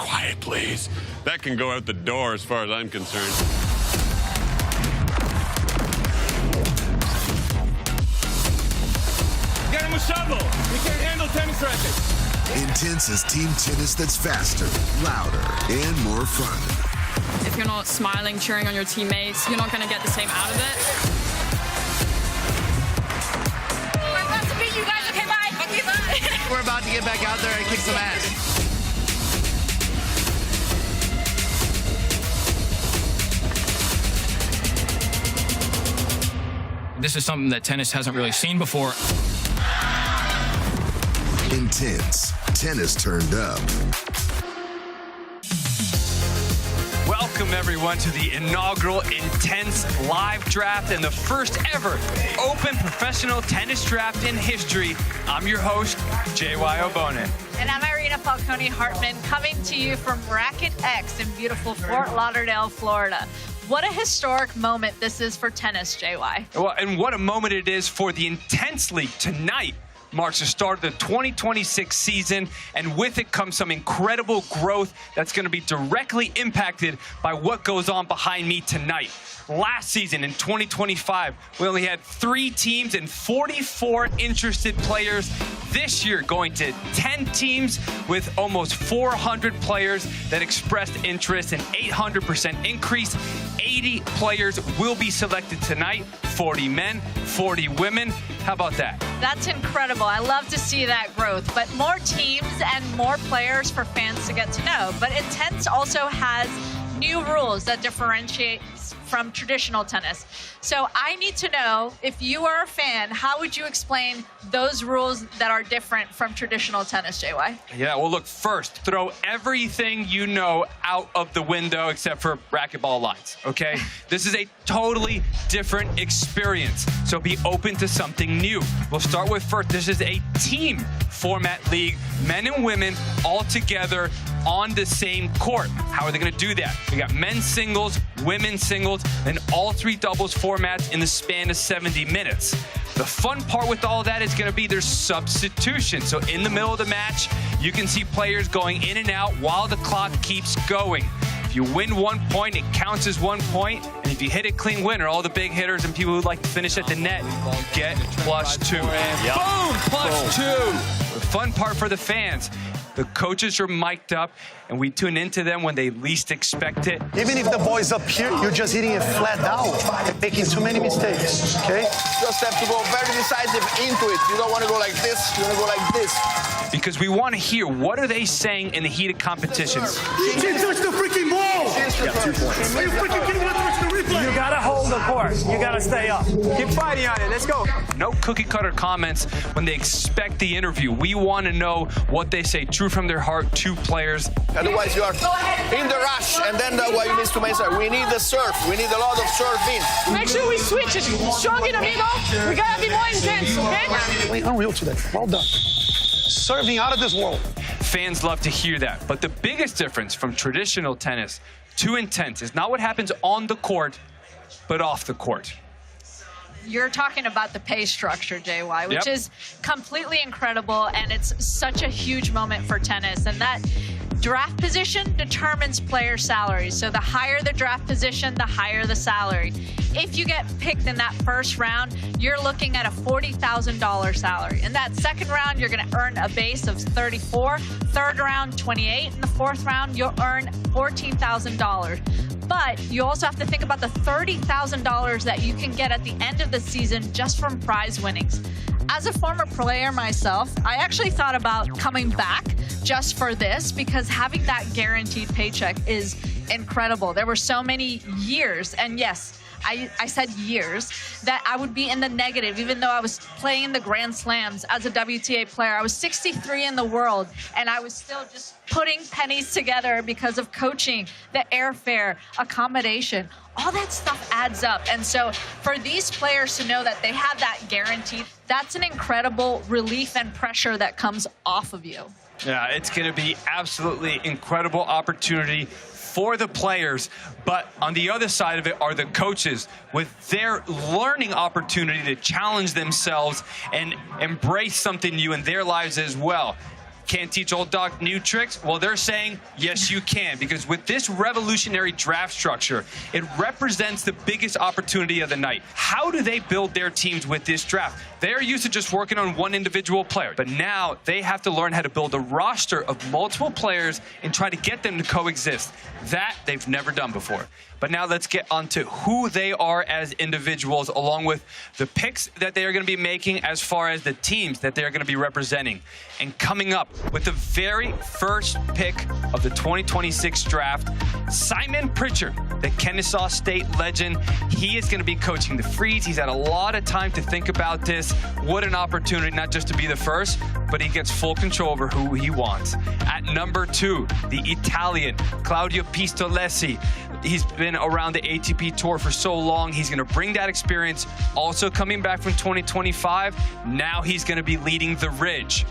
quiet, please. That can go out the door as far as I'm concerned. Get him a shovel. He can't handle tennis rackets. Intense is team tennis that's faster, louder, and more fun. If you're not smiling, cheering on your teammates, you're not going to get the same out of it. We're about to beat you guys. Okay, bye. Okay, bye. We're about to get back out there and kick some ass. This is something that tennis hasn't really seen before. Intense. Tennis turned up. Welcome, everyone, to the inaugural Intense live draft and the first ever open professional tennis draft in history. I'm your host, J.Y. Obonin. And I'm Irina Falcone-Hartman, coming to you from Racket X in beautiful Fort Lauderdale, Florida. What a historic moment this is for tennis, JY. Well, and what a moment it is for the Intense League. Tonight marks the start of the 2026 season, and with it comes some incredible growth that's going to be directly impacted by what goes on behind me tonight. Last season, in 2025, we only had 3 teams and 44 interested players. This year, going to 10 teams with almost 400 players that expressed interest, an 800% increase. 80 players will be selected tonight, 40 men, 40 women. How about that? That's incredible. I love to see that growth, but more teams and more players for fans to get to know. But Intense also has new rules that differentiate from traditional tennis. So I need to know, if you are a fan, how would you explain those rules that are different from traditional tennis, JY? Yeah, well, look, first, throw everything you know out of the window except for racquetball lines, okay? This is a totally different experience, so be open to something new. We'll start with first, this is a team format league, men and women all together on the same court. How are they going to do that? We got men's singles, women's singles, and all 3 doubles formats in the span of 70 minutes. The fun part with all that is going to be their substitution. So in the middle of the match, you can see players going in and out while the clock keeps going. If you win 1 point, it counts as 1 point. And if you hit a clean winner, all the big hitters and people who like to finish at the net get +2. Boom! +2. The fun part for the fans. The coaches are mic'd up, and we tune into them when they least expect it. Even if the ball's up here, you're just hitting it flat down, making too many mistakes, okay? Just have to go very decisive into it. You don't want to go like this, you want to go like this. Because we want to hear, what are they saying in the heated competitions? You can't touch the freaking ball! You got 2 points. Are you freaking kidding me? Watch the replay! You gotta hold the court. You gotta stay up. Keep fighting on it. Let's go. No cookie cutter comments when they expect the interview. We want to know what they say, true from their heart to players. Otherwise, you are in the rush, and then what you miss to mention, we need the serve. We need a lot of serve in. Make sure we switch it. Strong in, amigo. We gotta be more intense, okay? Unreal today. Well done. Serving out of this world. Fans love to hear that. But the biggest difference from traditional tennis to Intense is not what happens on the court, but off the court. You're talking about the pay structure, JY, which Yep. is completely incredible, and it's such a huge moment for tennis. And that draft position determines player salaries. So the higher the draft position, the higher the salary. If you get picked in that first round, you're looking at a $40,000 salary. In that second round, you're going to earn a base of 34. Third round, 28. In the fourth round, you'll earn $14,000. But you also have to think about the $30,000 that you can get at the end of the season just from prize winnings. As a former player myself, I actually thought about coming back just for this, because having that guaranteed paycheck is incredible. There were so many years, and yes, I said years, that I would be in the negative, even though I was playing in the Grand Slams as a WTA player. I was 63 in the world, and I was still just putting pennies together because of coaching, the airfare, accommodation. All that stuff adds up. And so for these players to know that they have that guarantee, that's an incredible relief and pressure that comes off of you. Yeah, it's going to be absolutely incredible opportunity for the players, but on the other side of it are the coaches with their learning opportunity to challenge themselves and embrace something new in their lives as well. Can't teach old dog new tricks? Well, they're saying, yes, you can, because with this revolutionary draft structure, it represents the biggest opportunity of the night. How do they build their teams with this draft? They're used to just working on one individual player, but now they have to learn how to build a roster of multiple players and try to get them to coexist. That they've never done before. But now let's get on to who they are as individuals, along with the picks that they are going to be making as far as the teams that they are going to be representing. And coming up with the very first pick of the 2026 draft, Simon Pritchard, the Kennesaw State legend. He is going to be coaching the Freeze. He's had a lot of time to think about this. What an opportunity, not just to be the first, but he gets full control over who he wants. At number 2, the Italian, Claudio Pistolesi. He's been around the ATP Tour for so long. He's going to bring that experience. Also coming back from 2025, now he's going to be leading the Ridge.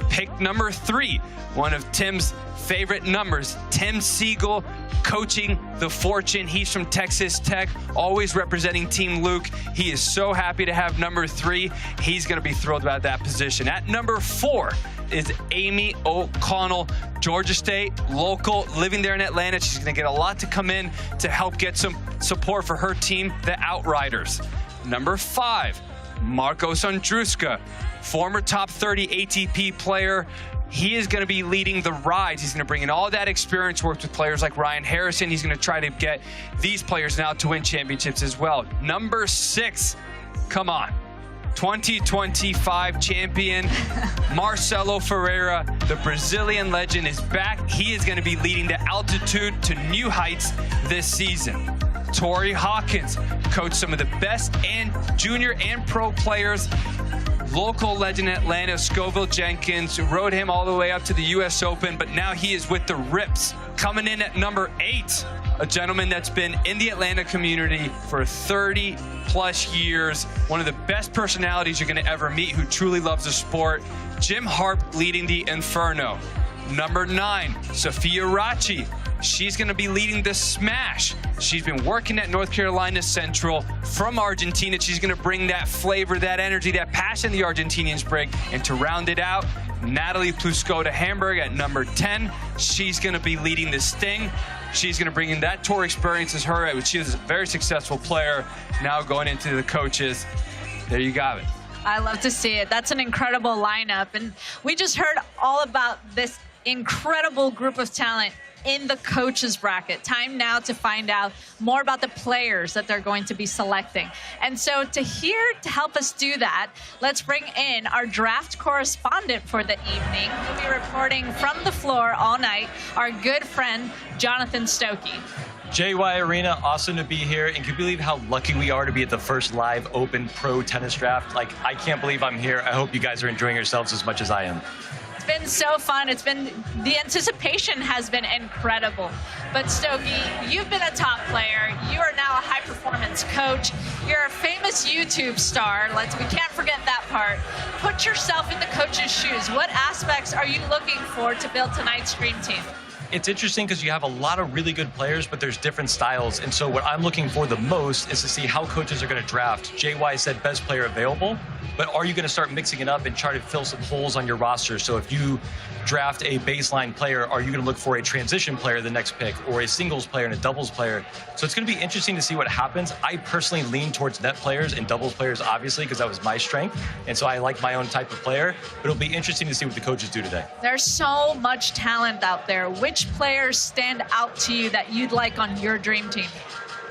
Pick number 3, one of Tim's favorite numbers, Tim Siegel, coaching the Fortune. He's from Texas Tech, always representing Team Luke. He is so happy to have number 3. He's going to be thrilled about that position. At number 4 is Amy O'Connell, Georgia State, local, living there in Atlanta. She's going to get a lot to come in to help get some support for her team, the Outriders. Number 5, Marcos Andruska, former top 30 ATP player. He is going to be leading the Rise. He's going to bring in all that experience, worked with players like Ryan Harrison. He's going to try to get these players now to win championships as well. Number 6, come on, 2025 champion, Marcelo Ferreira, the Brazilian legend, is back. He is going to be leading the Altitude to new heights this season. Torrey Hawkins coached some of the best and junior and pro players. Local legend in Atlanta, Scoville Jenkins, rode him all the way up to the U.S. Open, but now he is with the Rips. Coming in at number 8, a gentleman that's been in the Atlanta community for 30+ years, one of the best personalities you're going to ever meet, who truly loves the sport, Jim Harp, leading the Inferno. Number 9, Sophia Rachi. She's going to be leading the Smash. She's been working at North Carolina Central from Argentina. She's going to bring that flavor, that energy, that passion the Argentinians bring. And to round it out, Natalie Pluskota Hamburg at number 10. She's going to be leading the Sting. She's going to bring in that tour experience as her. She is a very successful player. Now going into the coaches. There you got it. I love to see it. That's an incredible lineup. And we just heard all about this incredible group of talent in the coaches bracket. Time now to find out more about the players that they're going to be selecting. And so to help us do that, let's bring in our draft correspondent for the evening. He'll be reporting from the floor all night, our good friend, Jonathan Stokey. JY Arena, awesome to be here. And can you believe how lucky we are to be at the first live open pro tennis draft? Like, I can't believe I'm here. I hope you guys are enjoying yourselves as much as I am. It's been so fun. The anticipation has been incredible. But Stokey, you've been a top player. You are now a high-performance coach. You're a famous YouTube star. We can't forget that part. Put yourself in the coach's shoes. What aspects are you looking for to build tonight's dream team? It's interesting because you have a lot of really good players, but there's different styles. And so what I'm looking for the most is to see how coaches are going to draft. JY said best player available, but are you going to start mixing it up and try to fill some holes on your roster? So if you draft a baseline player, are you going to look for a transition player the next pick, or a singles player and a doubles player? So it's going to be interesting to see what happens. I personally lean towards net players and doubles players, obviously, because that was my strength. And so I like my own type of player, but it'll be interesting to see what the coaches do today. There's so much talent out there. Which players stand out to you that you'd like on your dream team?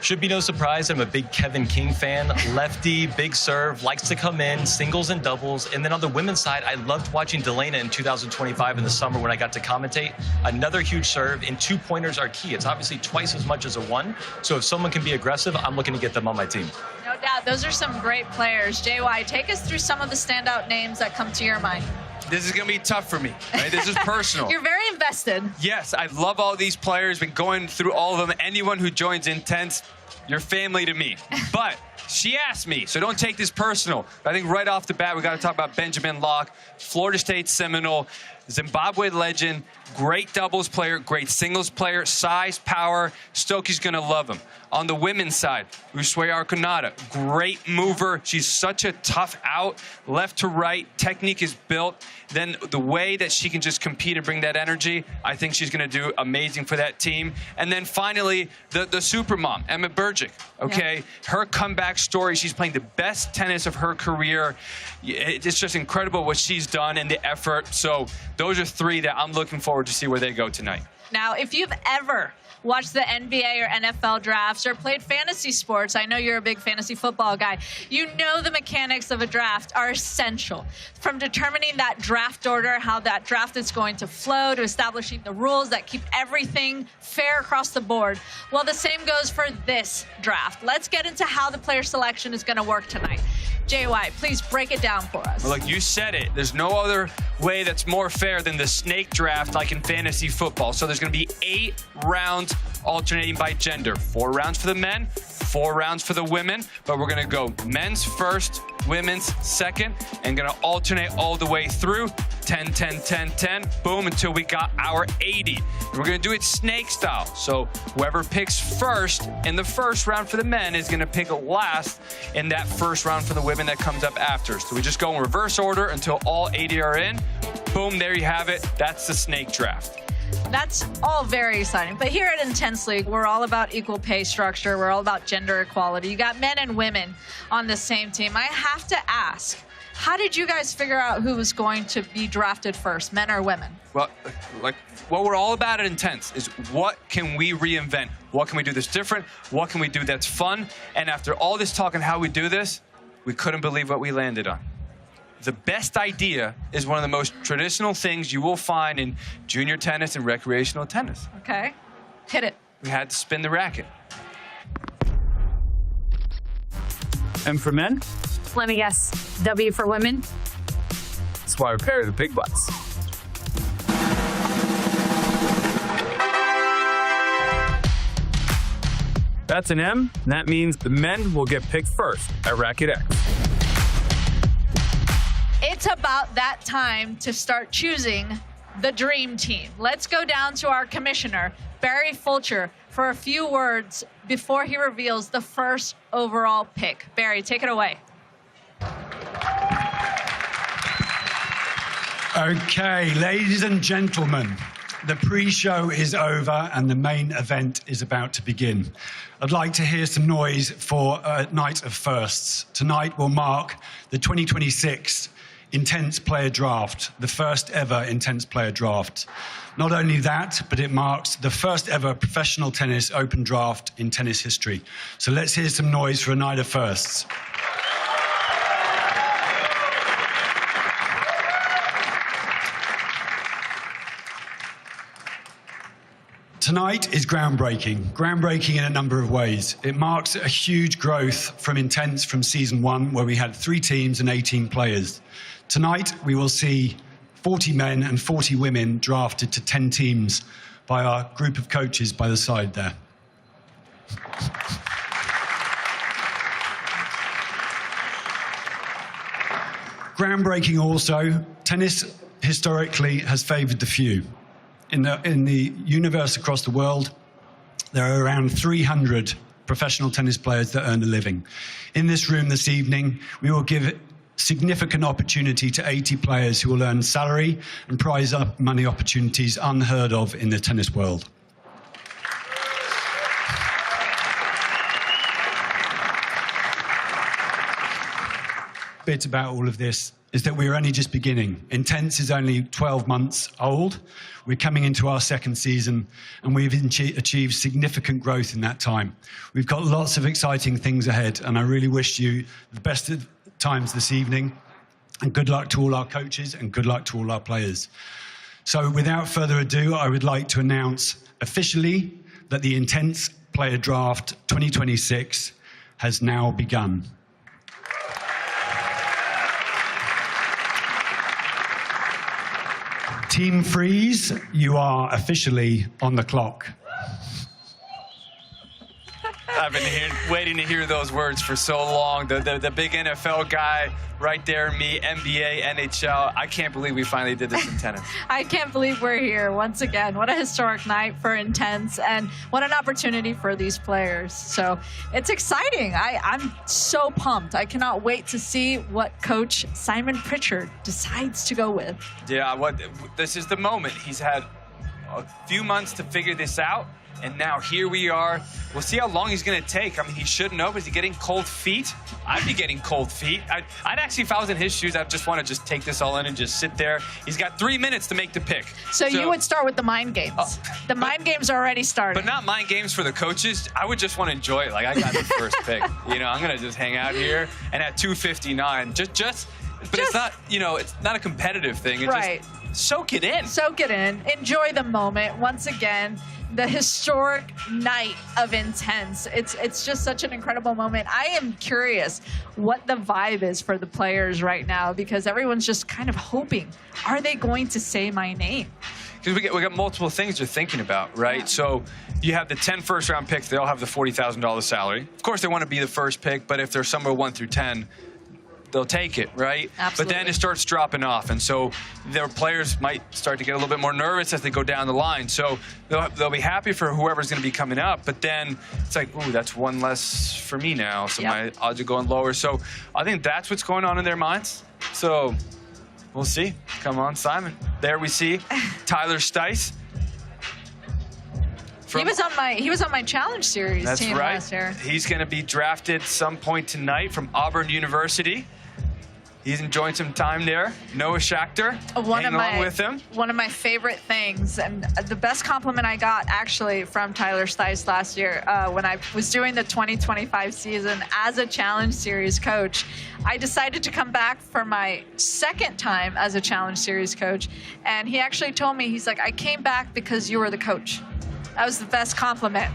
Should be no surprise, I'm a big Kevin King fan. Lefty, big serve, likes to come in, singles and doubles. And then on the women's side, I loved watching Delana in 2025 in the summer when I got to commentate. Another huge serve, and 2-pointers are key. It's obviously twice as much as a 1. So if someone can be aggressive, I'm looking to get them on my team. No doubt. Those are some great players. JY, take us through some of the standout names that come to your mind. This is going to be tough for me, right? This is personal. You're very invested. Yes, I love all these players. Been going through all of them. Anyone who joins Intense, you're family to me. But she asked me, so don't take this personal. But I think right off the bat, we got to talk about Benjamin Locke, Florida State Seminole, Zimbabwe legend, Great doubles player, great singles player, size, power. Stokey's going to love him. On the women's side, Usue Arconada, great mover. She's such a tough out, left to right. Technique is built. Then the way that she can just compete and bring that energy, I think she's going to do amazing for that team. And then finally, the super mom, Emma Burgick, okay? Yeah. Her comeback story, she's playing the best tennis of her career. It's just incredible what she's done and the effort. So those are three that I'm looking forward to see where they go tonight. Now, if you've ever watched the NBA or NFL drafts or played fantasy sports, I know you're a big fantasy football guy, you know the mechanics of a draft are essential. From determining that draft order, how that draft is going to flow, to establishing the rules that keep everything fair across the board. Well, the same goes for this draft. Let's get into how the player selection is going to work tonight. JY, please break it down for us. Well, like you said it, there's no other way that's more fair than the snake draft like in fantasy football. So there's going to be 8 rounds alternating by gender. 4 rounds for the men, 4 rounds for the women, but we're going to go men's first, women's second, and going to alternate all the way through 10, 10, 10, 10, boom, until we got our 80. And we're going to do it snake style. So whoever picks first in the first round for the men is going to pick last in that first round for the women that comes up after. So we just go in reverse order until all 80 are in. Boom, there you have it. That's the snake draft. That's all very exciting. But here at Intense League, we're all about equal pay structure. We're all about gender equality. You got men and women on the same team. I have to ask, how did you guys figure out who was going to be drafted first, men or women? Well, like what we're all about at Intense is what can we reinvent? What can we do that's different? What can we do that's fun? And after all this talk on how we do this, we couldn't believe what we landed on. The best idea is one of the most traditional things you will find in junior tennis and recreational tennis. Okay, hit it. We had to spin the racket. M for men? Let me guess. W for women? That's why we pair the big butts. That's an M, and that means the men will get picked first at Racket X. It's about that time to start choosing the dream team. Let's go down to our commissioner, Barry Fulcher, for a few words before he reveals the first overall pick. Barry, take it away. Okay, ladies and gentlemen, the pre-show is over and the main event is about to begin. I'd like to hear some noise for a night of firsts. Tonight will mark the 2026 Intense Player Draft, the first ever Intense Player Draft. Not only that, but it marks the first ever professional tennis open draft in tennis history. So let's hear some noise for a night of firsts. Tonight is groundbreaking in a number of ways. It marks a huge growth from Intense from season 1, where we had 3 teams and 18 players. Tonight, we will see 40 men and 40 women drafted to 10 teams by our group of coaches by the side there. Groundbreaking also, tennis historically has favored the few. In the universe across the world, there are around 300 professional tennis players that earn a living. In this room this evening, we will give significant opportunity to 80 players who will earn salary and prize money opportunities unheard of in the tennis world. Bit about all of this is that we're only just beginning. Intense is only 12 months old. We're coming into our second season, and we've achieved significant growth in that time. We've got lots of exciting things ahead, and I really wish you the best of times this evening, and good luck to all our coaches, and good luck to all our players. So without further ado, I would like to announce officially that the Intense Player Draft 2026 has now begun. Team Freeze, you are officially on the clock. I've been waiting to hear those words for so long. The big NFL guy right there, me, NBA, NHL. I can't believe we finally did this in tennis. I can't believe we're here once again. What a historic night for Intense, and what an opportunity for these players. So it's exciting. I'm so pumped. I cannot wait to see what Coach Simon Pritchard decides to go with. Yeah, this is the moment. He's had a few months to figure this out, and now here we are. We'll see how long he's going to take. I mean, he should know, but is he getting cold feet? I'd be getting cold feet. I'd actually, if I was in his shoes, I'd just want to take this all in and just sit there. He's got 3 minutes to make the pick. So you would start with the mind games. The mind games are already started. But not mind games for the coaches. I would just want to enjoy it. Like, I got the first pick. You know, I'm going to just hang out here. And at 2:59, but it's not, you know, it's not a competitive thing. It's right. Just soak it in. Soak it in. Enjoy the moment. Once again, the historic night of Intense. It's just such an incredible moment. I am curious what the vibe is for the players right now, because everyone's just kind of hoping, are they going to say my name? Because we got multiple things you're thinking about, right? Yeah. So you have the 10 first-round picks. They all have the $40,000 salary. Of course, they want to be the first pick, but if they're somewhere 1 through 10, they'll take it, right? Absolutely. But then it starts dropping off, and so their players might start to get a little bit more nervous as they go down the line. So they'll be happy for whoever's going to be coming up, but then it's like, ooh, that's one less for me now, so my odds are going lower. So I think that's what's going on in their minds. So we'll see. Come on, Simon. There we see Tyler Stice. He was on my challenge series team last year. He's going to be drafted some point tonight from Auburn University. He's enjoying some time there. Noah Schachter, hanging along with him. One of my favorite things, and the best compliment I got actually from Tyler Stice last year when I was doing the 2025 season as a Challenge Series coach. I decided to come back for my second time as a Challenge Series coach, and he actually told me, he's like, I came back because you were the coach. That was the best compliment.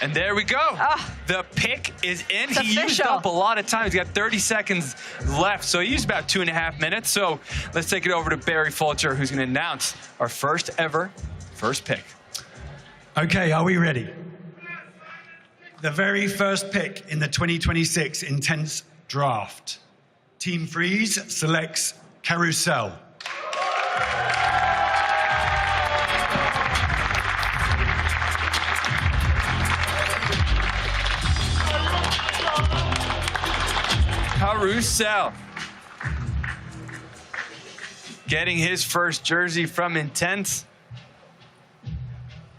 And there we go. Oh, the pick is in. He used up a lot of time. He's got 30 seconds left, so he used about 2.5 minutes. So let's take it over to Barry Fulcher, who's going to announce our first pick. Okay, are we ready? The very first pick in the 2026 Intense Draft. Team Freeze selects Carousel. Carousel getting his first jersey from Intense.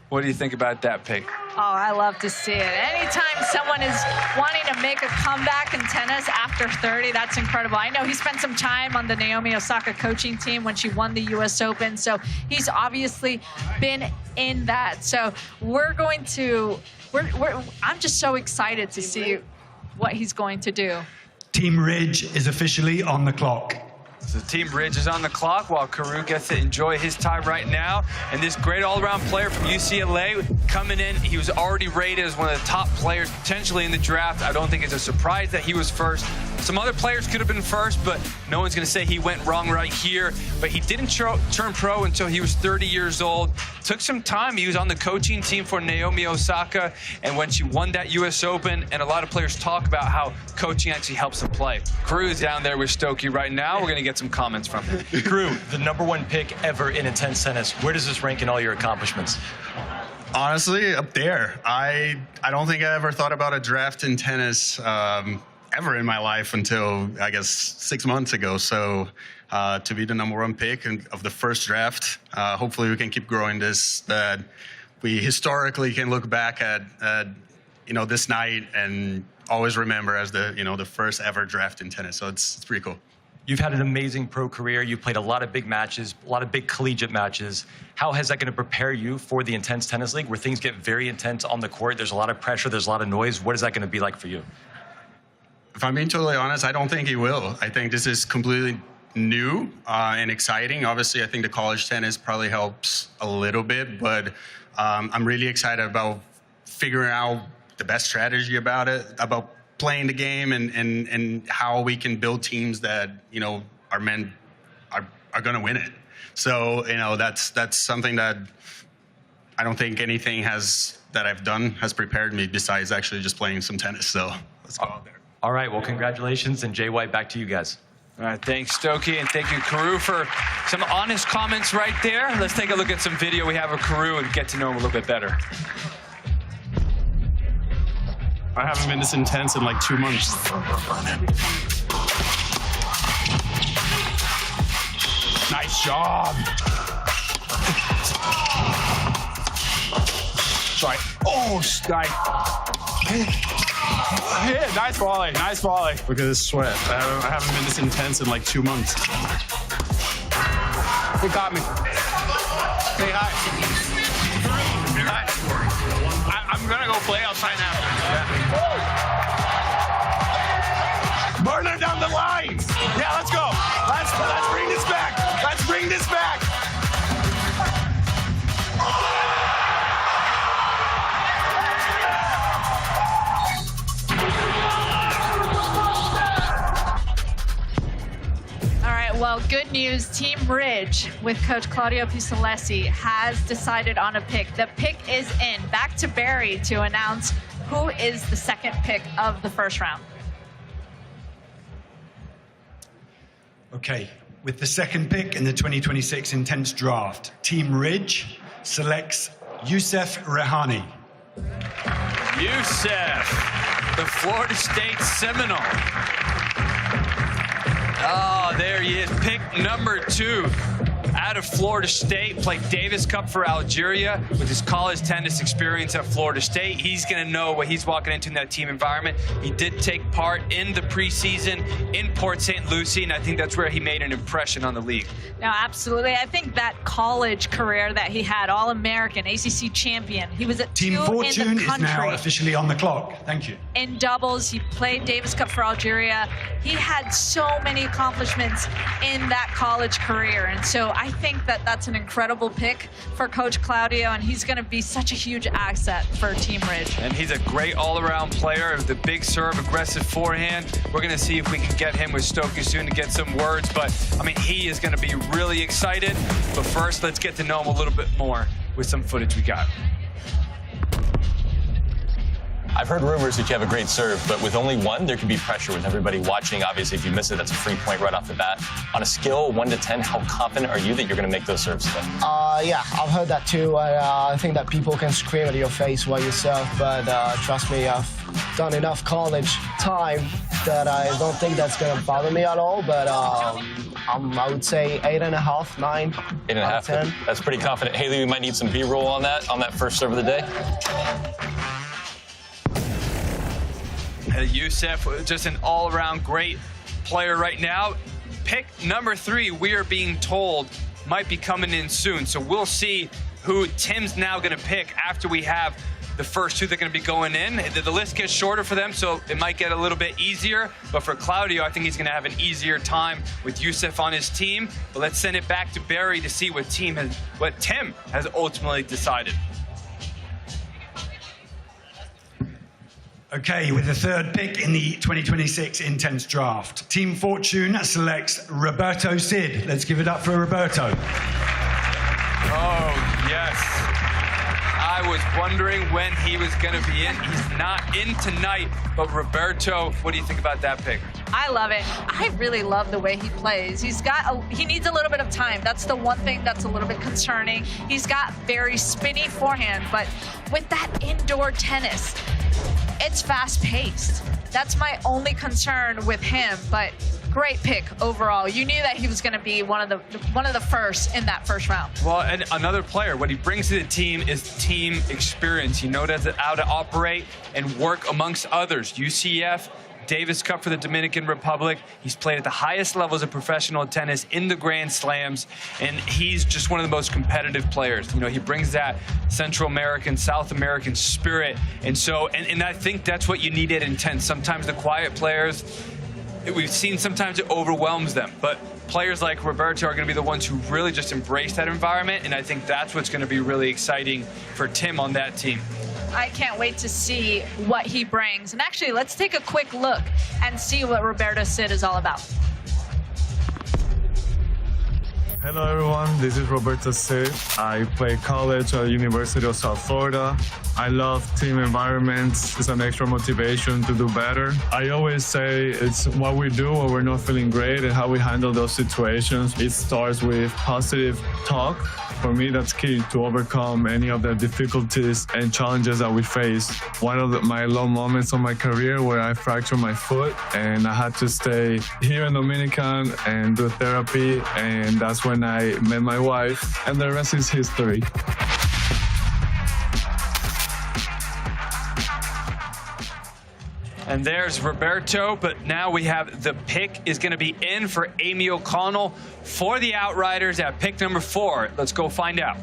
What do you think about that pick? Oh, I love to see it. Anytime someone is wanting to make a comeback in tennis after 30, that's incredible. I know he spent some time on the Naomi Osaka coaching team when she won the US Open, so he's obviously been in that. So I'm just so excited to see what he's going to do. Team Ridge is officially on the clock. So Team Ridge is on the clock while Carew gets to enjoy his time right now. And this great all-around player from UCLA coming in, he was already rated as one of the top players potentially in the draft. I don't think it's a surprise that he was first. Some other players could have been first, but no one's going to say he went wrong right here. But he didn't turn pro until he was 30 years old. Took some time. He was on the coaching team for Naomi Osaka, and when she won that US Open, and a lot of players talk about how coaching actually helps them play. Carew is down there with Stokey right now. We're going to get some comments from him. Carew, the #1 pick ever in Intense Tennis. Where does this rank in all your accomplishments? Honestly, up there. I don't think I ever thought about a draft in tennis ever in my life until, I guess, 6 months ago. So to be the #1 pick of the first draft, hopefully we can keep growing this, that we historically can look back at this night and always remember as the first ever draft in tennis. So it's pretty cool. You've had an amazing pro career. You've played a lot of big matches, a lot of big collegiate matches. How is that going to prepare you for the Intense Tennis League, where things get very intense on the court? There's a lot of pressure. There's a lot of noise. What is that going to be like for you? If I'm being totally honest, I don't think he will. I think this is completely new and exciting. Obviously, I think the college tennis probably helps a little bit, but I'm really excited about figuring out the best strategy about it, about playing the game and how we can build teams that, our men are going to win it. So, that's something that I don't think anything that I've done has prepared me besides actually just playing some tennis. So let's go out there. All right, well, congratulations, and JY, back to you guys. All right, thanks, Stokey, and thank you, Karu, for some honest comments right there. Let's take a look at some video we have of Karu and get to know him a little bit better. I haven't been this intense in like 2 months. Nice job. Sorry. Oh, strike. Yeah, nice volley, nice volley. Look at this sweat. I haven't been this intense in like 2 months. He got me. Say hi. Hi. I'm gonna go play outside now. Yeah. Burner down the line. Yeah, let's go. Let's bring this back. Let's bring this back. Well, good news. Team Ridge with Coach Claudio Pucellesi has decided on a pick. The pick is in. Back to Barry to announce who is the second pick of the first round. Okay, with the second pick in the 2026 Intense Draft, Team Ridge selects Youssef Rehani. Youssef, the Florida State Seminole. Oh, there he is. Pick number 2 out of Florida State. Played Davis Cup for Algeria with his college tennis experience at Florida State. He's going to know what he's walking into in that team environment. He did take part in the preseason in Port St. Lucie, and I think that's where he made an impression on the league. No, absolutely. I think that college career that he had, All-American, ACC champion, he was at Team 2 Fortune in the is country. now officially on the clock. Thank you. In doubles, he played Davis Cup for Algeria. He had so many accomplishments in that college career, and so I think that that's an incredible pick for Coach Claudio, and he's going to be such a huge asset for Team Ridge. And he's a great all-around player. The big serve, aggressive forehand. We're going to see if we can get him with Stokey soon to get some words, but I mean, he is going to be really excited. But first, let's get to know him a little bit more with some footage we got. I've heard rumors that you have a great serve, but with only one, there can be pressure with everybody watching. Obviously, if you miss it, that's a free point right off the bat. On a scale 1 to 10, how confident are you that you're going to make those serves today? Yeah, I've heard that too. I think that people can scream at your face while you serve, but trust me, I've done enough college time that I don't think that's going to bother me at all. But I would say 8.5, 9. 8.5. 10. That's pretty confident. Haley, we might need some B-roll on that first serve of the day. Youssef, just an all-around great player right now. Pick number 3, we are being told, might be coming in soon. So we'll see who Tim's now going to pick after we have the first 2 that are going to be going in. The list gets shorter for them, so it might get a little bit easier. But for Claudio, I think he's going to have an easier time with Youssef on his team. But let's send it back to Barry to see what Tim has ultimately decided. Okay, with the third pick in the 2026 Intense Draft, Team Fortune selects Roberto Cid. Let's give it up for Roberto. Oh, yes. I was wondering when he was going to be in. He's not in tonight, but Roberto, what do you think about that pick? I love it. I really love the way he plays. He needs a little bit of time. That's the one thing that's a little bit concerning. He's got very spinny forehand, but with that indoor tennis, it's fast-paced. That's my only concern with him, but great pick overall. You knew that he was going to be one of the first in that first round. Well, and another player, what he brings to the team is team experience. He knows how to operate and work amongst others. UCF, Davis Cup for the Dominican Republic. He's played at the highest levels of professional tennis in the Grand Slams, and he's just one of the most competitive players. You know, he brings that Central American, South American spirit, and so, and I think that's what you need at Intense. Sometimes the quiet players, we've seen sometimes it overwhelms them, but players like Roberto are going to be the ones who really just embrace that environment, and I think that's what's going to be really exciting for Tim on that team. I can't wait to see what he brings. And actually, let's take a quick look and see what Roberto Cid is all about. Hello everyone, this is Roberto C. I play college at University of South Florida. I love team environments. It's an extra motivation to do better. I always say it's what we do when we're not feeling great and how we handle those situations. It starts with positive talk. For me, that's key to overcome any of the difficulties and challenges that we face. One of my low moments of my career where I fractured my foot and I had to stay here in Dominican and do therapy, and that's when I met my wife, and the rest is history. And there's Roberto, but now we have the pick is going to be in for Amy O'Connell for the Outriders at pick number 4. Let's go find out.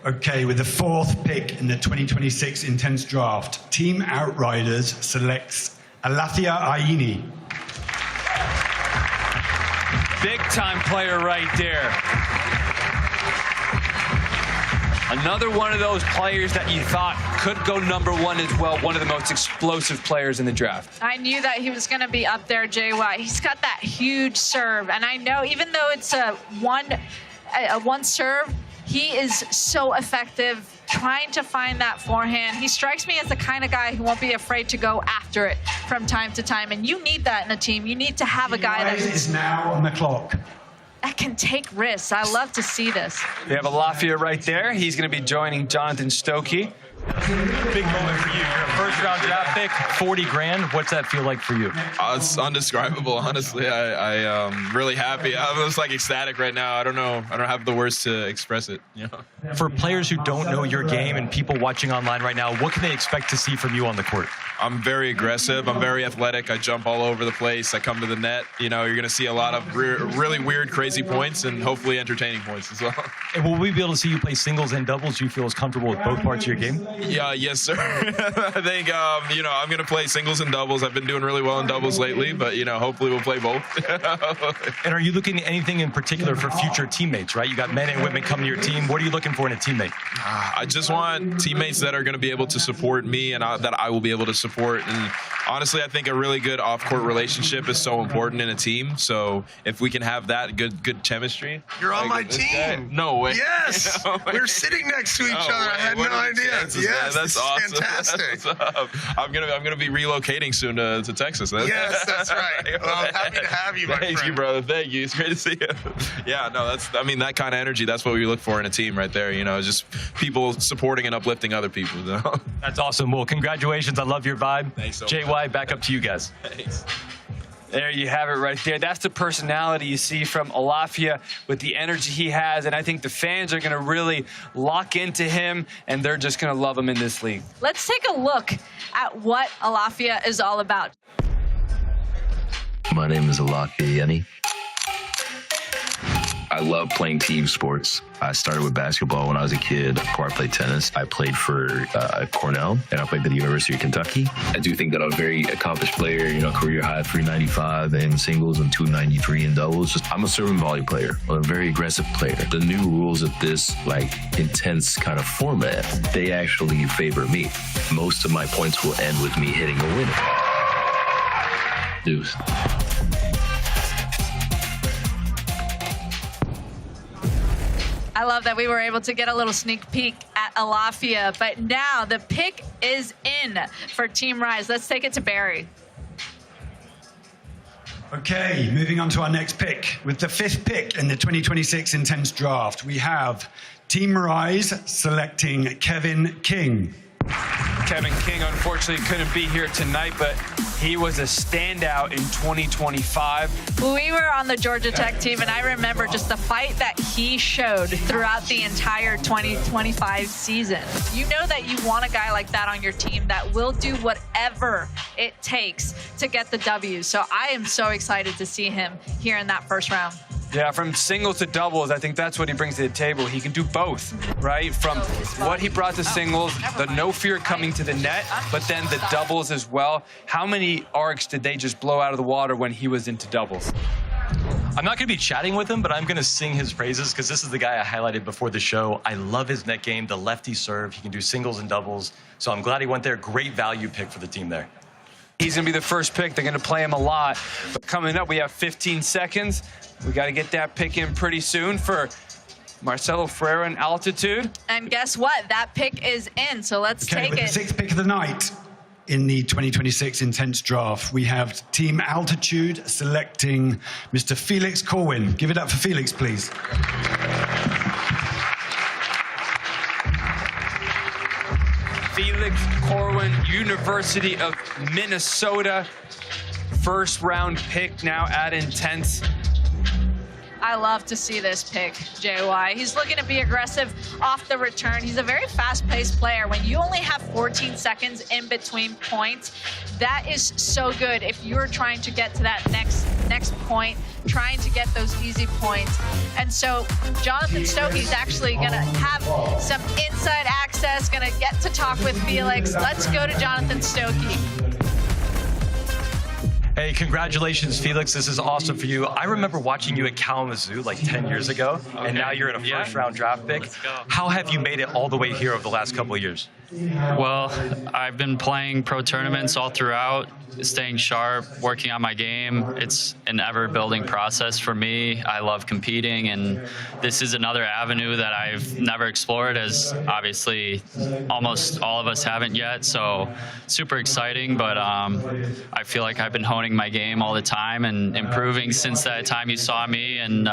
Okay, with the 4th pick in the 2026 Intense Draft, Team Outriders selects Alafia Aini. Big time player right there. Another one of those players that you thought could go number 1 as well, one of the most explosive players in the draft. I knew that he was going to be up there, JY. He's got that huge serve, and I know even though it's a one serve, he is so effective trying to find that forehand. He strikes me as the kind of guy who won't be afraid to go after it from time to time, and you need that in a team. You need to have a guy that is now on the clock. That can take risks. I love to see this. We have Alafia right there. He's going to be joining Jonathan Stokey. Big moment for you. You're a first-round draft pick, 40 grand. What's that feel like for you? It's undescribable, honestly. I'm really happy. I'm just like ecstatic right now. I don't have the words to express it. You know? For players who don't know your game and people watching online right now, what can they expect to see from you on the court? I'm very aggressive. I'm very athletic. I jump all over the place. I come to the net. You know, you're going to see a lot of really weird, crazy points and hopefully entertaining points as well. And will we be able to see you play singles and doubles? Do you feel as comfortable with both parts of your game? Yeah, yes, sir. I think, you know, I'm going to play singles and doubles. I've been doing really well in doubles lately, but, you know, hopefully we'll play both. And are you looking at anything in particular for future teammates, right? You got men and women coming to your team. What are you looking for in a teammate? I just want teammates that are going to be able to support me and that I will be able to support. And honestly, I think a really good off-court relationship is so important in a team. So if we can have that good chemistry. You're on my team. No way. Yes. No way. We're sitting next to each other. I had no idea. Yes, that's awesome. Fantastic. I'm gonna be relocating soon to Texas. Yes, that's right. Well, I'm happy to have you, my friend. Thank you, brother. Thank you. It's great to see you. Yeah, no, that kind of energy. That's what we look for in a team, right there. You know, just people supporting and uplifting other people. You know? That's awesome. Well, congratulations. I love your vibe. Thanks so JY, much. back up to you guys. Thanks. There you have it right there. That's the personality you see from Alafia with the energy he has, and I think the fans are going to really lock into him, and they're just going to love him in this league. Let's take a look at what Alafia is all about. My name is Alafia Aini. I love playing team sports. I started with basketball when I was a kid. Before I played tennis, I played for Cornell, and I played at the University of Kentucky. I do think that I'm a very accomplished player, you know, career high 395 in singles and 293 in doubles. I'm a serve and volley player. I'm a very aggressive player. The new rules of this, like, intense kind of format, they actually favor me. Most of my points will end with me hitting a winner. Deuce. I love that we were able to get a little sneak peek at Alafia, but now the pick is in for Team Rise. Let's take it to Barry. Okay, moving on to our next pick. With the 5th pick in the 2026 Intense Draft, we have Team Rise selecting Kevin King. Kevin King, unfortunately, couldn't be here tonight, but he was a standout in 2025. We were on the Georgia Tech team, and I remember just the fight that he showed throughout the entire 2025 season. You know that you want a guy like that on your team that will do whatever it takes to get the W. So I am so excited to see him here in that first round. Yeah, from singles to doubles, I think that's what he brings to the table. He can do both, right? From what he brought to singles, the no fear coming to the net, but then the doubles as well. How many arcs did they just blow out of the water when he was into doubles? I'm not going to be chatting with him, but I'm going to sing his praises because this is the guy I highlighted before the show. I love his net game, the lefty serve. He can do singles and doubles. So I'm glad he went there. Great value pick for the team there. He's going to be the first pick. They're going to play him a lot. But coming up, we have 15 seconds. We got to get that pick in pretty soon for Marcelo Ferreira in altitude. And guess what? That pick is in, so let's take with it. The sixth pick of the night in the 2026 Intense Draft, we have Team Altitude selecting Mr. Felix Corwin. Give it up for Felix, please. Felix Corwin, University of Minnesota. First round pick now at Intense. I love to see this pick, JY. He's looking to be aggressive off the return. He's a very fast-paced player. When you only have 14 seconds in between points, that is so good if you're trying to get to that next point, trying to get those easy points. And so Jonathan Stokey's actually going to have some inside access, going to get to talk with Felix. Let's go to Jonathan Stokey. Hey, congratulations, Felix. This is awesome for you. I remember watching you at Kalamazoo like 10 years ago, and now you're in a first-round draft pick. How have you made it all the way here over the last couple of years? Well, I've been playing pro tournaments all throughout, staying sharp, working on my game. It's an ever-building process for me. I love competing, and this is another avenue that I've never explored, as obviously almost all of us haven't yet. So super exciting, but I feel like I've been honing my game all the time and improving since that time you saw me, and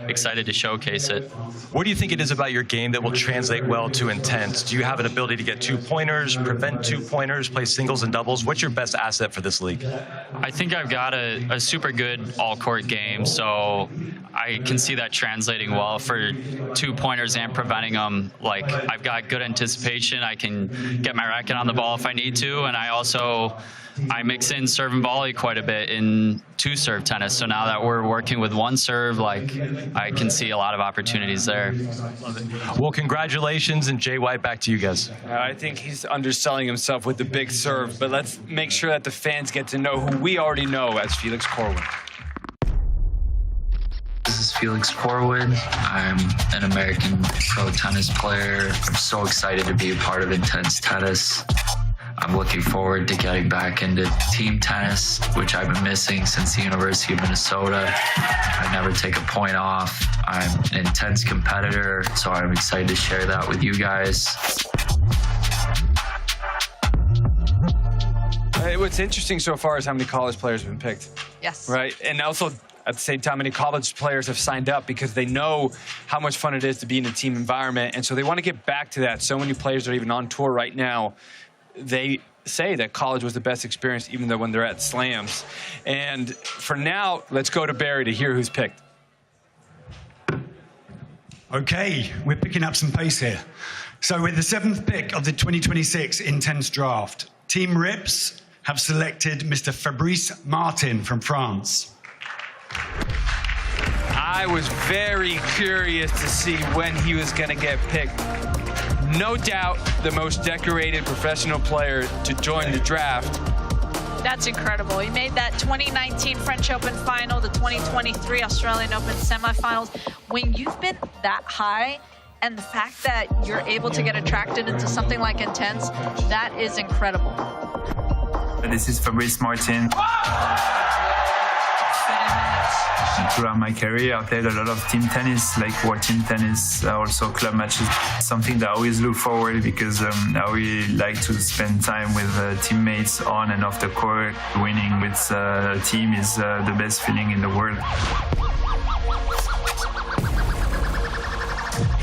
excited to showcase it. What do you think it is about your game that will translate well to Intense? Do you have an ability to get two-pointers, prevent two-pointers, play singles and doubles? What's your best asset for this league? I think I've got a super good all-court game, so I can see that translating well for two-pointers and preventing them. Like, I've got good anticipation. I can get my racket on the ball if I need to, and I mix in serve and volley quite a bit in two-serve tennis. So now that we're working with one serve, like, I can see a lot of opportunities there. Well, congratulations, and JY, back to you guys. I think he's underselling himself with the big serve, but let's make sure that the fans get to know who we already know as Felix Corwin. This is Felix Corwin. I'm an American pro tennis player. I'm so excited to be a part of Intense Tennis. I'm looking forward to getting back into team tennis, which I've been missing since the University of Minnesota. I never take a point off. I'm an intense competitor, so I'm excited to share that with you guys. What's interesting so far is how many college players have been picked. Yes. Right? And also, at the same time, many college players have signed up because they know how much fun it is to be in a team environment, and so they want to get back to that. So many players are even on tour right now. They say that college was the best experience, even though when they're at slams. And for now, let's go to Barry to hear who's picked. Okay, we're picking up some pace here. So with the 7th pick of the 2026 Intense Draft, Team Rips have selected Mr. Fabrice Martin from France. I was very curious to see when he was going to get picked. No doubt the most decorated professional player to join the draft. That's incredible. He made that 2019 French Open final, the 2023 Australian Open semifinals. When you've been that high, and the fact that you're able to get attracted into something like Intense, that is incredible. This is Fabrice Martin. Throughout my career, I played a lot of team tennis, like world team tennis, also club matches. Something that I always look forward because I really like to spend time with teammates on and off the court. Winning with a team is the best feeling in the world.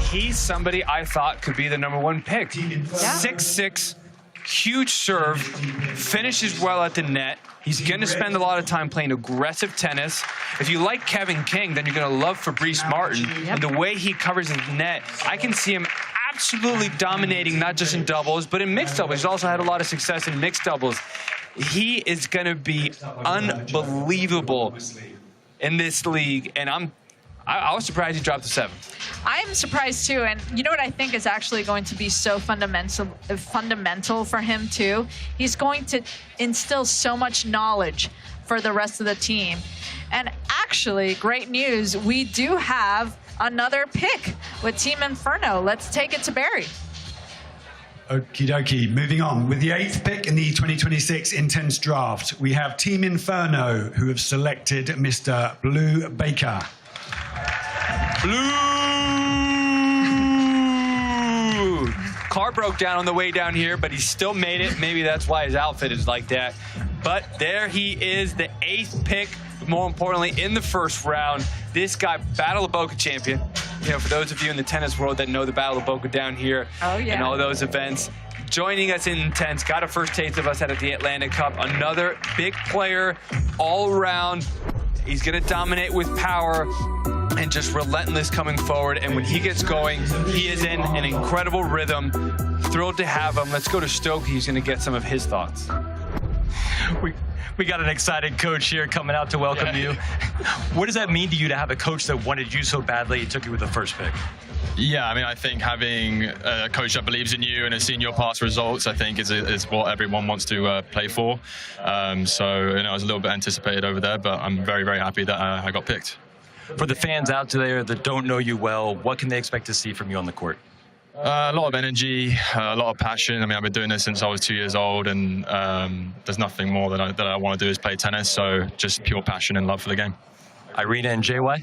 He's somebody I thought could be the #1 pick. 6'6", huge serve, finishes well at the net. He's going to spend a lot of time playing aggressive tennis. If you like Kevin King, then you're going to love Fabrice Martin. And the way he covers the net, I can see him absolutely dominating, not just in doubles, but in mixed doubles. He's also had a lot of success in mixed doubles. He is going to be unbelievable in this league, and I was surprised he dropped to 7. I'm surprised too, and you know what I think is actually going to be so fundamental for him too? He's going to instill so much knowledge for the rest of the team. And actually, great news, we do have another pick with Team Inferno. Let's take it to Barry. Okie dokie. Moving on. With the 8th pick in the 2026 Intense Draft, we have Team Inferno, who have selected Mr. Blue Baker. Blue! Car broke down on the way down here, but he still made it. Maybe that's why his outfit is like that. But there he is, the 8th pick, more importantly, in the first round. This guy, Battle of Boca champion. You know, for those of you in the tennis world that know the Battle of Boca down here and all those events, joining us in Intense, got a first taste of us at the Atlantic Cup. Another big player all around. He's going to dominate with power and just relentless coming forward. And when he gets going, he is in an incredible rhythm. Thrilled to have him. Let's go to Stoke. He's going to get some of his thoughts. We got an excited coach here coming out to welcome you. What does that mean to you to have a coach that wanted you so badly he took you with the first pick? Yeah, I mean, I think having a coach that believes in you and has seen your past results, I think is what everyone wants to play for. So, you know, I was a little bit anticipated over there, but I'm very, very happy that I got picked. For the fans out there that don't know you well, what can they expect to see from you on the court? A lot of energy, a lot of passion. I mean, I've been doing this since I was 2 years old, and there's nothing more that I want to do is play tennis. So just pure passion and love for the game. Irina and JY?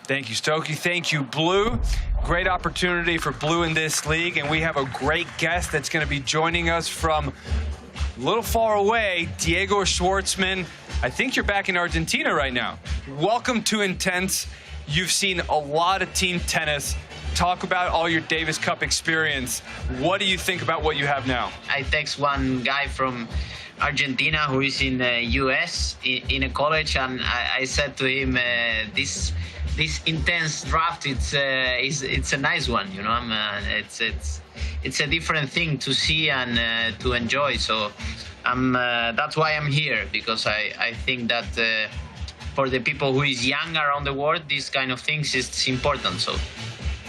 Thank you, Stokey. Thank you, Blue. Great opportunity for Blue in this league, and we have a great guest that's going to be joining us from a little far away, Diego Schwartzman. I think you're back in Argentina right now. Welcome to Intense. You've seen a lot of team tennis. Talk about all your Davis Cup experience. What do you think about what you have now? I text one guy from Argentina who is in the US in a college, and I said to him, this intense draft, it's a nice one, you know. It's a different thing to see and to enjoy. So that's why I'm here, because I think that for the people who is young around the world, these kind of things is important. So.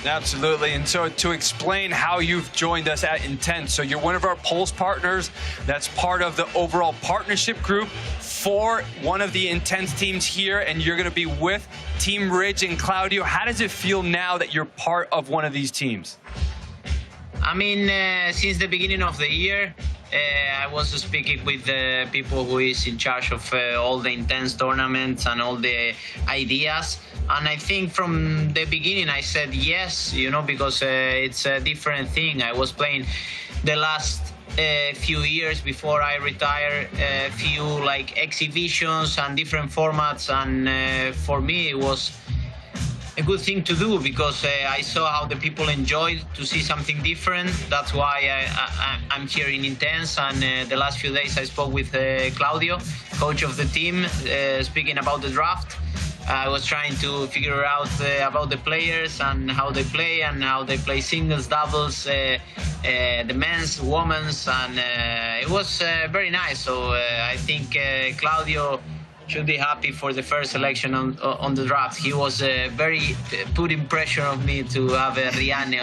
Absolutely. And so to explain how you've joined us at Intense, so you're one of our Pulse partners that's part of the overall partnership group for one of the Intense teams here, and you're going to be with Team Ridge and Claudio. How does it feel now that you're part of one of these teams? I mean, since the beginning of the year, I was speaking with the people who is in charge of all the Intense tournaments and all the ideas. And I think from the beginning I said yes, you know, because it's a different thing. I was playing the last few years before I retired, a few like exhibitions and different formats. And for me, it was a good thing to do, because I saw how the people enjoyed to see something different. That's why I'm here in Intense. And the last few days I spoke with Claudio, coach of the team, speaking about the draft. I was trying to figure out about the players and how they play singles, doubles, the men's, women's, and it was very nice. So I think Claudio should be happy for the first selection on the draft. He was very putting pressure on me to have Rianne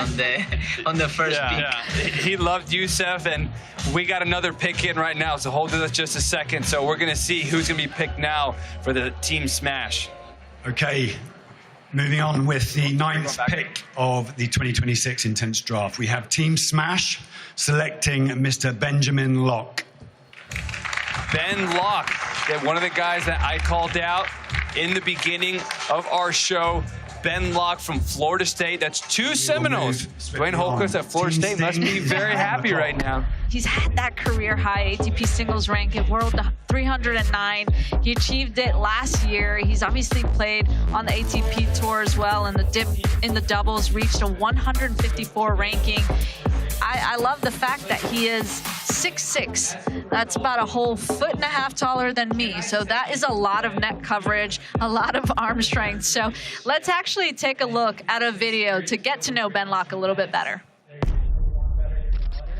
on the first pick. Yeah. He loved Youssef, and we got another pick in right now, so hold it just a second. So we're going to see who's going to be picked now for the Team Smash. Okay, moving on with the 9th pick of the 2026 Intense Draft. We have Team Smash selecting Mr. Benjamin Locke. Ben Locke, one of the guys that I called out in the beginning of our show. Ben Locke from Florida State. That's 2 Seminoles. Dwayne Holquist at Florida State must be very happy right now. He's had that career high ATP singles ranking, world 309. He achieved it last year. He's obviously played on the ATP tour as well, and in the doubles reached a 154 ranking. I love the fact that he is 6'6". That's about a whole 1.5 feet taller than me. So that is a lot of net coverage, a lot of arm strength. So let's actually take a look at a video to get to know Ben Locke a little bit better.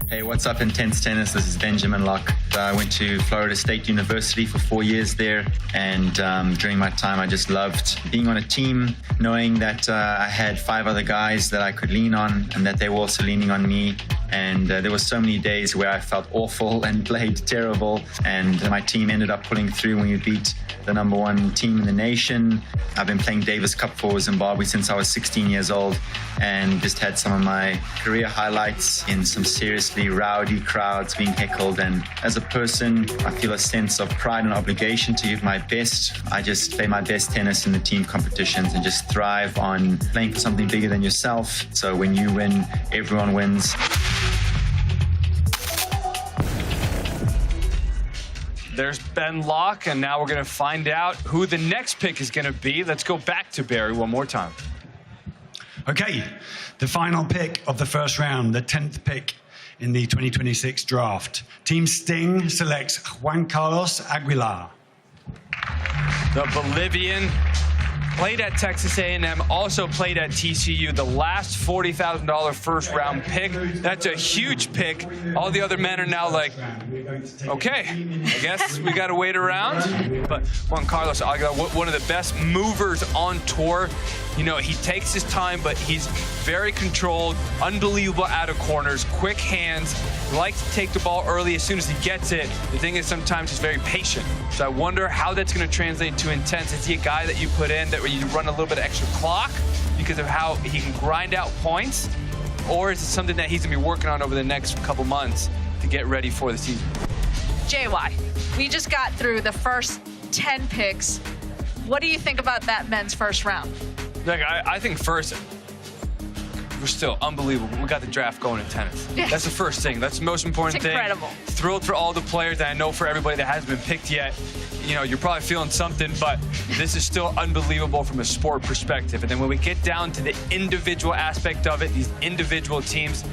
Hey, what's up, Intense Tennis? This is Benjamin Locke. I went to Florida State University for 4 years there, and during my time I just loved being on a team, knowing that I had 5 other guys that I could lean on and that they were also leaning on me. And there were so many days where I felt awful and played terrible. And my team ended up pulling through when we beat the #1 team in the nation. I've been playing Davis Cup for Zimbabwe since I was 16 years old, and just had some of my career highlights in some seriously rowdy crowds being heckled. And as a person, I feel a sense of pride and obligation to give my best. I just play my best tennis in the team competitions and just thrive on playing for something bigger than yourself. So when you win, everyone wins. There's Ben Locke, and now we're going to find out who the next pick is going to be. Let's go back to Barry one more time. Okay, the final pick of the first round, the 10th pick in the 2026 draft. Team Sting selects Juan Carlos Aguilar. The Bolivian played at Texas A&M, also played at TCU, the last $40,000 first round pick. That's a huge pick. All the other men are now like, okay, I guess we got to wait around. But Juan Carlos Aguilar, one of the best movers on tour. You know, he takes his time, but he's very controlled, unbelievable out of corners, quick hands, likes to take the ball early as soon as he gets it. The thing is, sometimes he's very patient. So I wonder how that's going to translate to Intense. Is he a guy that you put in that where you run a little bit of extra clock because of how he can grind out points? Or is it something that he's going to be working on over the next couple months to get ready for the season? JY, we just got through the first 10 picks. What do you think about that men's first round? Look, I think first, we're still unbelievable. We got the draft going in tennis. Yes. That's the first thing. That's the most important thing. It's incredible. Thrilled for all the players, and I know for everybody that hasn't been picked yet, you know, you're probably feeling something, but this is still unbelievable from a sport perspective. And then when we get down to the individual aspect of it, these individual teams,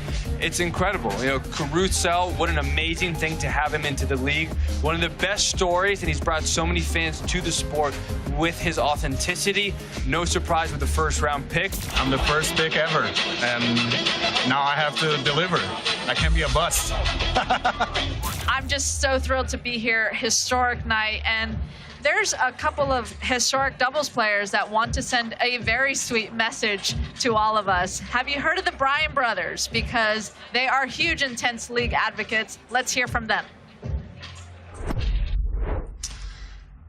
it's incredible. You know, Caruso, what an amazing thing to have him into the league. One of the best stories, and he's brought so many fans to the sport with his authenticity. No surprise with the first round pick. I'm the first pick ever, and now I have to deliver. I can't be a bust. I'm just so thrilled to be here. Historic night. And there's a couple of historic doubles players that want to send a very sweet message to all of us. Have you heard of the Bryan brothers? Because they are huge Intense League advocates. Let's hear from them.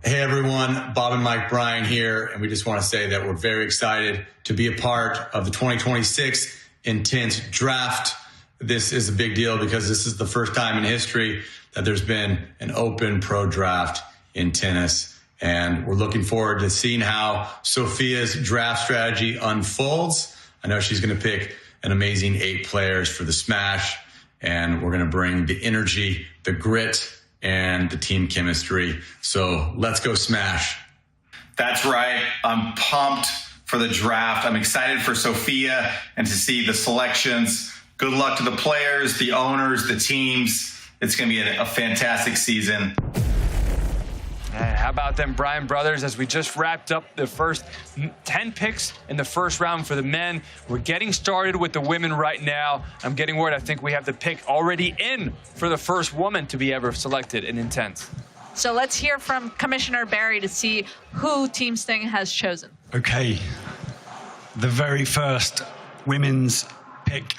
Hey everyone, Bob and Mike Bryan here, and we just want to say that we're very excited to be a part of the 2026 Intense Draft. This is a big deal because this is the first time in history that there's been an open pro draft in tennis. And we're looking forward to seeing how Sophia's draft strategy unfolds. I know she's going to pick an amazing 8 players for the Smash, and we're going to bring the energy, the grit, and the team chemistry. So let's go Smash. That's right. I'm pumped for the draft. I'm excited for Sophia and to see the selections. Good luck to the players, the owners, the teams. It's going to be a fantastic season. How about them Bryan brothers? As we just wrapped up the first 10 picks in the first round for the men, we're getting started with the women right now. I'm getting word I think we have the pick already in for the first woman to be ever selected in Intense. So let's hear from Commissioner Barry to see who Team Sting has chosen. Okay, the very first women's pick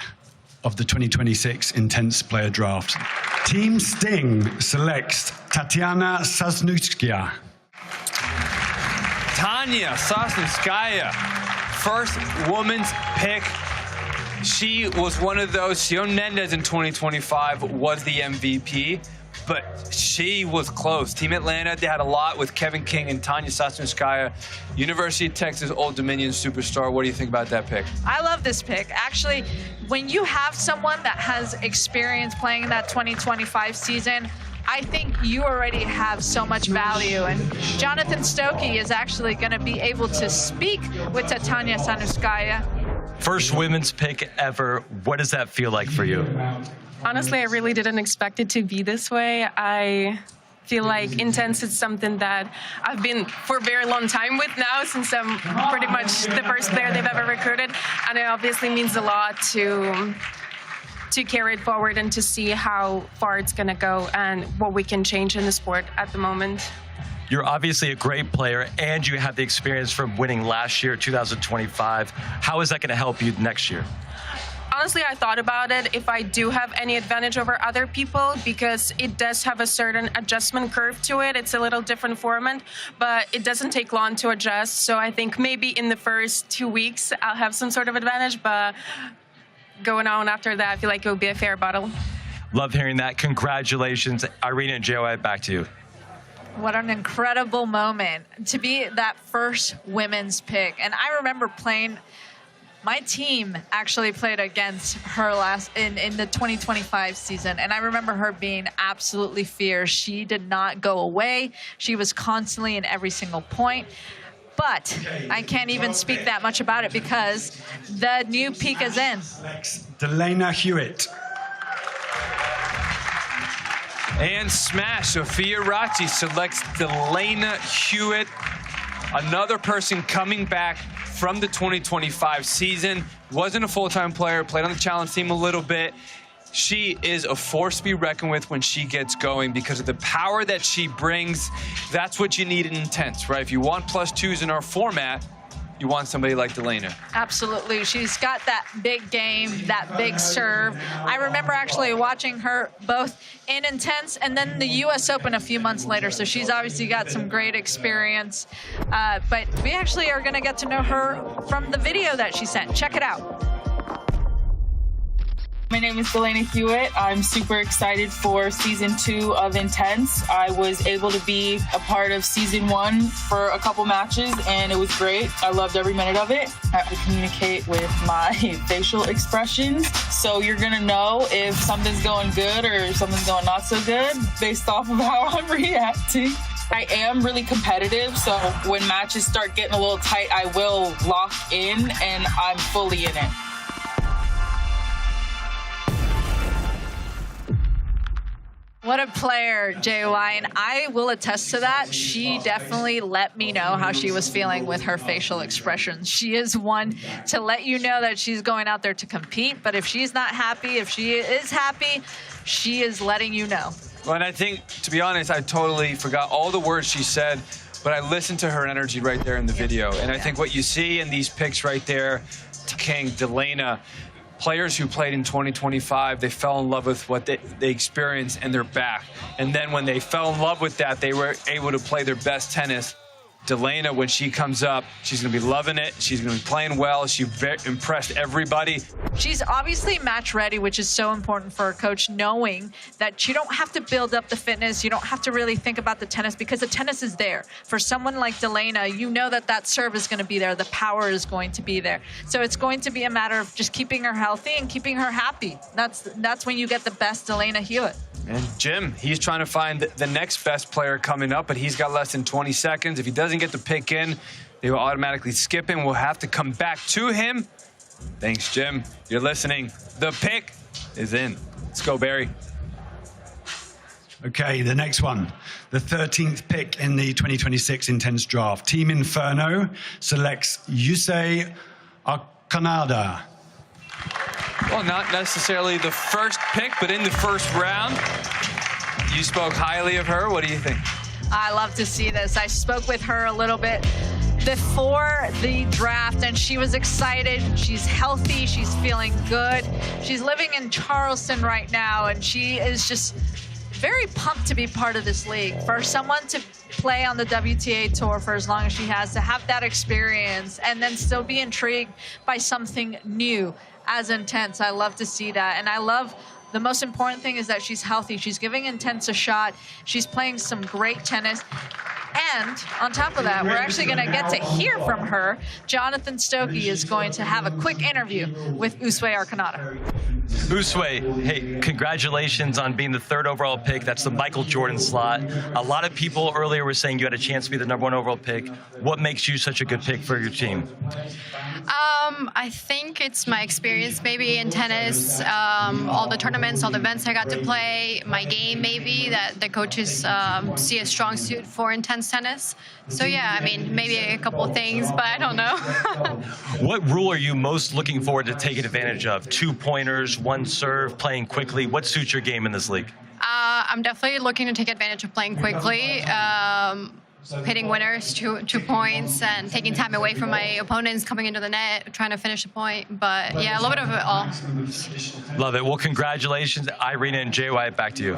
of the 2026 Intense Player Draft. Team Sting selects Tatiana Sasnutskaya. Tanya Sasnutskaya, first woman's pick. She was one of those. Sion Mendez in 2025 was the MVP, but she was close. Team Atlanta, they had a lot with Kevin King and Tanya Sasnutskaya. University of Texas Old Dominion superstar. What do you think about that pick? I love this pick. Actually, when you have someone that has experience playing in that 2025 season, I think you already have so much value. And Jonathan Stokey is actually going to be able to speak with Tatiana Sasnutskaya. First women's pick ever. What does that feel like for you? Honestly, I really didn't expect it to be this way. I feel like Intense is something that I've been for a very long time with now, since I'm pretty much the first player they've ever recruited. And it obviously means a lot to carry it forward and to see how far it's going to go and what we can change in the sport at the moment. You're obviously a great player, and you have the experience from winning last year, 2025. How is that going to help you next year? Honestly, I thought about it if I do have any advantage over other people, because it does have a certain adjustment curve to it. It's a little different format, but it doesn't take long to adjust. So I think maybe in the first 2 weeks, I'll have some sort of advantage, but going on after that, I feel like it would be a fair battle. Love hearing that. Congratulations. Irina and JY, back to you. What an incredible moment to be that first women's pick. And I remember playing, my team actually played against her in the 2025 season. And I remember her being absolutely fierce. She did not go away. She was constantly in every single point. But I can't even speak that much about it because the new peak is in. Delana Hewitt. And smash, Sofia Rachi selects Delana Hewitt, another person coming back from the 2025 season. Wasn't a full-time player, played on the challenge team a little bit. She is a force to be reckoned with when she gets going because of the power that she brings. That's what you need in Intense, right? If you want +2s in our format, you want somebody like Delana. Absolutely. She's got that big game, that big serve. I remember actually watching her both in Intense and then the U.S. Open a few months later, so she's obviously got some great experience. But we actually are going to get to know her from the video that she sent. Check it out. My name is Delana Hewitt. I'm super excited for season 2 of Intense. I was able to be a part of season 1 for a couple matches, and it was great. I loved every minute of it. I have to communicate with my facial expressions, so you're gonna know if something's going good or something's going not so good based off of how I'm reacting. I am really competitive, so when matches start getting a little tight, I will lock in, and I'm fully in it. What a player, JY, and I will attest to that. She definitely let me know how she was feeling with her facial expressions. She is one to let you know that she's going out there to compete, but if she's not happy, if she is happy, she is letting you know. Well, and I think, to be honest, I totally forgot all the words she said, but I listened to her energy right there in the video. And I think what you see in these pics right there, King, Delana, players who played in 2025, they fell in love with what they experienced and they're back. And then when they fell in love with that, they were able to play their best tennis. Delana, when she comes up, she's going to be loving it. She's going to be playing well. She impressed everybody. She's obviously match ready, which is so important for a coach, knowing that you don't have to build up the fitness. You don't have to really think about the tennis because the tennis is there. For someone like Delana, you know that that serve is going to be there. The power is going to be there. So it's going to be a matter of just keeping her healthy and keeping her happy. That's when you get the best Delana Hewitt. And Jim, he's trying to find the next best player coming up, but he's got less than 20 seconds. If he doesn't get the pick in, they will automatically skip him. We'll have to come back to him. Thanks, Jim. You're listening. The pick is in. Let's go, Barry. Okay, the next one. The 13th pick in the 2026 Intense Draft. Team Inferno selects Yusei Okanada. Well, not necessarily the first pick, but in the first round. You spoke highly of her. What do you think? I love to see this. I spoke with her a little bit before the draft, and she was excited. She's healthy. She's feeling good. She's living in Charleston right now, and she is just very pumped to be part of this league. For someone to play on the WTA Tour for as long as she has, to have that experience, and then still be intrigued by something new as Intense. I love to see that. And I love the most important thing is that she's healthy. She's giving Intense a shot. She's playing some great tennis. And on top of that, we're actually going to get to hear from her. Jonathan Stokey is going to have a quick interview with Yusei Okanada. Yusei, hey, congratulations on being the 3rd overall pick. That's the Michael Jordan slot. A lot of people earlier were saying you had a chance to be the #1 overall pick. What makes you such a good pick for your team? I think it's my experience maybe in tennis, all the tournaments, all the events I got to play, my game maybe, that the coaches see a strong suit for Intense tennis. So yeah, I mean, maybe a couple of things, but I don't know. What rule are you most looking forward to taking advantage of? 2-pointers, 1 serve, playing quickly. What suits your game in this league? I'm definitely looking to take advantage of playing quickly. hitting winners, two points, and taking time away from my opponents coming into the net, trying to finish a point. But yeah, a little bit of it all. Love it. Well, congratulations, Irina and JY. Back to you.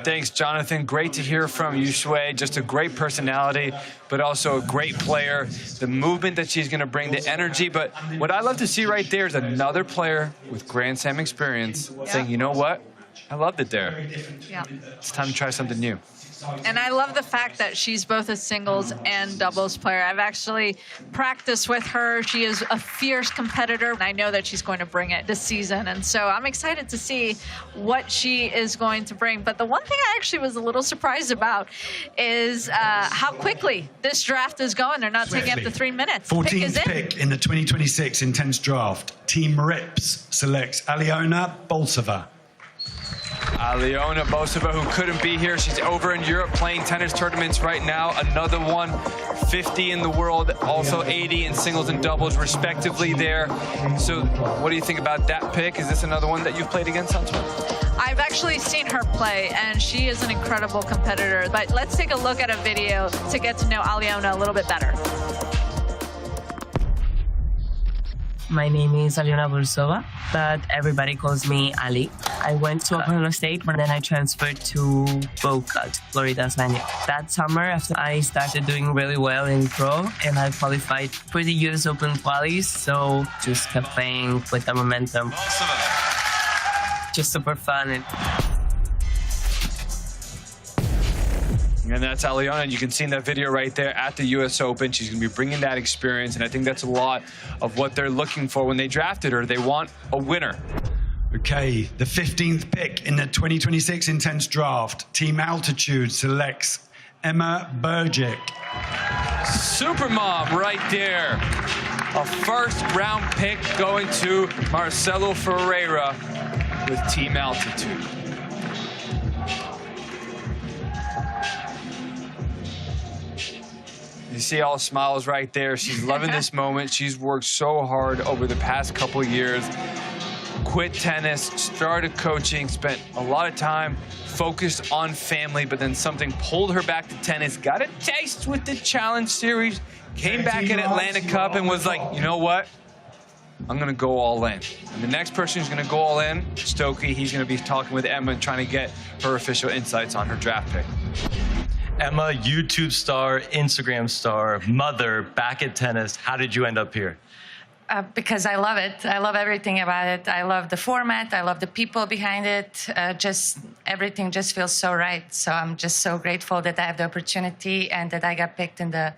Thanks, Jonathan. Great to hear from you, Shui. Just a great personality, but also a great player. The movement that she's going to bring, the energy. But what I love to see right there is another player with Grand Slam experience saying, you know what? I loved it there. Yeah. It's time to try something new. And I love the fact that she's both a singles and doubles player. I've actually practiced with her. She is a fierce competitor, and I know that she's going to bring it this season. And so I'm excited to see what she is going to bring. But the one thing I actually was a little surprised about is how quickly this draft is going. They're not taking up to 3 minutes. 14th pick in the 2026 Intense Draft. Team Rips selects Aliona Bolsova. Aliona Bolsova, who couldn't be here. She's over in Europe playing tennis tournaments right now. Another one, 50 in the world, also 80 in singles and doubles, respectively there. So what do you think about that pick? Is this another one that you've played against on tour? I've actually seen her play, and she is an incredible competitor. But let's take a look at a video to get to know Aliona a little bit better. My name is Aliona Bolsova, but everybody calls me Ali. I went to Oklahoma State, but then I transferred to Boca, Florida, Spanish. That summer, after I started doing really well in pro, and I qualified for the US Open qualies, so just kept playing with the momentum. Just super fun. And that's Aliona, and you can see in that video right there at the US Open. She's going to be bringing that experience, and I think that's a lot of what they're looking for when they drafted her. They want a winner. Okay, the 15th pick in the 2026 Intense Draft. Team Altitude selects Emma Burgic. Supermom right there. A first-round pick going to Marcelo Ferreira with Team Altitude. You see all smiles right there. She's loving this moment. She's worked so hard over the past couple years. Quit tennis, started coaching, spent a lot of time focused on family, but then something pulled her back to tennis, got a taste with the Challenge Series, came back at Atlantic Cup and was like, you know what? I'm going to go all in. And the next person who's going to go all in, Stokey, he's going to be talking with Emma and trying to get her official insights on her draft pick. Emma, YouTube star, Instagram star, mother, back at tennis. How did you end up here? Because I love it. I love everything about it. I love the format. I love the people behind it. Just everything just feels so right. So I'm just so grateful that I have the opportunity and that I got picked in the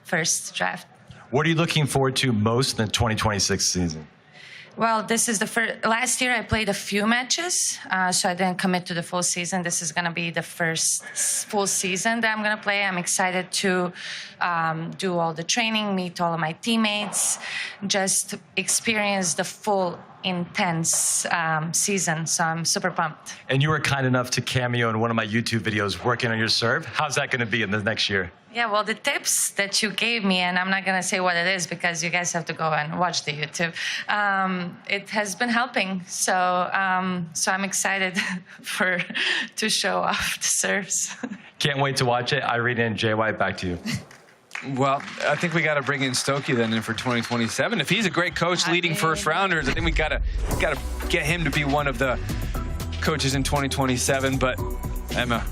first draft. What are you looking forward to most in the 2026 season? Well, this is the first. Last year I played a few matches, so I didn't commit to the full season. This is going to be the first full season that I'm going to play. I'm excited to do all the training, meet all of my teammates, just experience the full intense season. So I'm super pumped. And you were kind enough to cameo in one of my YouTube videos working on your serve. How's that going to be in the next year? Yeah, well, the tips that you gave me, and I'm not going to say what it is because you guys have to go and watch the YouTube, it has been helping. So I'm excited to show off the serves. Can't wait to watch it. Irina and JY, back to you. Well, I think we got to bring in Stokey then in for 2027. If he's a great coach leading first rounders, I think we got to get him to be one of the coaches in 2027. But Emma,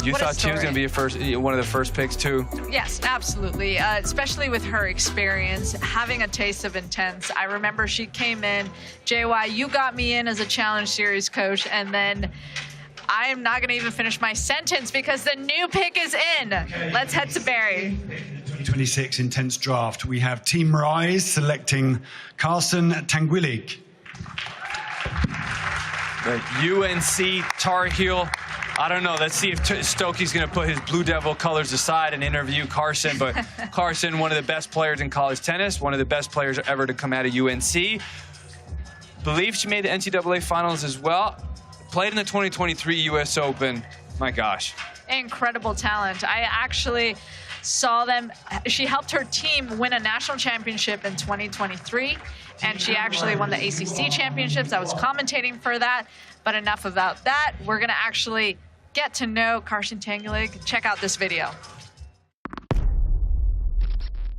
you thought she was going to be one of the first picks too? Yes, absolutely. Especially with her experience, having a taste of Intense. I remember she came in, JY, you got me in as a Challenge Series coach, and then I am not going to even finish my sentence because the new pick is in. Okay. Let's head to Barry. 2026 Intense Draft. We have Team Rise selecting Carson Tanguilig. The UNC Tar Heel. I don't know. Let's see if Stokey's going to put his Blue Devil colors aside and interview Carson. But Carson, one of the best players in college tennis, one of the best players ever to come out of UNC. Believe she made the NCAA finals as well. Played in the 2023 US Open. My gosh. Incredible talent. I actually saw them. She helped her team win a national championship in 2023, and she actually won the ACC championships. I was commentating for that, but enough about that. We're going to actually get to know Carson Tanguilig. Check out this video.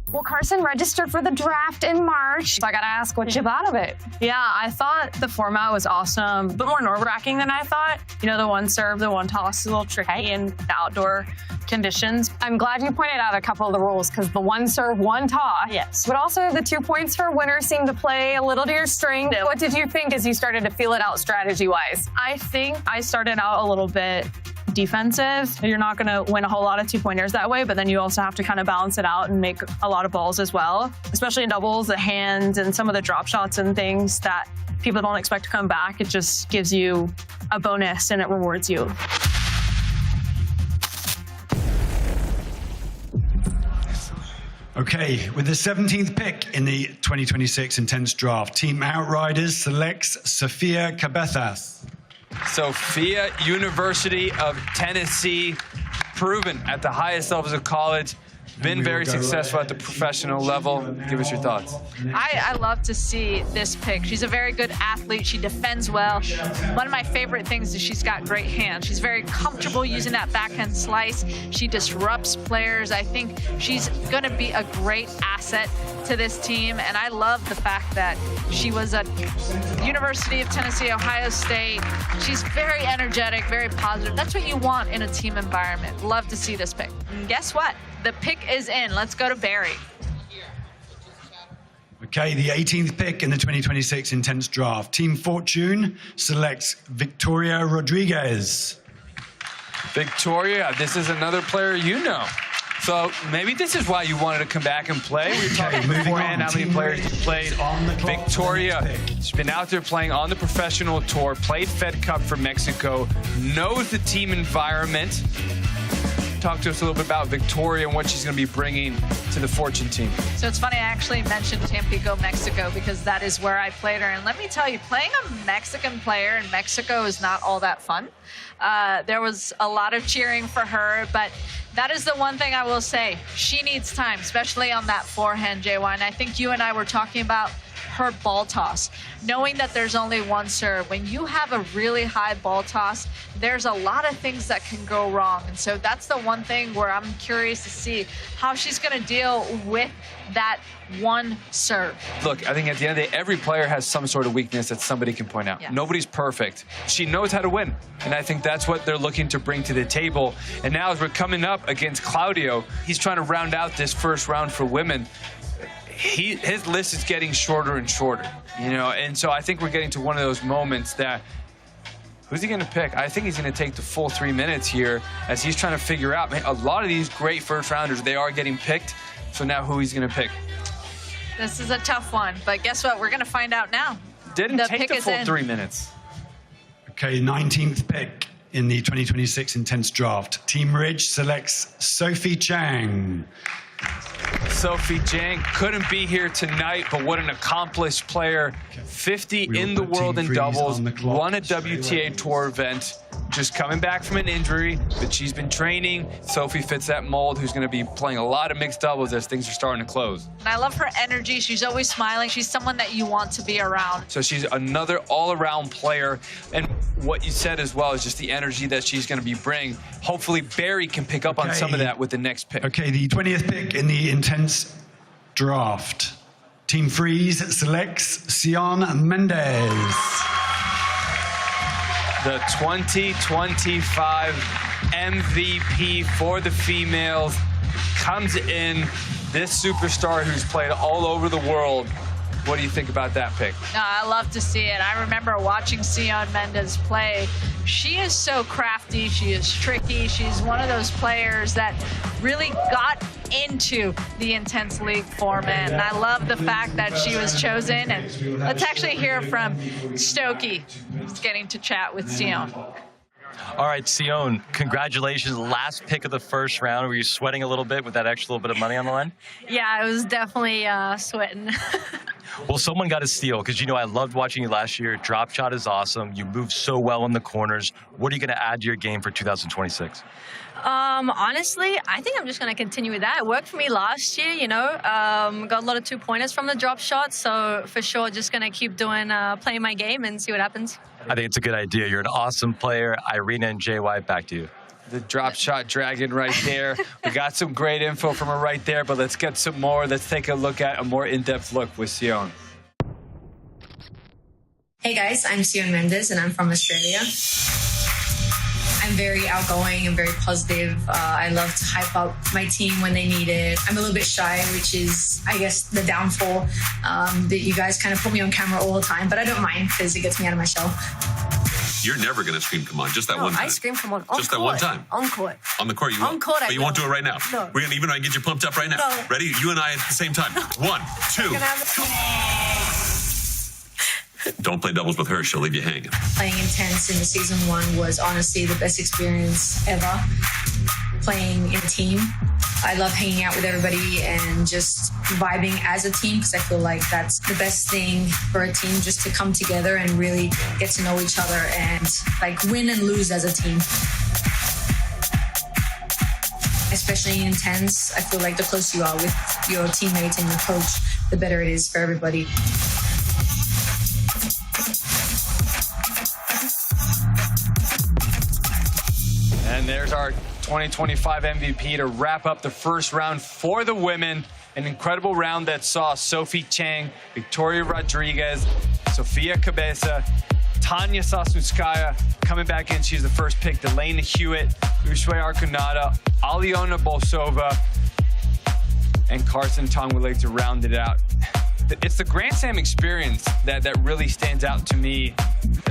Well, Carson registered for the draft in March, so I gotta ask what you thought of it. Yeah, I thought the format was awesome, but more nerve-wracking than I thought. You know, the one serve, the one toss is a little tricky in the outdoor conditions. I'm glad you pointed out a couple of the rules, because the one serve, one toss. Yes. But also the 2 points for winner seem to play a little to your strength. What did you think as you started to feel it out strategy-wise? I think I started out a little bit defensive. You're not going to win a whole lot of 2-pointers that way, but then you also have to kind of balance it out and make a lot of balls as well, especially in doubles, the hands and some of the drop shots and things that people don't expect to come back. It just gives you a bonus and it rewards you. Okay, with the 17th pick in the 2026 Intense Draft, Team Outriders selects Sofia Cabezas. Sophia, University of Tennessee, proven at the highest levels of college, been very successful at the professional level. Give us your thoughts. I love to see this pick. She's a very good athlete. She defends well. One of my favorite things is she's got great hands. She's very comfortable using that backhand slice. She disrupts players. I think she's going to be a great asset to this team, and I love the fact that she was at University of Tennessee, Ohio State. She's very energetic, very positive. That's what you want in a team environment. Love to see this pick. And guess what? The pick is in. Let's go to Barry. Okay, the 18th pick in the 2026 Intense Draft. Team Fortune selects Victoria Rodriguez. Victoria, this is another player you know. So maybe this is why you wanted to come back and play. We were talking beforehand how many players you played. Victoria, she's been out there playing on the professional tour, played Fed Cup for Mexico, knows the team environment. Talk to us a little bit about Victoria and what she's going to be bringing to the Fortune team. So it's funny, I actually mentioned Tampico, Mexico, because that is where I played her. And let me tell you, playing a Mexican player in Mexico is not all that fun. There was a lot of cheering for her, but that is the one thing I will say. She needs time, especially on that forehand, JY. And I think you and I were talking about her ball toss, knowing that there's only one serve. When you have a really high ball toss, there's a lot of things that can go wrong. And so that's the one thing where I'm curious to see how she's going to deal with that one serve. Look, I think at the end of the day, every player has some sort of weakness that somebody can point out. Yes. Nobody's perfect. She knows how to win. And I think that's what they're looking to bring to the table. And now as we're coming up against Claudio, he's trying to round out this first round for women. His list is getting shorter and shorter, you know, and so I think we're getting to one of those moments that, who's he going to pick? I think he's going to take the full 3 minutes here as he's trying to figure out, man, a lot of these great first rounders, they are getting picked, so now who he's going to pick. This is a tough one, but guess what? We're going to find out now. Didn't take the full 3 minutes. Okay, 19th pick in the 2026 Intense Draft. Team Ridge selects Sophie Chang. Sophie Chang couldn't be here tonight, but what an accomplished player. 50 in the world in doubles, won a WTA Tour event, just coming back from an injury, but she's been training. Sophie fits that mold, who's going to be playing a lot of mixed doubles as things are starting to close. And I love her energy. She's always smiling. She's someone that you want to be around. So she's another all-around player. And what you said as well is just the energy that she's going to be bringing. Hopefully Barry can pick up on some of that with the next pick. Okay, the 20th pick in the Intense Draft. Team Freeze selects Sion Mendez. The 2025 MVP for the females comes in. This superstar who's played all over the world. What do you think about that pick? I love to see it. I remember watching Sion Mendez play. She is so crafty. She is tricky. She's one of those players that really got into the Intense League format. And I love the fact that she was chosen. And let's actually hear from Stokey, who's getting to chat with Sion. All right, Sion, congratulations. Last pick of the first round. Were you sweating a little bit with that extra little bit of money on the line? Yeah, I was definitely sweating. Well, someone got a steal because, you know, I loved watching you last year. Drop shot is awesome. You move so well in the corners. What are you going to add to your game for 2026? Honestly, I think I'm just going to continue with that. It worked for me last year, you know. Got a lot of 2-pointers from the drop shot, so for sure just going to keep doing, playing my game and see what happens. I think it's a good idea. You're an awesome player. Irina and JY, back to you. the drop shot dragon right there. We got some great info from her right there, but let's get some more. Let's take a look at a more in-depth look with Sion. Hey guys, I'm Sion Mendes and I'm from Australia. I'm very outgoing and very positive. I love to hype up my team when they need it. I'm a little bit shy, which is, I guess, the downfall that you guys kind of put me on camera all the time, but I don't mind because it gets me out of my shell. You're never going to scream, come on, just that one time. I scream, come on. Just that one time. On court. On the court, you On won't. court, But you won't do it right now. No. We're going to even get you pumped up right now. No. Ready? You and I at the same time. 1, 2. Don't play doubles with her. She'll leave you hanging. Playing Intense in the season 1 was honestly the best experience ever. Playing in a team. I love hanging out with everybody and just vibing as a team because I feel like that's the best thing for a team, just to come together and really get to know each other and like win and lose as a team. Especially in Intense, I feel like the closer you are with your teammates and your coach, the better it is for everybody. And there's our 2025 MVP to wrap up the first round for the women. An incredible round that saw Sophie Chang, Victoria Rodriguez, Sofia Cabeza, Tanya Sasnutskaya coming back in. She's the first pick. Delaney Hewitt, Uswe Arconada, Aliona Bolsova, and Carson Tongwillig to round it out. It's the Grand Slam experience that really stands out to me,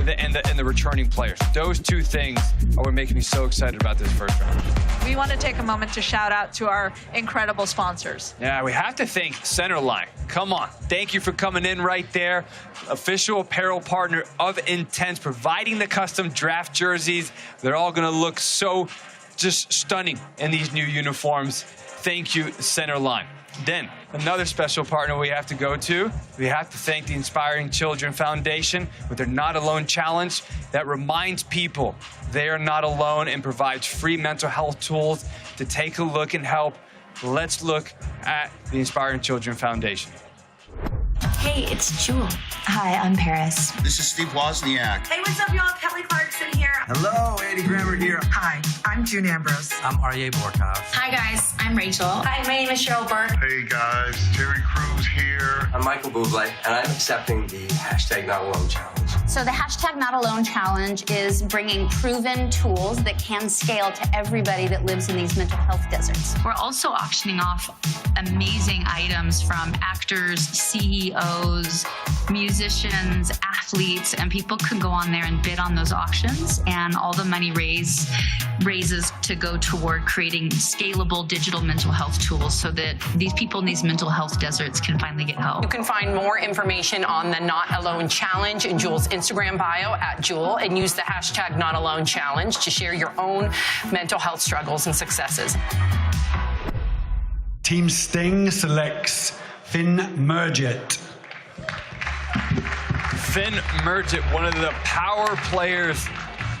and the returning players. Those two things are what make me so excited about this first round. We want to take a moment to shout out to our incredible sponsors. Yeah, we have to thank Centerline. Come on. Thank you for coming in right there. Official apparel partner of Intense, providing the custom draft jerseys. They're all going to look so just stunning in these new uniforms. Thank you, Centerline. Then, another special partner we have to go to. We have to thank the Inspiring Children Foundation with their Not Alone Challenge that reminds people they are not alone and provides free mental health tools to take a look and help. Let's look at the Inspiring Children Foundation. Hey, it's Jewel. Hi, I'm Paris. This is Steve Wozniak. Hey, what's up, y'all? Kelly Clarkson here. Hello, Eddie Grammer here. Hi, I'm June Ambrose. I'm Aryeh Borkov. Hi, guys. I'm Rachel. Hi, my name is Cheryl Burke. Hey, guys. Terry Crews here. I'm Michael Bublé, and I'm accepting the #NotAlone challenge. So the #NotAlone challenge is bringing proven tools that can scale to everybody that lives in these mental health deserts. We're also auctioning off amazing items from actors, CEOs, musicians, athletes, and people can go on there and bid on those auctions, and all the money raises to go toward creating scalable digital mental health tools so that these people in these mental health deserts can finally get help. You can find more information on the Not Alone Challenge in Jewel's Instagram bio @Jewel, and use the #NotAlone Challenge to share your own mental health struggles and successes. Team Sting selects Finn Mergett. Finn Mergett, one of the power players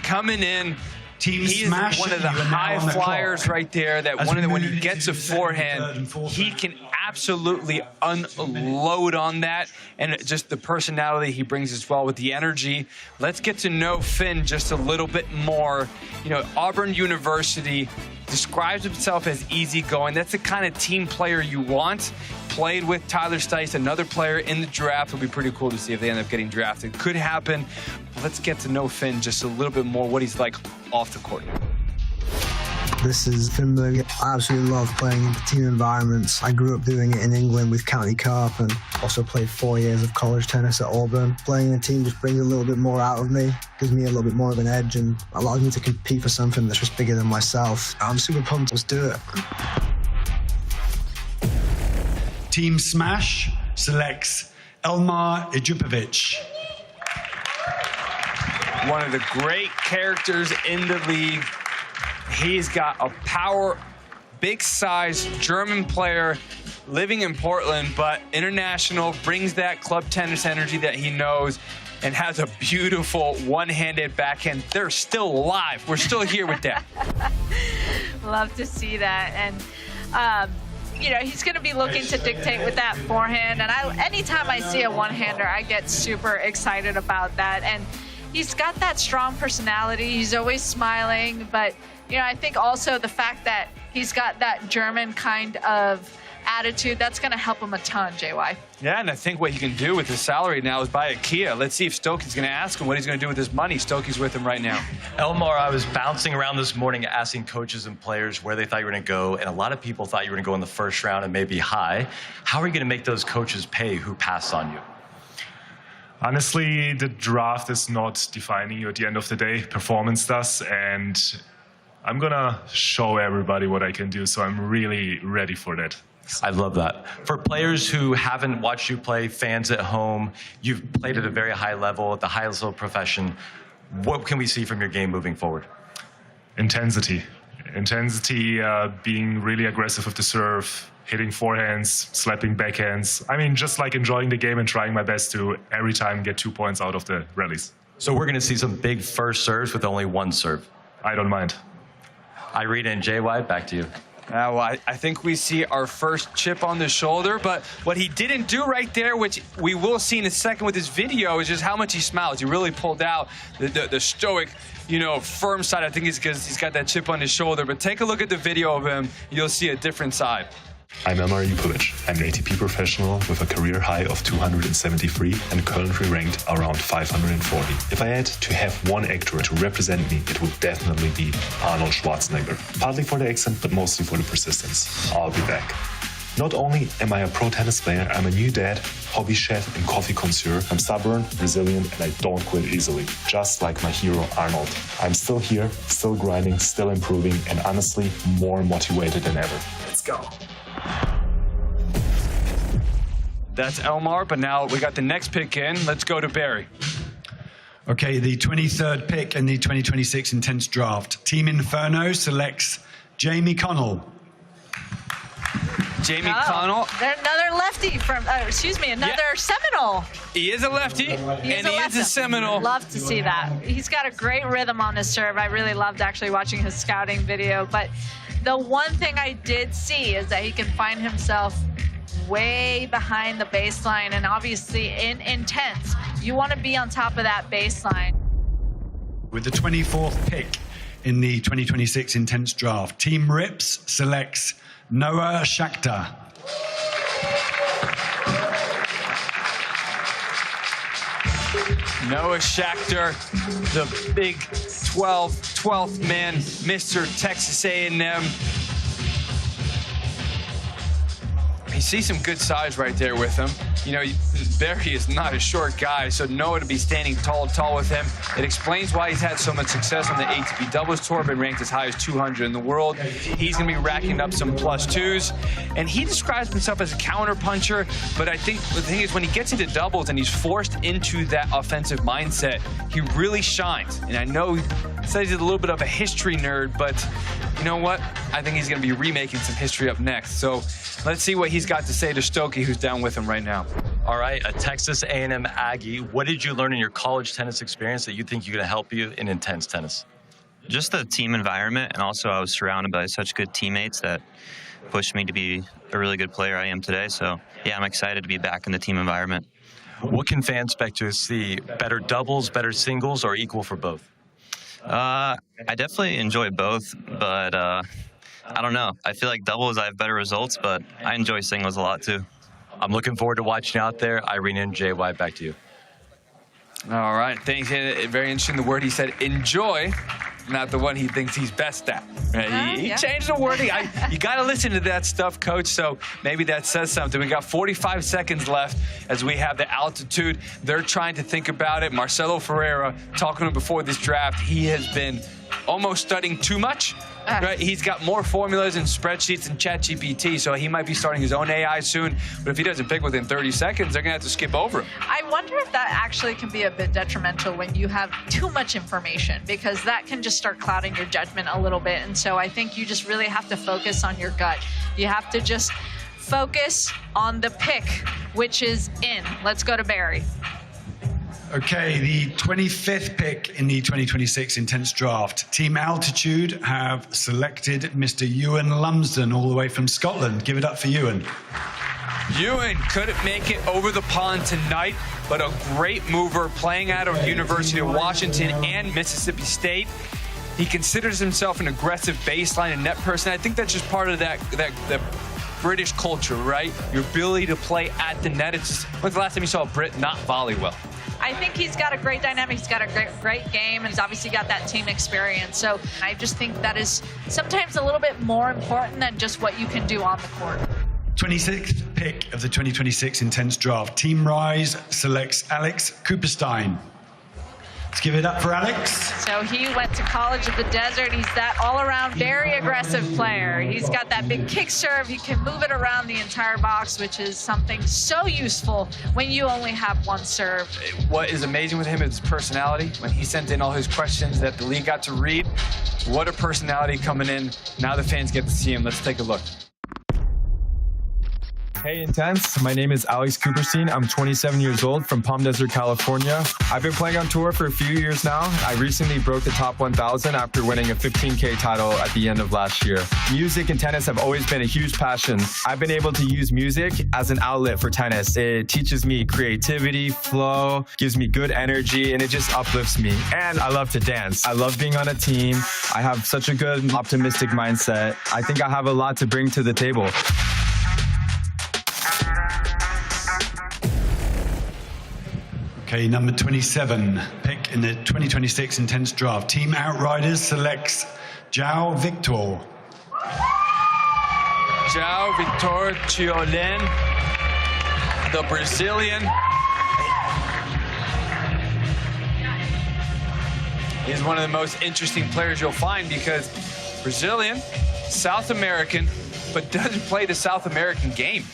coming in. He's Smash, one of the you are now high on the flyers clock. right there that As when we he move gets a into the second, third, forehand, and fourth he round. can absolutely unload on that, and just the personality he brings as well with the energy. Let's get to know Finn just a little bit more. You know, Auburn University describes himself as easygoing. That's the kind of team player you want. Played with Tyler Stice, another player in the draft. It'll be pretty cool to see if they end up getting drafted. Could happen. Let's get to know Finn just a little bit more, what he's like off the court. This is Finn Mergett. I absolutely love playing in team environments. I grew up doing it in England with County Carp and also played 4 years of college tennis at Auburn. Playing in a team just brings a little bit more out of me, gives me a little bit more of an edge, and allows me to compete for something that's just bigger than myself. I'm super pumped. Let's do it. Team Smash selects Elmar Ijupovic. One of the great characters in the league. He's got a power, big size German player living in Portland, but international, brings that club tennis energy that he knows, and has a beautiful one-handed backhand. They're still alive. We're still here with that. Love to see that. And, you know, he's going to be looking to dictate with that forehand. And anytime I see a one-hander, I get super excited about that. And he's got that strong personality. He's always smiling, but I think also the fact that he's got that German kind of attitude, that's going to help him a ton, JY. Yeah, and I think what he can do with his salary now is buy a Kia. Let's see if Stokey's going to ask him what he's going to do with his money. Stokey's with him right now. Elmar, I was bouncing around this morning asking coaches and players where they thought you were going to go, and a lot of people thought you were going to go in the first round and maybe high. How are you going to make those coaches pay who passed on you? Honestly, the draft is not defining you at the end of the day. Performance does, and I'm going to show everybody what I can do, so I'm really ready for that. I love that. For players who haven't watched you play, fans at home, you've played at a very high level, at the highest level profession. What can we see from your game moving forward? Intensity. Intensity, being really aggressive with the serve, hitting forehands, slapping backhands. I mean, just like enjoying the game and trying my best to every time get 2 points out of the rallies. So we're going to see some big first serves with only one serve. I don't mind. Irina and JY, back to you. Well, I think we see our first chip on the shoulder, but what he didn't do right there, which we will see in a second with this video, is just how much he smiles. He really pulled out the stoic, firm side. I think it's because he's got that chip on his shoulder, but take a look at the video of him. You'll see a different side. I'm Elmar Jukovic. I'm an ATP professional with a career high of 273 and currently ranked around 540. If I had to have one actor to represent me, it would definitely be Arnold Schwarzenegger. Partly for the accent, but mostly for the persistence. I'll be back. Not only am I a pro tennis player, I'm a new dad, hobby chef, and coffee connoisseur. I'm stubborn, resilient, and I don't quit easily. Just like my hero, Arnold. I'm still here, still grinding, still improving, and honestly, more motivated than ever. Let's go. That's Elmar, but now we got the next pick in. Let's go to Barry. Okay, the 23rd pick in the 2026 Intense Draft. Team Inferno selects Jamie Connell. Jamie Connell. Another lefty from, another Seminole. He is a lefty, and he is a Seminole. Love to see that. He's got a great rhythm on his serve. I really loved actually watching his scouting video, but the one thing I did see is that he can find himself way behind the baseline, and obviously in Intense, you want to be on top of that baseline. With the 24th pick in the 2026 Intense Draft, Team Rips selects Noah Shakhtar. Noah Shakhtar, the big 12th man, Mr. Texas A&M. You see some good size right there with him. Barry is not a short guy, so Noah to be standing tall with him. It explains why he's had so much success on the ATP doubles tour, been ranked as high as 200 in the world. He's going to be racking up some +2s, and he describes himself as a counter puncher, but I think the thing is when he gets into doubles and he's forced into that offensive mindset, he really shines. And I know he says he's a little bit of a history nerd, but you know what? I think he's going to be remaking some history up next. So let's see what he's got to say to Stokey, who's down with him right now. All right, a Texas A&M Aggie. What did you learn in your college tennis experience that you think you're going to help you in Intense tennis? Just the team environment, and also I was surrounded by such good teammates that pushed me to be a really good player I am today. So, yeah, I'm excited to be back in the team environment. What can fans expect to see? Better doubles, better singles, or equal for both? I definitely enjoy both, but I don't know. I feel like doubles I have better results, but I enjoy singles a lot too. I'm looking forward to watching out there. Irina and JY, back to you. All right, thanks. Very interesting, the word he said, enjoy, not the one he thinks he's best at. Right? He changed the wording. You got to listen to that stuff, Coach, so maybe that says something. We got 45 seconds left as we have the altitude. They're trying to think about it. Marcelo Ferreira, talking to him before this draft, he has been almost studying too much. Right? He's got more formulas and spreadsheets and ChatGPT, so he might be starting his own AI soon. But if he doesn't pick within 30 seconds, they're going to have to skip over him. I wonder if that actually can be a bit detrimental when you have too much information, because that can just start clouding your judgment a little bit. And so I think you just really have to focus on your gut. You have to just focus on the pick, which is in. Let's go to Barry. Okay, the 25th pick in the 2026 Intense Draft. Team Altitude have selected Mr. Ewan Lumsden all the way from Scotland. Give it up for Ewan. Ewan couldn't make it over the pond tonight. but a great mover, playing out of University of Washington and Mississippi State. He considers himself an aggressive baseline and net person. I think that's just part of the British culture, right? Your ability to play at the net. It's just, when's the last time you saw a Brit not volley well? I think he's got a great dynamic. He's got a great game, and he's obviously got that team experience. So I just think that is sometimes a little bit more important than just what you can do on the court. 26th pick of the 2026 Intense Draft. Team Rise selects Alex Cooperstein. Let's give it up for Alex. So he went to College of the Desert. He's that all-around, very aggressive player. He's got that big kick serve. He can move it around the entire box, which is something so useful when you only have one serve. What is amazing with him is his personality. When he sent in all his questions that the league got to read, what a personality coming in. Now the fans get to see him. Let's take a look. Hey Intense, my name is Alex Cooperstein. I'm 27 years old from Palm Desert, California. I've been playing on tour for a few years now. I recently broke the top 1,000 after winning a 15K title at the end of last year. Music and tennis have always been a huge passion. I've been able to use music as an outlet for tennis. It teaches me creativity, flow, gives me good energy, and it just uplifts me. And I love to dance. I love being on a team. I have such a good, optimistic mindset. I think I have a lot to bring to the table. Okay, number 27 pick in the 2026 Intense Draft. Team Outriders selects João Victor. João Victor Chiolin, the Brazilian. He's one of the most interesting players you'll find because Brazilian, South American, but doesn't play the South American game.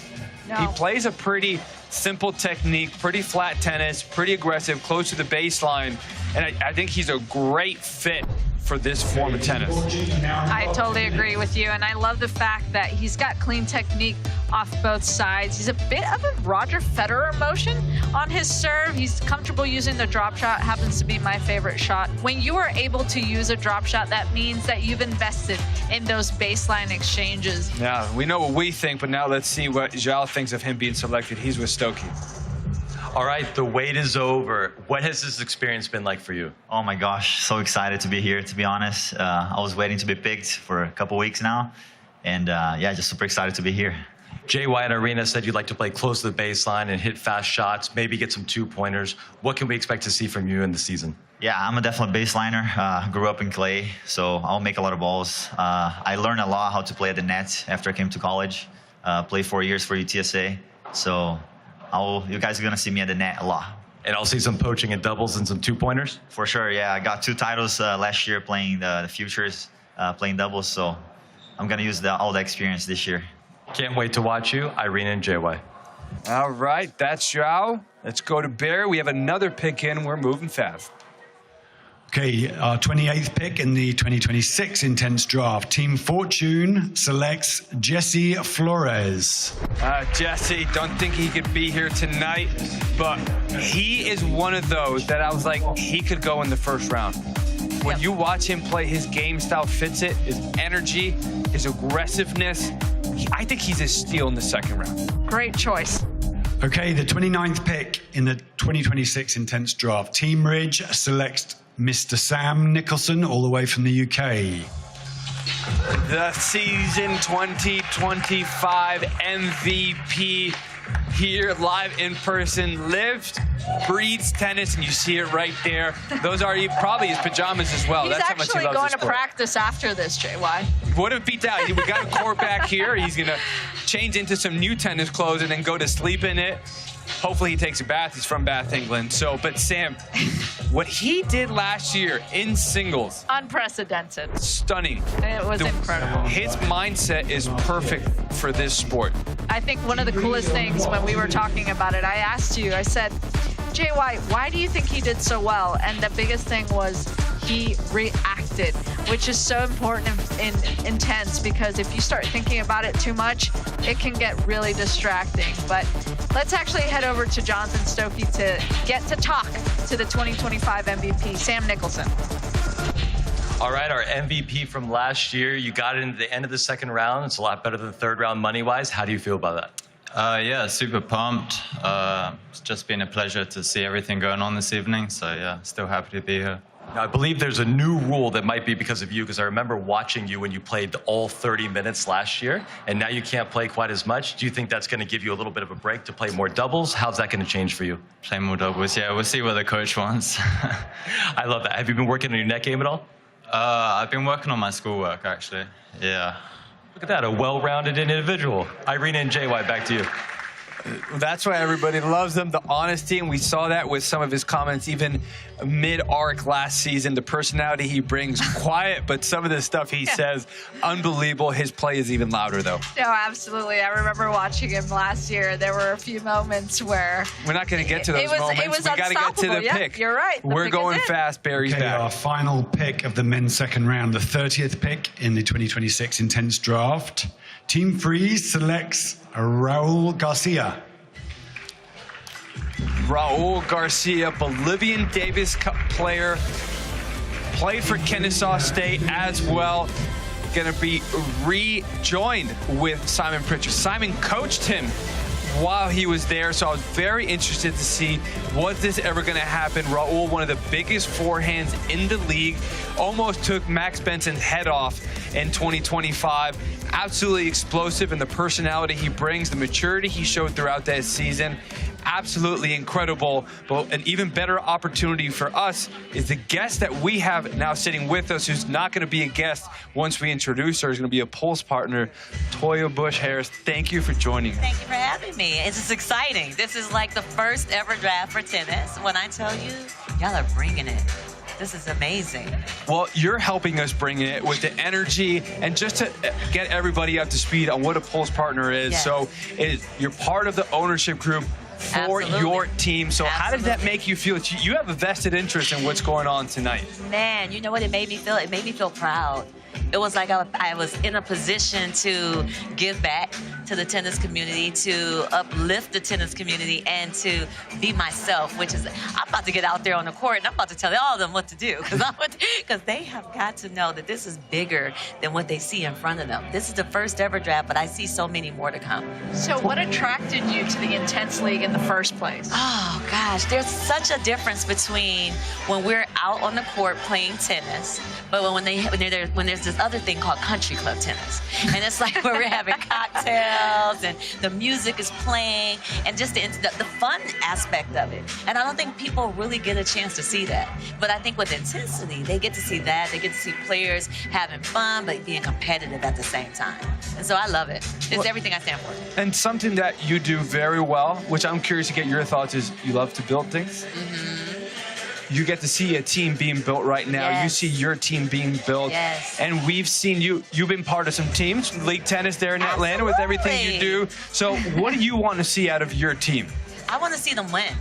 No. He plays a pretty simple technique, pretty flat tennis, pretty aggressive, close to the baseline. And I think he's a great fit for this form of tennis. I totally agree with you, and I love the fact that he's got clean technique off both sides. He's a bit of a Roger Federer motion on his serve. He's comfortable using the drop shot, happens to be my favorite shot. When you are able to use a drop shot, that means that you've invested in those baseline exchanges. Yeah, we know what we think, but now let's see what João thinks of him being selected. He's with Stokey. All right, the wait is over. What has this experience been like for you? Oh my gosh, so excited to be here, to be honest. I was waiting to be picked for a couple weeks now. And yeah, just super excited to be here. JY and Irina said you'd like to play close to the baseline and hit fast shots, maybe get some two-pointers. What can we expect to see from you in the season? Yeah, I'm a definite baseliner. Grew up in clay, so I'll make a lot of balls. I learned a lot how to play at the net after I came to college. Played 4 years for UTSA. So you guys are going to see me at the net a lot. And I'll see some poaching and doubles and some two-pointers? For sure, yeah. I got 2 titles last year playing the futures, playing doubles. So I'm going to use all the experience this year. Can't wait to watch you, Irina and JY. All right, that's João. Let's go to Bear. We have another pick in. We're moving fast. Okay, our 28th pick in the 2026 Intense Draft. Team Fortune selects Jesse Flores. Jesse, don't think he could be here tonight, but he is one of those that I was like, he could go in the first round. When you watch him play, his game style fits it, his energy, his aggressiveness. I think he's a steal in the second round. Great choice. Okay, the 29th pick in the 2026 Intense Draft. Team Ridge selects Mr. Sam Nicholson, all the way from the UK. The season 2025 MVP here live in person, lives, breathes tennis, and you see it right there. Those are probably his pajamas as well. He's That's how much he actually loves going the to sport. practice after this, JY. What if beat out? We got a court back here. He's going to change into some new tennis clothes and then go to sleep in it. Hopefully he takes a bath. He's from Bath, England. But Sam, what he did last year in singles. Unprecedented. Stunning. It was incredible. His mindset is perfect for this sport. I think one of the coolest things when we were talking about it, I asked you, I said, JY, why do you think he did so well? And the biggest thing was he reacted, which is so important in Intense, because if you start thinking about it too much, it can get really distracting. But let's actually head over to Jonathan Stokey to get to talk to the 2025 MVP, Sam Nicholson. All right, our MVP from last year, you got it into the end of the second round. It's a lot better than the third round money-wise. How do you feel about that? Yeah, super pumped. It's just been a pleasure to see everything going on this evening. So yeah, still happy to be here. Now, I believe there's a new rule that might be because of you, because I remember watching you when you played all 30 minutes last year, and now you can't play quite as much. Do you think that's going to give you a little bit of a break to play more doubles? How's that going to change for you? Play more doubles, yeah. We'll see what the coach wants. I love that. Have you been working on your net game at all? I've been working on my schoolwork, actually. Yeah. Look at that, a well-rounded individual. Irina and JY, back to you. That's why everybody loves him, the honesty, and we saw that with some of his comments even mid-arc last season. The personality he brings, quiet, but some of the stuff he says, unbelievable. His play is even louder, though. No, absolutely. I remember watching him last year. There were a few moments where... We're not going to get to those moments. It was we got to get to the pick. You're right. We're going fast. Barry's back. Our final pick of the men's second round, the 30th pick in the 2026 Intense Draft. Team Freeze selects Raul Garcia. Raul Garcia, Bolivian Davis Cup player, played for Kennesaw State as well. Going to be rejoined with Simon Pritchard. Simon coached him while he was there, so I was very interested to see, was this ever going to happen? Raul, one of the biggest forehands in the league, almost took Max Benson's head off in 2025. Absolutely explosive, and the personality he brings, the maturity he showed throughout that season, absolutely incredible. But an even better opportunity for us is the guest that we have now sitting with us, who's not going to be a guest once we introduce her, is going to be a Pulse partner, Toya Bush-Harris. Thank you for joining us. Thank you for having me. This is exciting. This is like the first ever draft for tennis. When I tell you, y'all are bringing it. This is amazing. Well, you're helping us bring it with the energy and just to get everybody up to speed on what a Pulse partner is. Yes. So you're part of the ownership group for your team. So how does that make you feel? You have a vested interest in what's going on tonight. Man, you know what it made me feel? It made me feel proud. It was like I was in a position to give back to the tennis community, to uplift the tennis community, and to be myself, which is, I'm about to get out there on the court, and I'm about to tell all of them what to do, because they have got to know that this is bigger than what they see in front of them. This is the first ever draft, but I see so many more to come. So what attracted you to the Intense League in the first place? Oh, gosh, there's such a difference between when we're out on the court playing tennis, but when there's this other thing called country club tennis. And it's like where we're having cocktails and the music is playing and just the fun aspect of it. And I don't think people really get a chance to see that. But I think with intensity, they get to see that. They get to see players having fun but being competitive at the same time. And so I love it. It's everything I stand for. And something that you do very well, which I'm curious to get your thoughts, is you love to build things. You get to see a team being built right now. Yes. You see your team being built. Yes. And we've seen you've been part of some teams, league tennis there in Atlanta with everything you do. So what do you want to see out of your team? I want to see them win.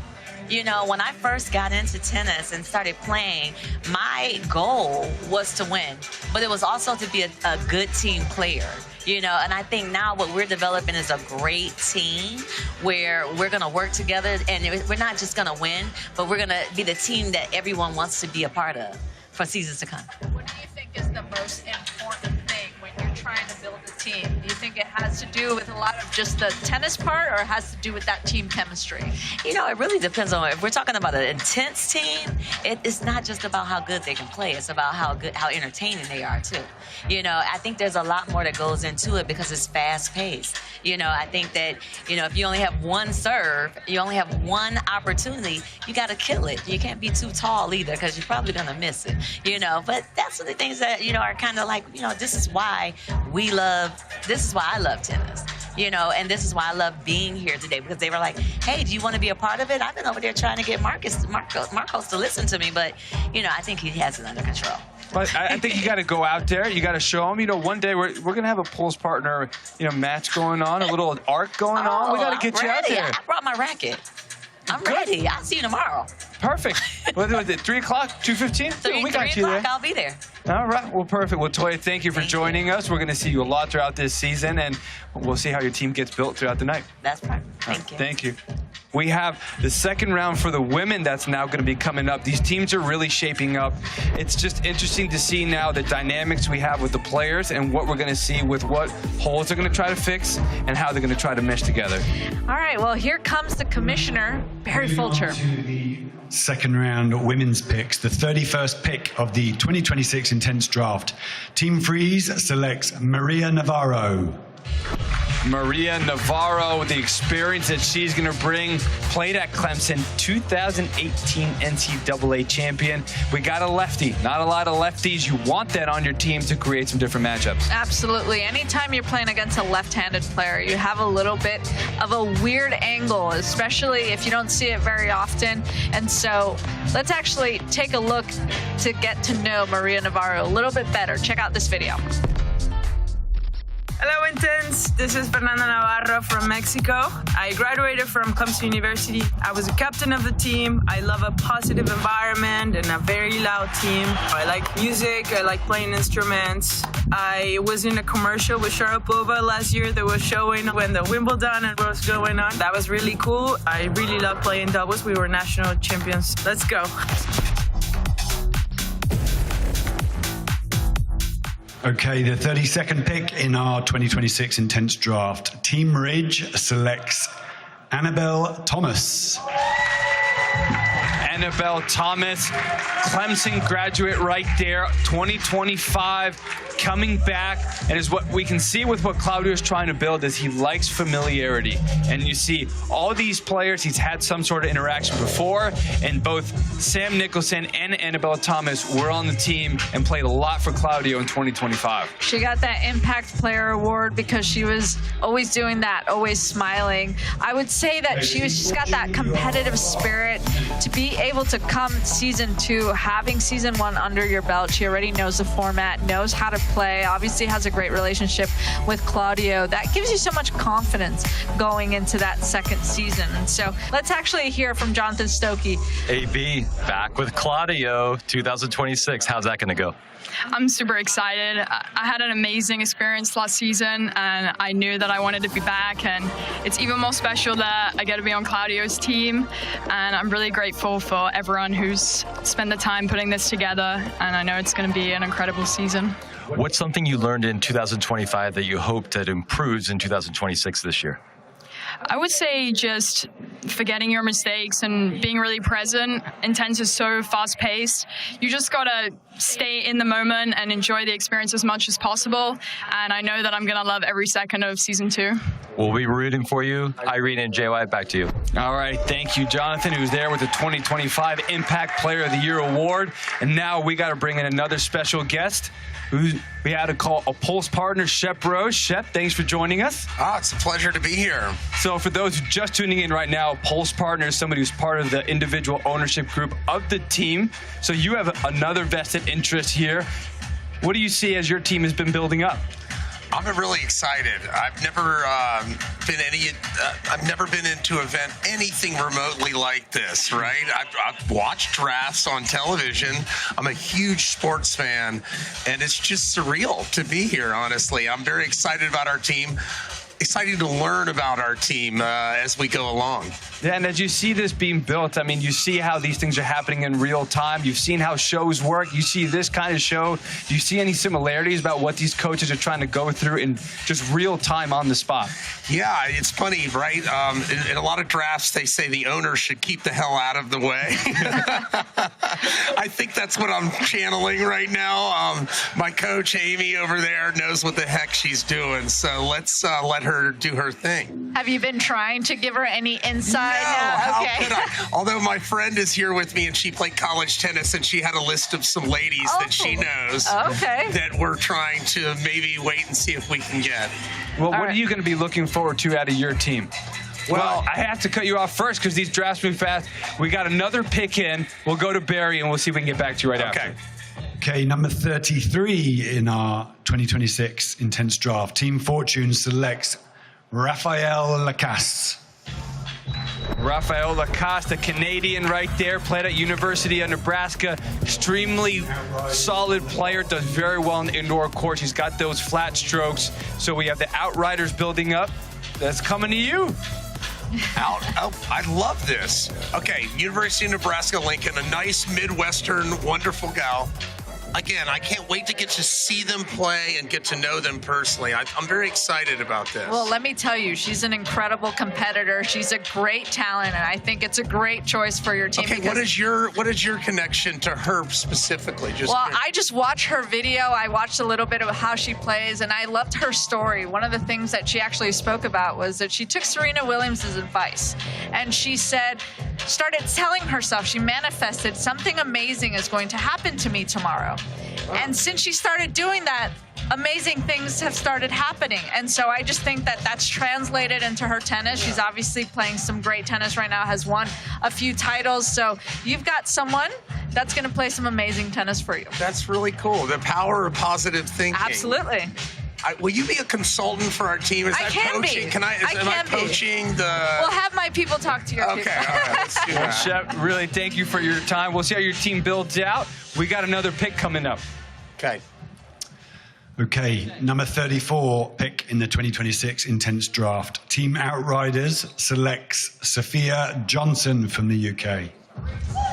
You know, when I first got into tennis and started playing, my goal was to win, but it was also to be a good team player. You know, and I think now what we're developing is a great team where we're going to work together, and we're not just going to win, but we're going to be the team that everyone wants to be a part of for seasons to come. What do you think is the most important thing when you're trying to build a team? Do you think it has to do with a lot of just the tennis part, or it has to do with that team chemistry? You know, it really depends on, if we're talking about an intense team, it's not just about how good they can play. It's about how entertaining they are, too. You know, I think there's a lot more that goes into it because it's fast-paced. You know, I think that, you know, if you only have one serve, you only have one opportunity, you got to kill it. You can't be too tall either because you're probably going to miss it, you know. But that's the things that, you know, are kind of like, you know, this is why I love tennis. You know, and this is why I love being here today, because they were like, hey, do you want to be a part of it? I've been over there trying to get Marcos to listen to me, but, you know, I think he has it under control. But I think you got to go out there. You got to show them. You know, one day we're going to have a Pulse partner, you know, match going on, a little arc going on. We got to get you out there. I brought my racket. I'm ready. I'll see you tomorrow. Perfect. What was it, 3 o'clock, 2:15? We got you there. I'll be there. All right. Well, perfect. Well, Toya, thank you for joining us. We're going to see you a lot throughout this season, and we'll see how your team gets built throughout the night. That's perfect. Thank you. Thank you. we have the second round for the women that's now going to be coming up. These teams are really shaping up. It's just interesting to see now the dynamics we have with the players and what we're going to see with what holes they're going to try to fix and how they're going to try to mesh together. All right, well, here comes the commissioner, Barry Fulcher. Second round women's picks, the 31st pick of the 2026 Intense Draft. Team Freeze selects Maria Navarro. Maria Navarro, the experience that she's going to bring, played at Clemson, 2018 NCAA champion. We got a lefty, not a lot of lefties. You want that on your team to create some different matchups. Absolutely. Anytime you're playing against a left-handed player, you have a little bit of a weird angle, especially if you don't see it very often. And so let's actually take a look to get to know Maria Navarro a little bit better. Check out this video. Hello, Intense. This is Fernanda Navarro from Mexico. I graduated from Clemson University. I was a captain of the team. I love a positive environment and a very loud team. I like music. I like playing instruments. I was in a commercial with Sharapova last year that was showing when the Wimbledon and was going on. That was really cool. I really love playing doubles. We were national champions. Let's go. Okay, the 32nd pick in our 2026 Intense Draft. Team Ridge selects Annabelle Thomas. Annabelle Thomas, Clemson graduate right there, 2025, coming back. And is what we can see with what Claudio is trying to build is he likes familiarity. And you see all these players, he's had some sort of interaction before, and both Sam Nicholson and Annabelle Thomas were on the team and played a lot for Claudio in 2025. She got that Impact Player Award because she was always doing that, always smiling. I would say that she's got that competitive spirit to be able to come season 2, having season 1 under your belt. She already knows the format, knows how to play, obviously has a great relationship with Claudio. That gives you so much confidence going into that second season. And so let's actually hear from Jonathan Stokey. AB, back with Claudio, 2026. How's that going to go? I'm super excited. I had an amazing experience last season, and I knew that I wanted to be back, and it's even more special that I get to be on Claudio's team, and I'm really grateful for everyone who's spent the time putting this together, and I know it's going to be an incredible season. What's something you learned in 2025 that you hope that improves in 2026 this year? I would say just forgetting your mistakes and being really present. Intense is so fast-paced. You just got to stay in the moment and enjoy the experience as much as possible. And I know that I'm going to love every second of season 2. We'll be rooting for you. Irene and JY, back to you. All right, thank you, Jonathan, who's there with the 2025 Impact Player of the Year Award. And now we got to bring in another special guest who we had to call a Pulse partner, Shep Rose. Shep, thanks for joining us. It's a pleasure to be here. So for those who are just tuning in right now, Pulse partner is somebody who's part of the individual ownership group of the team. So you have another vested interest here. What do you see as your team has been building up? I'm really excited. I've never been into an event anything remotely like this, right? I've watched drafts on television. I'm a huge sports fan, and it's just surreal to be here, honestly. I'm very excited about our team. Excited to learn about our team as we go along. Yeah, and as you see this being built, I mean, you see how these things are happening in real time. You've seen how shows work. You see this kind of show. Do you see any similarities about what these coaches are trying to go through in just real time on the spot? Yeah, it's funny, right? In a lot of drafts, they say the owner should keep the hell out of the way. I think that's what I'm channeling right now. My coach, Amy, over there knows what the heck she's doing. So let's let her do her thing. Have you been trying to give her any insight? No, how could I? Although my friend is here with me and she played college tennis and she had a list of some ladies that she knows that we're trying to maybe wait and see if we can get. Well, what are you going to be looking forward to out of your team? Well, I have to cut you off first because these drafts move fast. We got another pick in. We'll go to Barry and we'll see if we can get back to you right after. Okay, number 33 in our 2026 Intense Draft. Team Fortune selects Raphael Lacasse. Raphael Lacasse, a Canadian right there, played at University of Nebraska. Extremely solid player, does very well on the indoor courts. He's got those flat strokes. So we have the Outriders building up. That's coming to you. Oh, I love this. Okay, University of Nebraska-Lincoln, a nice Midwestern, wonderful gal. Again, I can't wait to get to see them play and get to know them personally. I'm very excited about this. Well, let me tell you, she's an incredible competitor. She's a great talent, and I think it's a great choice for your team. Okay, what is your connection to her specifically? I just watched her video. I watched a little bit of how she plays, and I loved her story. One of the things that she actually spoke about was that she took Serena Williams' advice, and she started telling herself, she manifested, something amazing is going to happen to me tomorrow. And since she started doing that, amazing things have started happening. And so I just think that that's translated into her tennis. She's obviously playing some great tennis right now, has won a few titles. So you've got someone that's going to play some amazing tennis for you. That's really cool. The power of positive thinking. Absolutely. Will you be a consultant for our team? Is that coaching? Am I coaching the? We'll have my people talk to your people. Okay, all right, let's do that. Shep, really thank you for your time. We'll see how your team builds out. We got another pick coming up. Okay. Okay, number 34 pick in the 2026 Intense Draft. Team Outriders selects Sophia Johnson from the UK.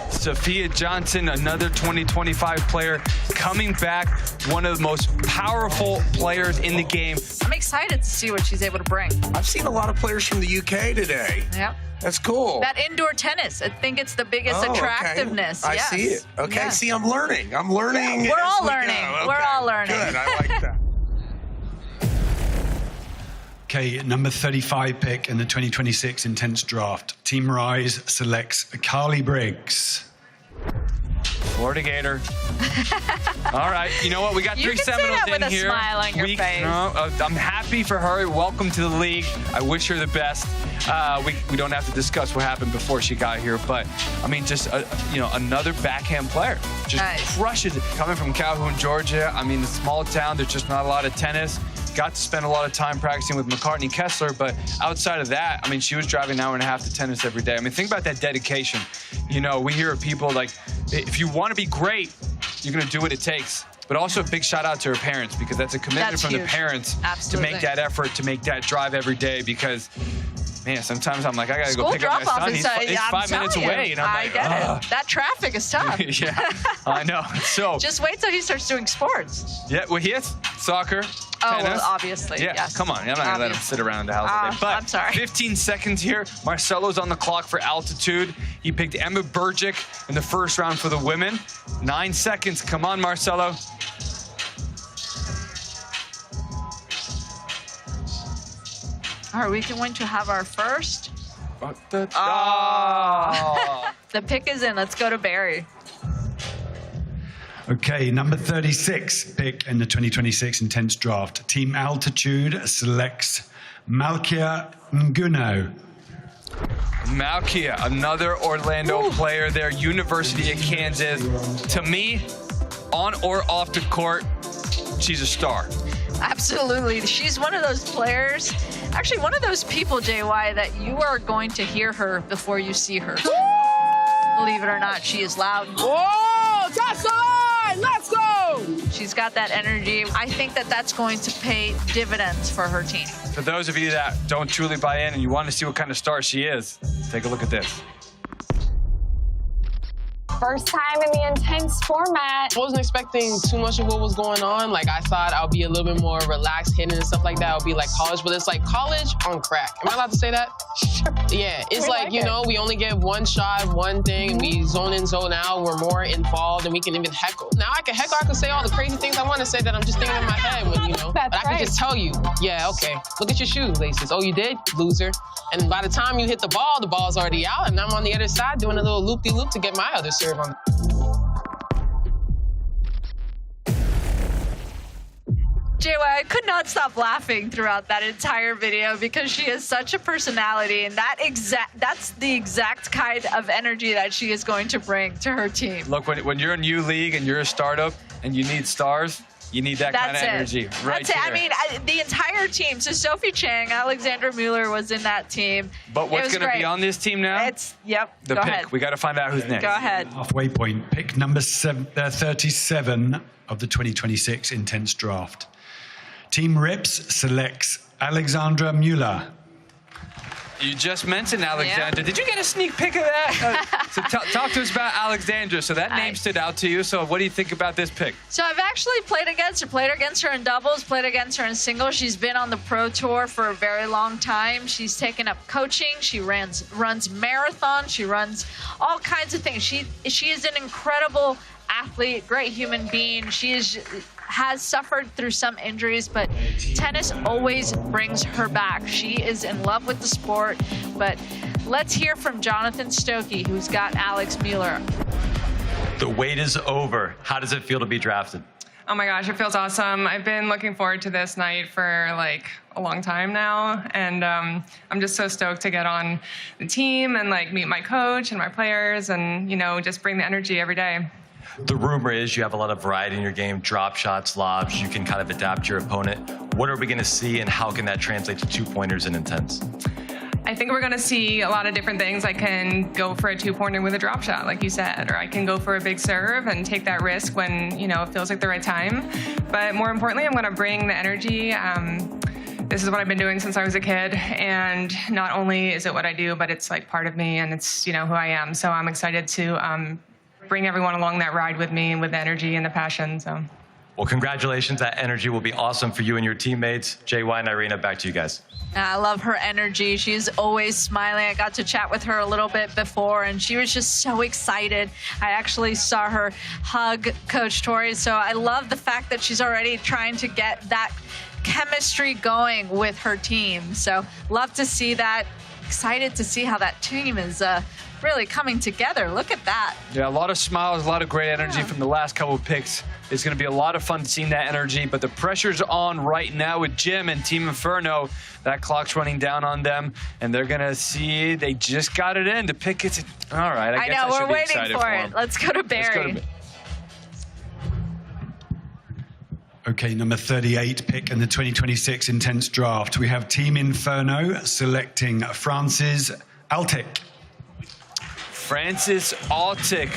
Sophia Johnson, another 2025 player, coming back, one of the most powerful players in the game. I'm excited to see what she's able to bring. I've seen a lot of players from the UK today. Yep. That's cool. That indoor tennis, I think it's the biggest attractiveness. Okay. Yes. I see it. Okay, Yes. See, I'm learning. I'm learning. Yeah, we're all as we learning. go. We're Okay, all learning. Good, I like that. Okay, number 35 pick in the 2026 Intense Draft. Team Rise selects Carly Briggs. Florida Gator. All right, you know what? We got You three can say Seminoles that with in a here. smile on your face. I'm happy for her. Welcome to the league. I wish her the best. We don't have to discuss what happened before she got here, but I mean, just another backhand player. Just crushes it. Coming from Calhoun, Georgia. I mean, a small town. There's just not a lot of tennis. Got to spend a lot of time practicing with McCartney Kessler, but outside of that, I mean, she was driving an hour and a half to tennis every day. I mean, think about that dedication. You know, we hear of people like, if you want to be great, you're going to do what it takes. But also a big shout out to her parents, because that's a commitment from the parents to make that effort, to make that drive every day, because man, sometimes I'm like, I gotta go pick up my son. He's 5 minutes away, and I'm like, I get it. That traffic is tough. Yeah, I know. So just wait till he starts doing sports. Yeah, well, he is soccer. Oh, tennis. well, obviously, yeah, yes. Come on, I'm not gonna let him sit around the house all day. But I'm sorry. 15 seconds here. Marcelo's on the clock for altitude. He picked Emma Burgic in the first round for the women. 9 seconds. Come on, Marcelo. All right, we can win to have our first. The pick is in. Let's go to Barry. Okay, number 36 pick in the 2026 Intense Draft. Team Altitude selects Malkia Nguno. Malkia, another Orlando player there, University of Kansas. To me, on or off the court, she's a star. Absolutely. She's one of those players, actually one of those people, JY, that you are going to hear her before you see her. Believe it or not, she is loud. Whoa, that's the line! Let's go! She's got that energy. I think that that's going to pay dividends for her team. For those of you that don't truly buy in and you want to see what kind of star she is, take a look at this. First time in the intense format. I wasn't expecting too much of what was going on. Like, I thought I'll be a little bit more relaxed hitting and stuff like that. I'll be like college, but it's like college on crack. Am I allowed to say that? Sure. Yeah, it's like, you know, we only get one shot, one thing, and we zone in, zone out. We're more involved, and we can even heckle. Now, I can heckle, I can say all the crazy things I want to say that I'm just thinking in my head, when, you know. But I can just tell you, yeah, okay, look at your shoelaces. Oh, you did? Loser. And by the time you hit the ball's already out, and I'm on the other side doing a little loop-de-loop to get my other serve on. JY, I could not stop laughing throughout that entire video because she has such a personality, and that's the exact kind of energy that she is going to bring to her team. Look, when you're in U League and you're a startup and you need stars, you need that kind of energy right That's it. there. I mean, the entire team. So Sophie Chang, Alexandra Mueller was in that team. But what's going to be on this team now? Yep. The go pick. ahead. We got to find out who's next. Go ahead. Halfway point. Pick number 37 of the 2026 Intense Draft. Team Rips selects Alexandra Mueller. You just mentioned Alexandra. Did you get a sneak peek of that? So talk to us about Alexandra. So that name stood out to you. So what do you think about this pick? So I've actually played against her in doubles, played against her in singles. She's been on the pro tour for a very long time. She's taken up coaching. She runs marathons. She runs all kinds of things. She is an incredible athlete, great human being. She has suffered through some injuries, but tennis always brings her back. She is in love with the sport. But let's hear from Jonathan Stokey, who's got Alex Mueller. The wait is over. How does it feel to be drafted? Oh my gosh, it feels awesome. I've been looking forward to this night for like a long time now, and I'm just so stoked to get on the team and like meet my coach and my players, and just bring the energy every day. The rumor is you have a lot of variety in your game, drop shots, lobs, you can kind of adapt your opponent. What are we gonna see, and how can that translate to 2-pointers in Intense? I think we're gonna see a lot of different things. I can go for a 2-pointer with a drop shot, like you said, or I can go for a big serve and take that risk when, it feels like the right time. But more importantly, I'm gonna bring the energy. This is what I've been doing since I was a kid, and not only is it what I do, but it's like part of me, and it's, who I am. So I'm excited to bring everyone along that ride with me with the energy and the passion. So. Well, congratulations. That energy will be awesome for you and your teammates. JY and Irina, back to you guys. I love her energy. She's always smiling. I got to chat with her a little bit before, and she was just so excited. I actually saw her hug Coach Tori, so I love the fact that she's already trying to get that chemistry going with her team. So love to see that. Excited to see how that team is really coming together. Look at that. Yeah, a lot of smiles, a lot of great energy from the last couple of picks. It's going to be a lot of fun seeing that energy, but the pressure's on right now with Jim and Team Inferno. That clock's running down on them, and they're going to see they just got it in. The pick gets it. All right, I guess I should we're be waiting excited for them. it. Let's go to Barry. Okay, number 38 pick in the 2026 Intense Draft. We have Team Inferno selecting Frances Altic. Frances Altic,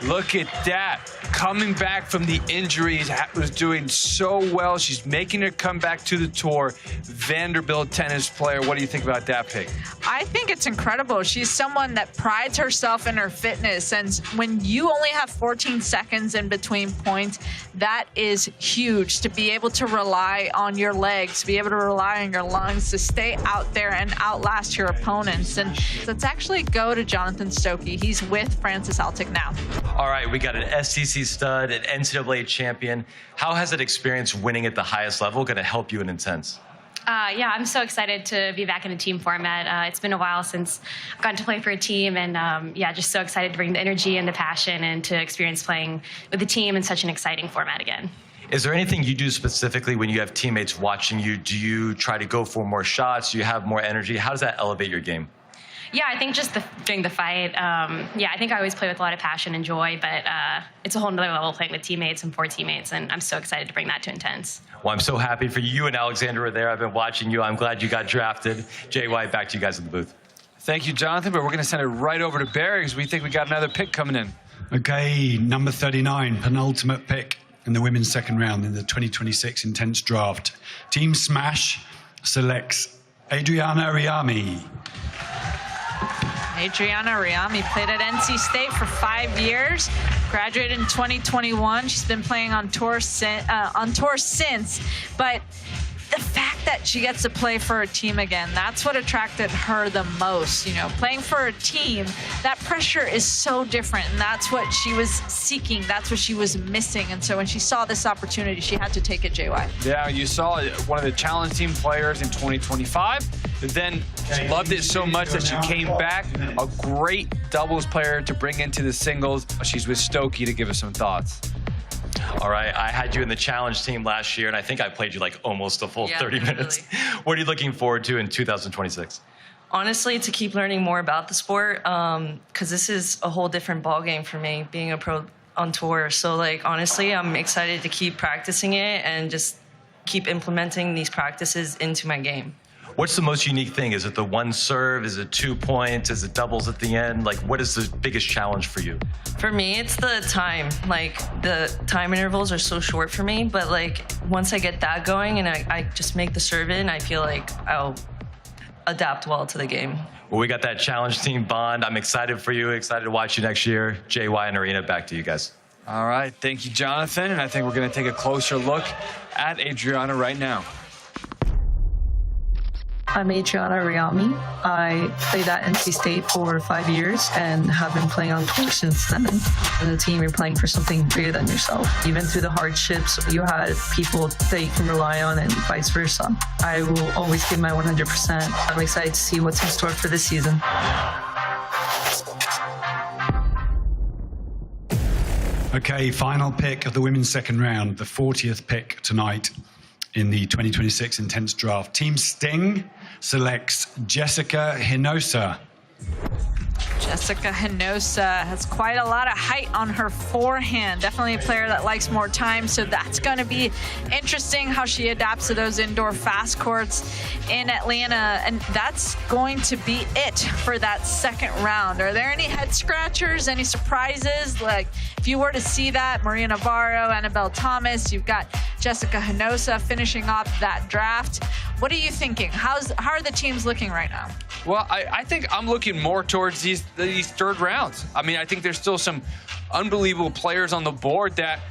look at that. Coming back from the injuries, was doing so well. She's making her comeback to the tour. Vanderbilt tennis player. What do you think about that pick? I think it's incredible. She's someone that prides herself in her fitness, and when you only have 14 seconds in between points, that is huge. To be able to rely on your legs, to be able to rely on your lungs, to stay out there and outlast your opponents. And let's actually go to Jonathan Stokey. He's with Frances Altic now. All right, we got an SEC stud, an NCAA champion. How has that experience winning at the highest level going to help you in Intense? Yeah, I'm so excited to be back in a team format. It's been a while since I've gotten to play for a team, and just so excited to bring the energy and the passion and to experience playing with the team in such an exciting format again. Is there anything you do specifically when you have teammates watching you? Do you try to go for more shots? Do you have more energy? How does that elevate your game? Yeah, I think just during the fight, I think I always play with a lot of passion and joy, but it's a whole nother level playing with teammates and for teammates, and I'm so excited to bring that to Intense. Well, I'm so happy for you and Alexander are there. I've been watching you. I'm glad you got drafted. JY, back to you guys in the booth. Thank you, Jonathan, but we're going to send it right over to Barry because we think we got another pick coming in. Okay, number 39, penultimate pick in the women's second round in the 2026 Intense Draft. Team Smash selects Adriana Riami. Adriana Riami played at NC State for 5 years, graduated in 2021. She's been playing on tour since, but the fact that she gets to play for a team again, that's what attracted her the most. Playing for a team, that pressure is so different, and that's what she was seeking. That's what she was missing. And so when she saw this opportunity, she had to take it, JY. Yeah, you saw one of the challenge team players in 2025. But then she loved it so much that she came back, a great doubles player to bring into the singles. She's with Stokey to give us some thoughts. All right, I had you in the challenge team last year, and I think I played you like almost a full 30 minutes. What are you looking forward to in 2026? Honestly, to keep learning more about the sport, because this is a whole different ballgame for me, being a pro on tour. So, honestly, I'm excited to keep practicing it and just keep implementing these practices into my game. What's the most unique thing? Is it the one serve? Is it 2 points? Is it doubles at the end? What is the biggest challenge for you? For me, it's the time. The time intervals are so short for me, but once I get that going and I just make the serve in, I feel like I'll adapt well to the game. Well, we got that challenge team bond. I'm excited for you, excited to watch you next year. JY and Arena, back to you guys. All right, thank you, Jonathan. And I think we're going to take a closer look at Adriana right now. I'm Adriana Riami. I played at NC State for 5 years and have been playing on tour since then. In the team, you're playing for something bigger than yourself. Even through the hardships, you had people that you can rely on and vice versa. I will always give my 100%. I'm excited to see what's in store for this season. Okay, final pick of the women's second round, the 40th pick tonight in the 2026 Intense Draft. Team Sting selects Jessica Hinosa. Jessica Hinosa has quite a lot of height on her forehand. Definitely a player that likes more time, so that's going to be interesting how she adapts to those indoor fast courts in Atlanta, and that's going to be it for that second round. Are there any head scratchers, any surprises? Like, if you were to see that, Maria Navarro, Annabelle Thomas, you've got Jessica Hinosa finishing off that draft. What are you thinking? How are the teams looking right now? Well, I think I'm looking more towards these third rounds. I mean, I think there's still some unbelievable players on the board that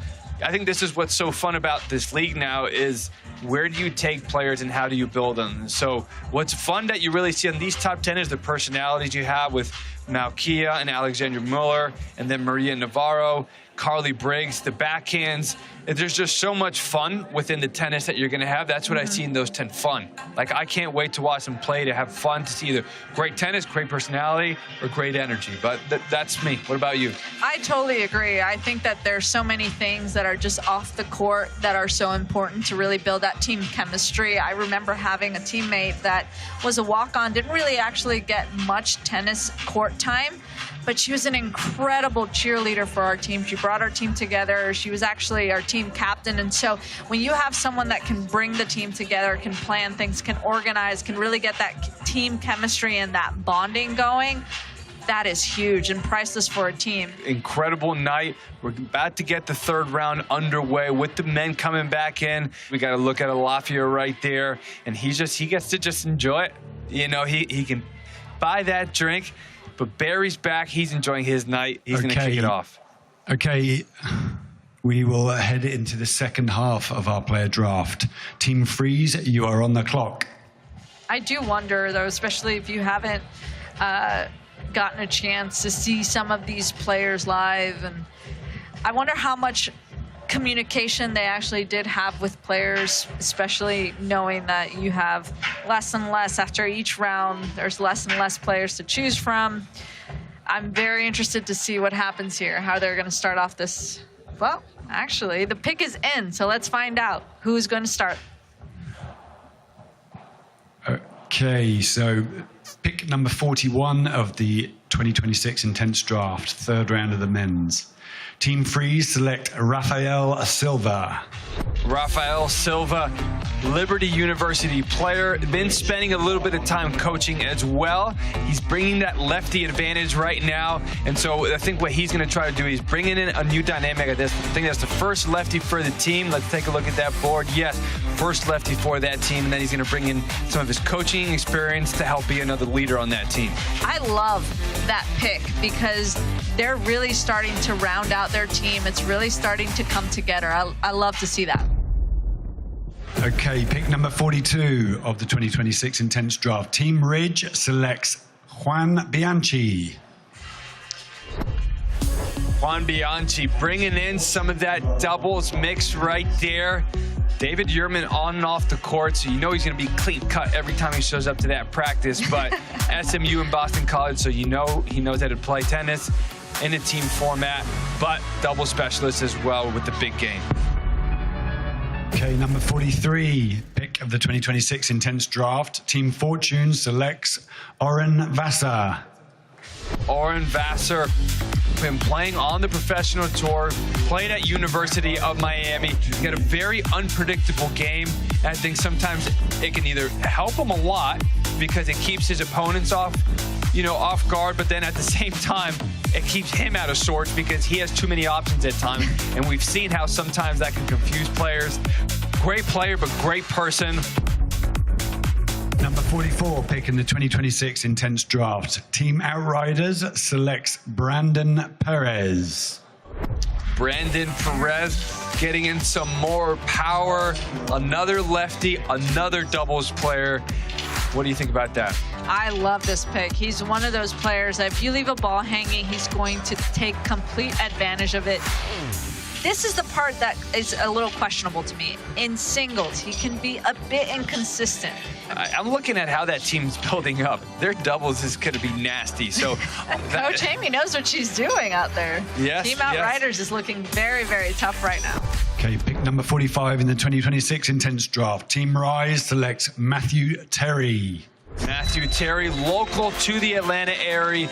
I think this is what's so fun about this league now is where do you take players and how do you build them? So what's fun that you really see on these top 10 is the personalities you have with Malkia and Alexandra Muller, and then Maria Navarro, Carly Briggs, the backhands. There's just so much fun within the tennis that you're going to have. That's what I see in those 10 fun. Like, I can't wait to watch them play, to have fun, to see either great tennis, great personality, or great energy. But that's me. What about you? I totally agree. I think that there's so many things that are just off the court that are so important to really build that team chemistry. I remember having a teammate that was a walk-on, didn't really actually get much tennis court time, but she was an incredible cheerleader for our team. She brought our team together. She was actually our team captain. And so when you have someone that can bring the team together, can plan things, can organize, can really get that team chemistry and that bonding going, that is huge and priceless for a team. Incredible night. We're about to get the third round underway with the men coming back in. We got to look at Alafia right there, and he gets to just enjoy it. You know, he can buy that drink, but Barry's back. He's enjoying his night. He's going to kick it off. Okay, we will head into the second half of our player draft. Team Freeze, you are on the clock. I do wonder, though, especially if you haven't gotten a chance to see some of these players live, and I wonder how much communication they actually did have with players, especially knowing that you have less and less after each round. There's less and less players to choose from. I'm very interested to see what happens here, how they're going to start off this. Well, actually, the pick is in, so let's find out who's going to start. Okay, so pick number 41 of the 2026 Intense Draft, third round of the men's. Team Freeze select Rafael Silva. Rafael Silva, Liberty University player, been spending a little bit of time coaching as well. He's bringing that lefty advantage right now, and so I think what he's going to try to do is bring in a new dynamic at this. I think that's the first lefty for the team. Let's take a look at that board. Yes, first lefty for that team, and then he's going to bring in some of his coaching experience to help be another leader on that team. I love that pick because they're really starting to round out their team. It's really starting to come together. I love to see that. Okay, pick number 42 of the 2026 Intense Draft. Team Ridge selects Juan Bianchi. Juan Bianchi bringing in some of that doubles mix right there. David Yurman on and off the court, so you know he's going to be clean cut every time he shows up to that practice. But SMU and Boston College, so you know he knows how to play tennis in a team format, but double specialist as well with the big game. Okay, number 43, pick of the 2026 Intense Draft. Team Fortune selects Oren Vassar. Oren Vassar, been playing on the professional tour, playing at University of Miami. He's got a very unpredictable game. I think sometimes it can either help him a lot because it keeps his opponents off guard, but then at the same time, it keeps him out of sorts because he has too many options at times, and we've seen how sometimes that can confuse players. Great player, but great person. Number 44 pick in the 2026 Intense Draft. Team Outriders selects Brandon Perez. Brandon Perez getting in some more power. Another lefty, another doubles player. What do you think about that? I love this pick. He's one of those players that if you leave a ball hanging, he's going to take complete advantage of it. This is the part that is a little questionable to me. In singles, he can be a bit inconsistent. I'm looking at how that team's building up. Their doubles is going to be nasty. So, Coach Amy knows what she's doing out there. Yes, Team Outriders is looking very, very tough right now. Okay, pick number 45 in the 2026 Intense Draft. Team Rise selects Matthew Terry. Matthew Terry, local to the Atlanta area.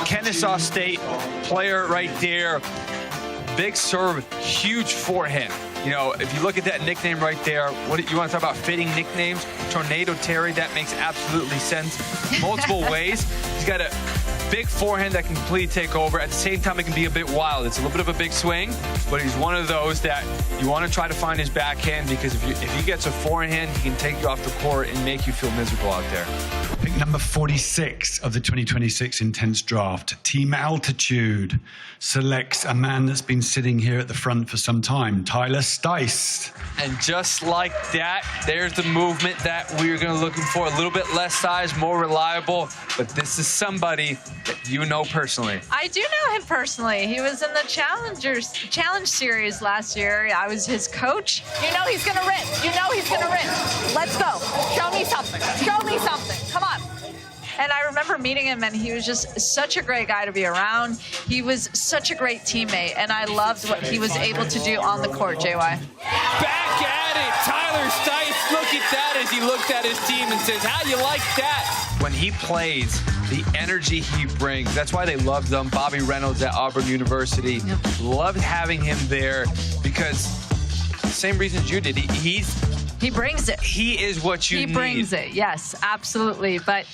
Kennesaw State player right there. Big serve, huge forehand. You know, if you look at that nickname right there, what you want to talk about fitting nicknames? Tornado Terry, that makes absolutely sense. Multiple ways. He's got a big forehand that can completely take over. At the same time, it can be a bit wild. It's a little bit of a big swing, but he's one of those that you want to try to find his backhand, because if he gets a forehand, he can take you off the court and make you feel miserable out there. Pick number 46 of the 2026 Intense Draft. Team Altitude selects a man that's been sitting here at the front for some time, Tyler Stice. And just like that, there's the movement that we were going to looking for. A little bit less size, more reliable, but this is somebody that you know personally. I do know him personally. He was in the Challenge Series last year. I was his coach. You know he's gonna rip. You know he's gonna rip. Let's go. Show me something. Show me something. Come on. And I remember meeting him, and he was just such a great guy to be around. He was such a great teammate, and I loved what he was able to do on the court, JY. Back at it, Tyler Stice. Look at that as he looks at his team and says, how you like that? When he plays, the energy he brings, that's why they loved him. Bobby Reynolds at Auburn University. Yep. Loved having him there because same reasons you did. He brings it. He is what you need. He brings it, yes, absolutely. But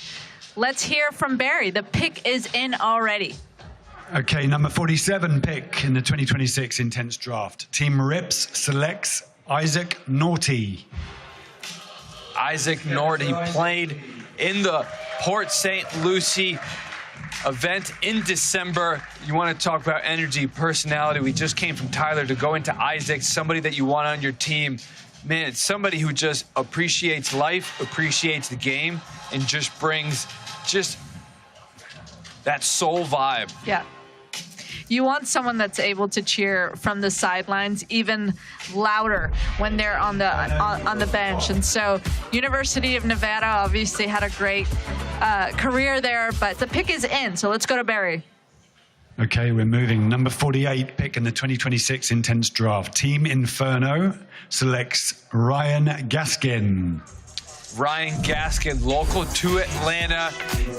let's hear from Barry. The pick is in already. Okay, number 47 pick in the 2026 Intense Draft. Team Rips selects Isaac Naughty. Isaac Naughty played in the Port St. Lucie event in December. You want to talk about energy, personality. We just came from Tyler to go into Isaac, somebody that you want on your team. Man, it's somebody who just appreciates life, appreciates the game, and just brings just that soul vibe. Yeah. You want someone that's able to cheer from the sidelines even louder when they're on the bench. And so University of Nevada obviously had a great career there, but the pick is in. So let's go to Barry. Okay, we're moving. Number 48 pick in the 2026 Intense Draft. Team Inferno selects Ryan Gaskin. Ryan Gaskin, local to Atlanta.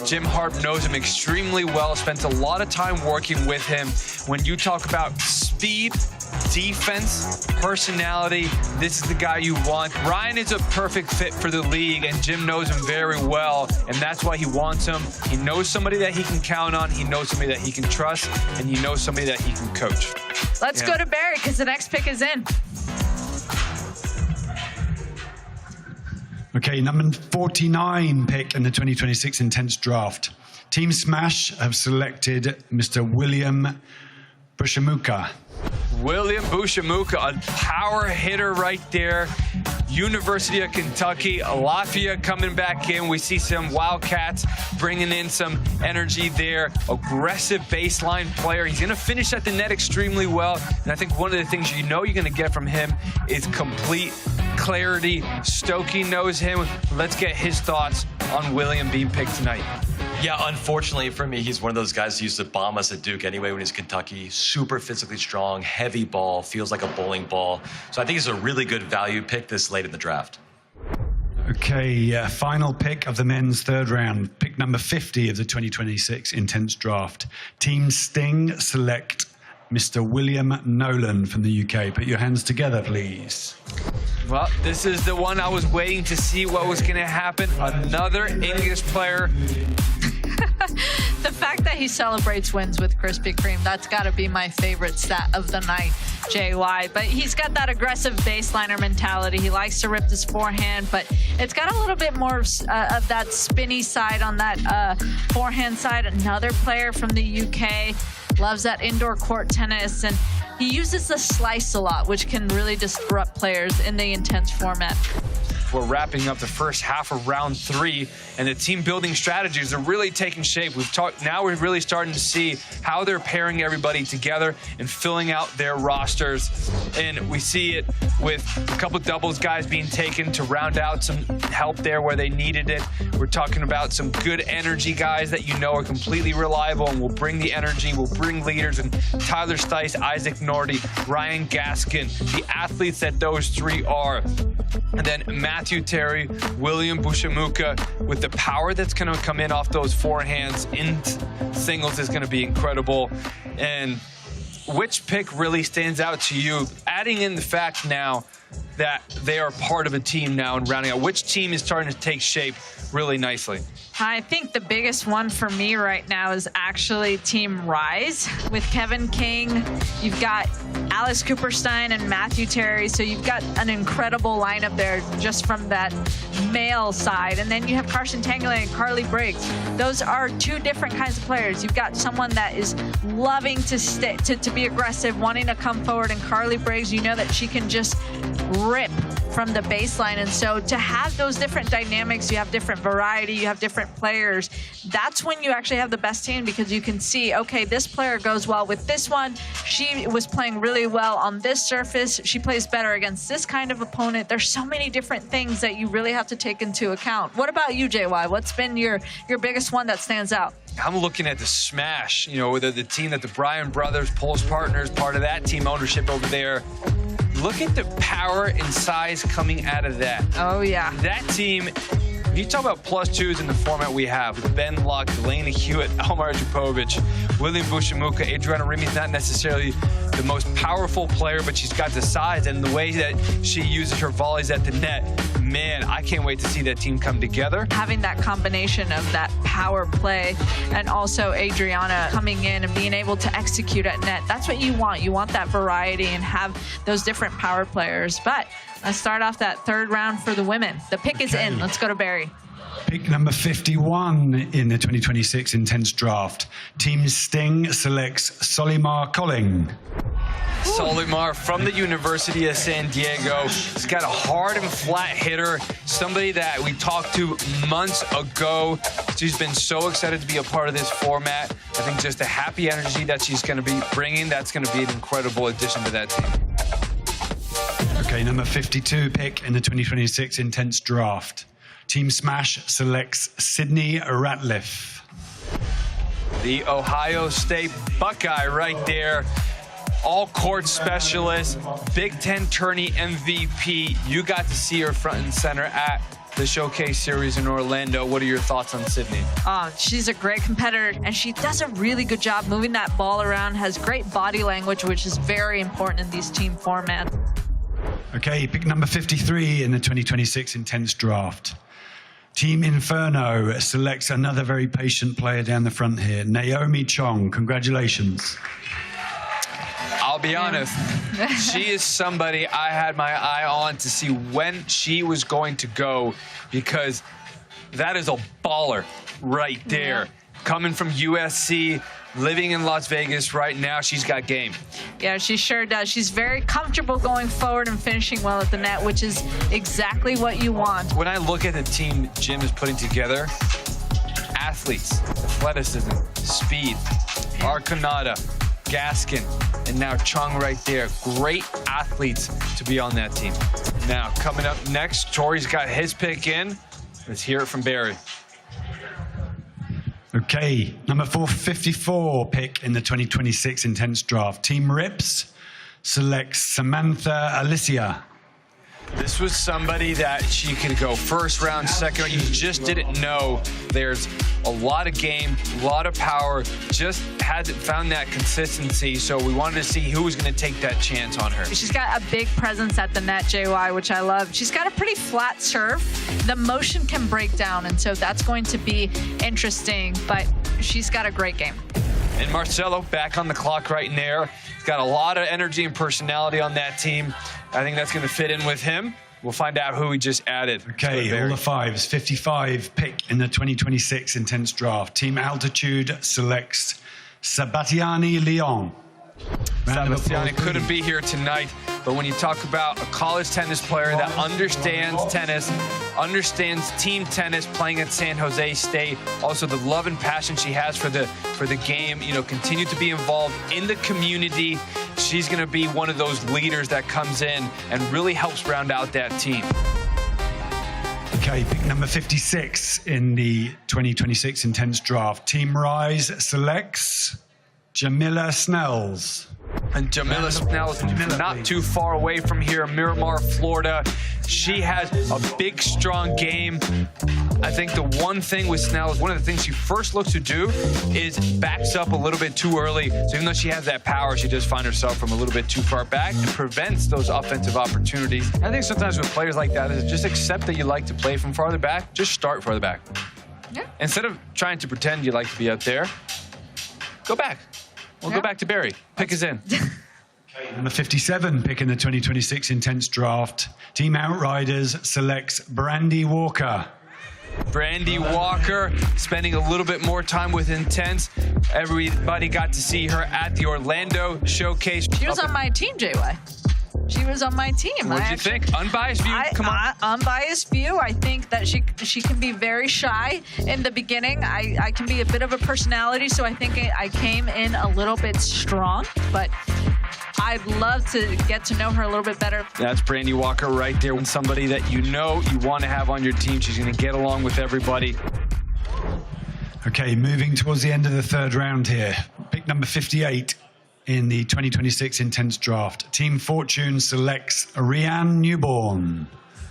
Jim Harp knows him extremely well, spent a lot of time working with him. When you talk about speed, defense, personality, this is the guy you want. Ryan is a perfect fit for the league, and Jim knows him very well, and that's why he wants him. He knows somebody that he can count on, he knows somebody that he can trust, and he knows somebody that he can coach. Let's go to Barry, because the next pick is in. Okay, number 49 pick in the 2026 Intense Draft. Team Smash have selected Mr. William Bushamuka. William Bushamuka, a power hitter right there. University of Kentucky, Lafayette coming back in. We see some Wildcats bringing in some energy there. Aggressive baseline player. He's going to finish at the net extremely well. And I think one of the things you know you're going to get from him is complete clarity. Stokey knows him. Let's get his thoughts on William being picked tonight. Yeah, unfortunately for me, he's one of those guys who used to bomb us at Duke anyway when he's Kentucky. Super physically strong, heavy ball, feels like a bowling ball. So I think he's a really good value pick this late in the draft. Okay, final pick of the men's third round. Pick number 50 of the 2026 Intense Draft. Team Sting select Mr. William Nolan from the UK. Put your hands together, please. Well, this is the one I was waiting to see what was going to happen. Another English player. The fact that he celebrates wins with Krispy Kreme, that's got to be my favorite stat of the night, JY. But he's got that aggressive baseliner mentality. He likes to rip his forehand, but it's got a little bit more of that spinny side on that forehand side. Another player from the UK loves that indoor court tennis, and he uses the slice a lot, which can really disrupt players in the intense format. We're wrapping up the first half of round 3, and the team building strategies are really taking shape. Now we're really starting to see how they're pairing everybody together and filling out their rosters. And we see it with a couple doubles guys being taken to round out some help there where they needed it. We're talking about some good energy guys that you know are completely reliable and will bring the energy, will bring leaders, and Tyler Stice, Isaac Nordy, Ryan Gaskin, the athletes that those 3 are. And then Matthew Terry, William Bushamuka, with the power that's going to come in off those forehands in singles is going to be incredible. And which pick really stands out to you, adding in the fact now that they are part of a team now and rounding out? Which team is starting to take shape really nicely? I think the biggest one for me right now is actually Team Rise with Kevin King. You've got Alex Cooperstein and Matthew Terry, so you've got an incredible lineup there just from that male side. And then you have Carson Tanguay and Carly Briggs. Those are 2 different kinds of players. You've got someone that is loving to be aggressive, wanting to come forward, and Carly Briggs, you know that she can just rip from the baseline. And so to have those different dynamics, you have different variety, you have different players, that's when you actually have the best team, because you can see, okay, this player goes well with this one. She was playing really well on this surface. She plays better against this kind of opponent. There's so many different things that you really have to take into account. What about you, JY? What's been your biggest one that stands out? I'm looking at the Smash, you know, the team that the Bryan brothers, Poles partners, part of that team ownership over there. Look at the power and size coming out of that. Oh, yeah. That team, you talk about +2s in the format we have with Ben Luck, Delaney Hewitt, Elmar Jupovic, William Bushamuka. Adriana Rimi's not necessarily the most powerful player, but she's got the size, and the way that she uses her volleys at the net, man, I can't wait to see that team come together. Having that combination of that power play and also Adriana coming in and being able to execute at net, that's what you want. You want that variety and have those different power players. But let's start off that 3rd round for the women. The pick is in. Let's go to Barry. Pick number 51 in the 2026 Intense Draft. Team Sting selects Solimar Colling. Solimar from the University of San Diego. He's got a hard and flat hitter, somebody that we talked to months ago. She's been so excited to be a part of this format. I think just the happy energy that she's going to be bringing, that's going to be an incredible addition to that team. Okay, number 52 pick in the 2026 Intense Draft. Team Smash selects Sydney Ratliff. The Ohio State Buckeye right there. All-court specialist, Big Ten tourney MVP. You got to see her front and center at the Showcase Series in Orlando. What are your thoughts on Sydney? Oh, she's a great competitor, and she does a really good job moving that ball around, has great body language, which is very important in these team formats. Okay, pick number 53 in the 2026 Intense Draft. Team Inferno selects another very patient player down the front here, Naomi Chong. Congratulations. I'll be honest, she is somebody I had my eye on to see when she was going to go, because that is a baller right there. Coming from USC, living in Las Vegas right now, she's got game. Yeah, she sure does. She's very comfortable going forward and finishing well at the net, which is exactly what you want. When I look at the team Jim is putting together, athletes, athleticism, speed, Arconada, Gaskin, and now Chung right there. Great athletes to be on that team. Now, coming up next, Tori's got his pick in. Let's hear it from Barry. Okay, number 454 pick in the 2026 Intense Draft. Team Rips selects Samantha Alicia. This was somebody that she could go first round, second round. You just didn't know. There's a lot of game, a lot of power, just hasn't found that consistency. So we wanted to see who was going to take that chance on her. She's got a big presence at the net, JY, which I love. She's got a pretty flat serve. The motion can break down, and so that's going to be interesting, but she's got a great game. And Marcelo back on the clock right there. He's got a lot of energy and personality on that team. I think that's going to fit in with him. We'll find out who we just added. Okay, all the fives. 55 pick in the 2026 Intense Draft. Team Altitude selects Sabatiani Leon. Sebastiani couldn't be here tonight, but when you talk about a college tennis player that understands tennis, understands team tennis, playing at San Jose State, also the love and passion she has for the game, you know, continue to be involved in the community. She's going to be one of those leaders that comes in and really helps round out that team. Okay, pick number 56 in the 2026 Intense Draft. Team Rise selects Jamila Snells. And Jamila Snells, not too far away from here, Miramar, Florida. She has a big, strong game. I think the one thing with Snells, one of the things she first looks to do is backs up a little bit too early. So even though she has that power, she does find herself from a little bit too far back and prevents those offensive opportunities. I think sometimes with players like that, is just accept that you like to play from farther back, just start farther back. Yeah. Instead of trying to pretend you like to be out there, go back. We'll go back to Barry. Pick us in. Number 57 pick in the 2026 Intense Draft. Team Outriders selects Brandy Walker. Brandy Walker spending a little bit more time with Intense. Everybody got to see her at the Orlando showcase. She was on my team, JY. She was on my team. What did you think? Unbiased view? Come on. Unbiased view. I think that she can be very shy in the beginning. I can be a bit of a personality, so I think I came in a little bit strong, but I'd love to get to know her a little bit better. That's Brandy Walker right there. When somebody that you know you want to have on your team, she's going to get along with everybody. Okay, moving towards the end of the third round here. Pick number 58 in the 2026 Intense Draft. Team Fortune selects Rianne Newborn.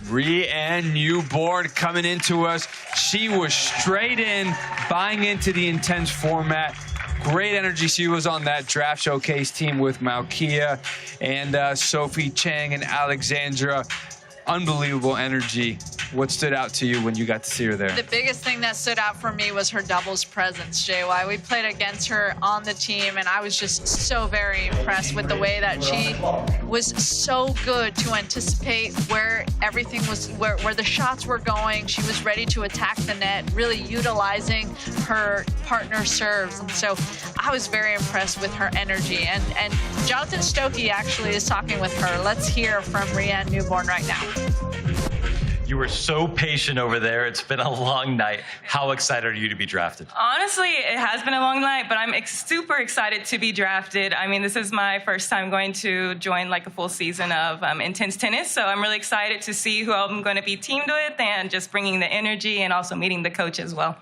Rianne Newborn coming into us. She was straight in, buying into the Intense format. Great energy. She was on that draft showcase team with Malkia and Sophie Chang and Alexandra. Unbelievable energy. What stood out to you when you got to see her there? The biggest thing that stood out for me was her doubles presence, JY. We played against her on the team, and I was just so very impressed with the way that she was so good to anticipate where everything was, where the shots were going. She was ready to attack the net, really utilizing her partner serves. And so I was very impressed with her energy. And Jonathan Stokey actually is talking with her. Let's hear from Rianne Newborn right now. You were so patient over there. It's been a long night. How excited are you to be drafted? Honestly, it has been a long night, but I'm super excited to be drafted. I mean, this is my first time going to join like a full season of Intense Tennis, so I'm really excited to see who I'm going to be teamed with and just bringing the energy and also meeting the coach as well.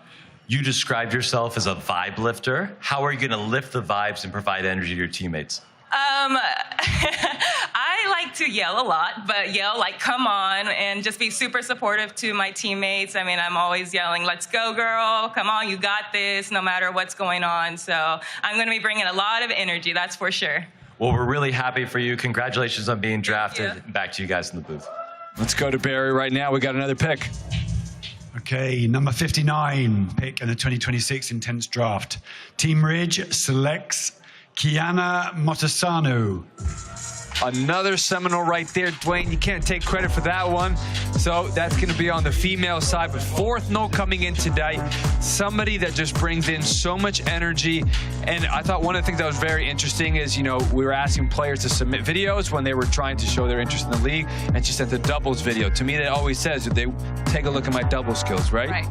You described yourself as a vibe lifter. How are you going to lift the vibes and provide energy to your teammates? I like to yell a lot, but yell like, come on, and just be super supportive to my teammates. I mean, I'm always yelling, let's go, girl. Come on, you got this, no matter what's going on. So I'm going to be bringing a lot of energy, that's for sure. Well, we're really happy for you. Congratulations on being drafted. Back to you guys in the booth. Let's go to Barry right now. We got another pick. Okay, number 59 pick in the 2026 Intense Draft. Team Ridge selects Kiana Motasano. Another Seminole right there, Dwayne. You can't take credit for that one. So that's going to be on the female side. But fourth note coming in today, somebody that just brings in so much energy. And I thought one of the things that was very interesting is, you know, we were asking players to submit videos when they were trying to show their interest in the league. And she sent the doubles video. To me, that always says that they take a look at my double skills, right? Right.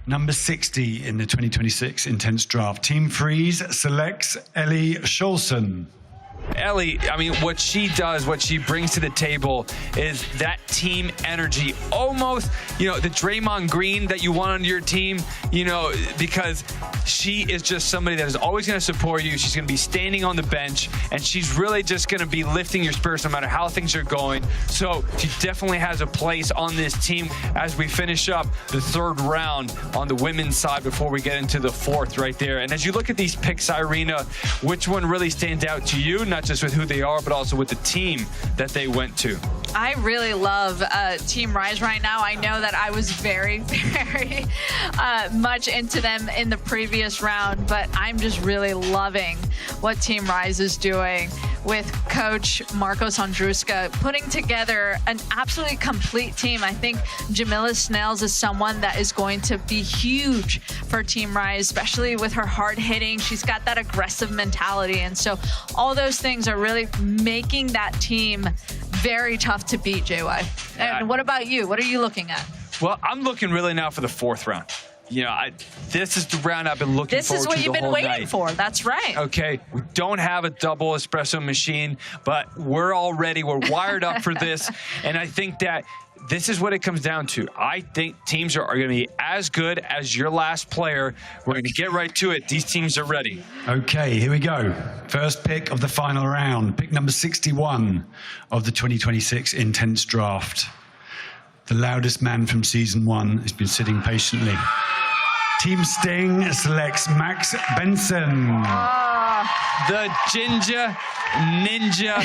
Number 60 in the 2026 Intense Draft. Team Freeze selects Ellie Scholson. Ellie, I mean, what she does, what she brings to the table is that team energy. Almost, you know, the Draymond Green that you want on your team, you know, because she is just somebody that is always going to support you. She's going to be standing on the bench, and she's really just going to be lifting your spirits no matter how things are going. So she definitely has a place on this team as we finish up the third round on the women's side before we get into the fourth right there. And as you look at these picks, Irina, which one really stands out to you, not just with who they are, but also with the team that they went to? I really love Team Rise right now. I know that I was very, very much into them in the previous round, but I'm just really loving what Team Rise is doing with Coach Marcos Andruska, putting together an absolutely complete team. I think Jamila Snells is someone that is going to be huge for Team Rise, especially with her hard hitting. She's got that aggressive mentality. And so all those things are really making that team very tough to beat, JY. And what about you? What are you looking at? Well, I'm looking really now for the fourth round. You know, this is the round I've been looking forward to the whole night. This is what you've been waiting for. That's right. Okay, we don't have a double espresso machine, but we're wired up for this. And I think that this is what it comes down to. I think teams are going to be as good as your last player. We're going to get right to it. These teams are ready. Okay, here we go. First pick of the final round. Pick number 61 of the 2026 Intense Draft. The loudest man from season 1 has been sitting patiently. Team Sting selects Max Benson. The ginger ninja,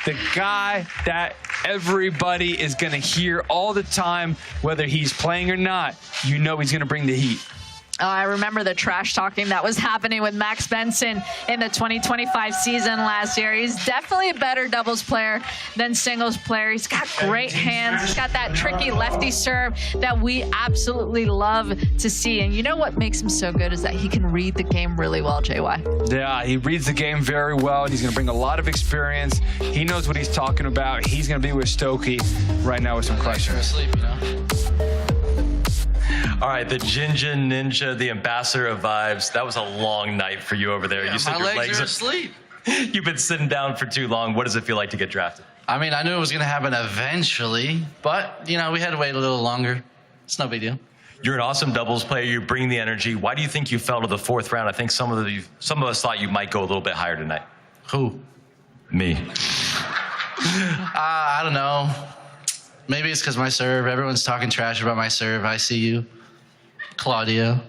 the guy that everybody is going to hear all the time, whether he's playing or not. You know he's going to bring the heat. I remember the trash talking that was happening with Max Benson in the 2025 season last year. He's definitely a better doubles player than singles player. He's got great hands. He's got that tricky lefty serve that we absolutely love to see. And you know what makes him so good is that he can read the game really well, JY. Yeah, he reads the game very well, and he's going to bring a lot of experience. He knows what he's talking about. He's going to be with Stokey right now with some questions. All right, the Ginger Ninja, the ambassador of vibes. That was a long night for you over there. Yeah, you said my your legs are asleep. You've been sitting down for too long. What does it feel like to get drafted? I mean, I knew it was going to happen eventually, but, you know, we had to wait a little longer. It's no big deal. You're an awesome doubles player. You bring the energy. Why do you think you fell to the fourth round? I think some of us thought you might go a little bit higher tonight. Who? Me. I don't know. Maybe it's because my serve. Everyone's talking trash about my serve. I see you. Claudio.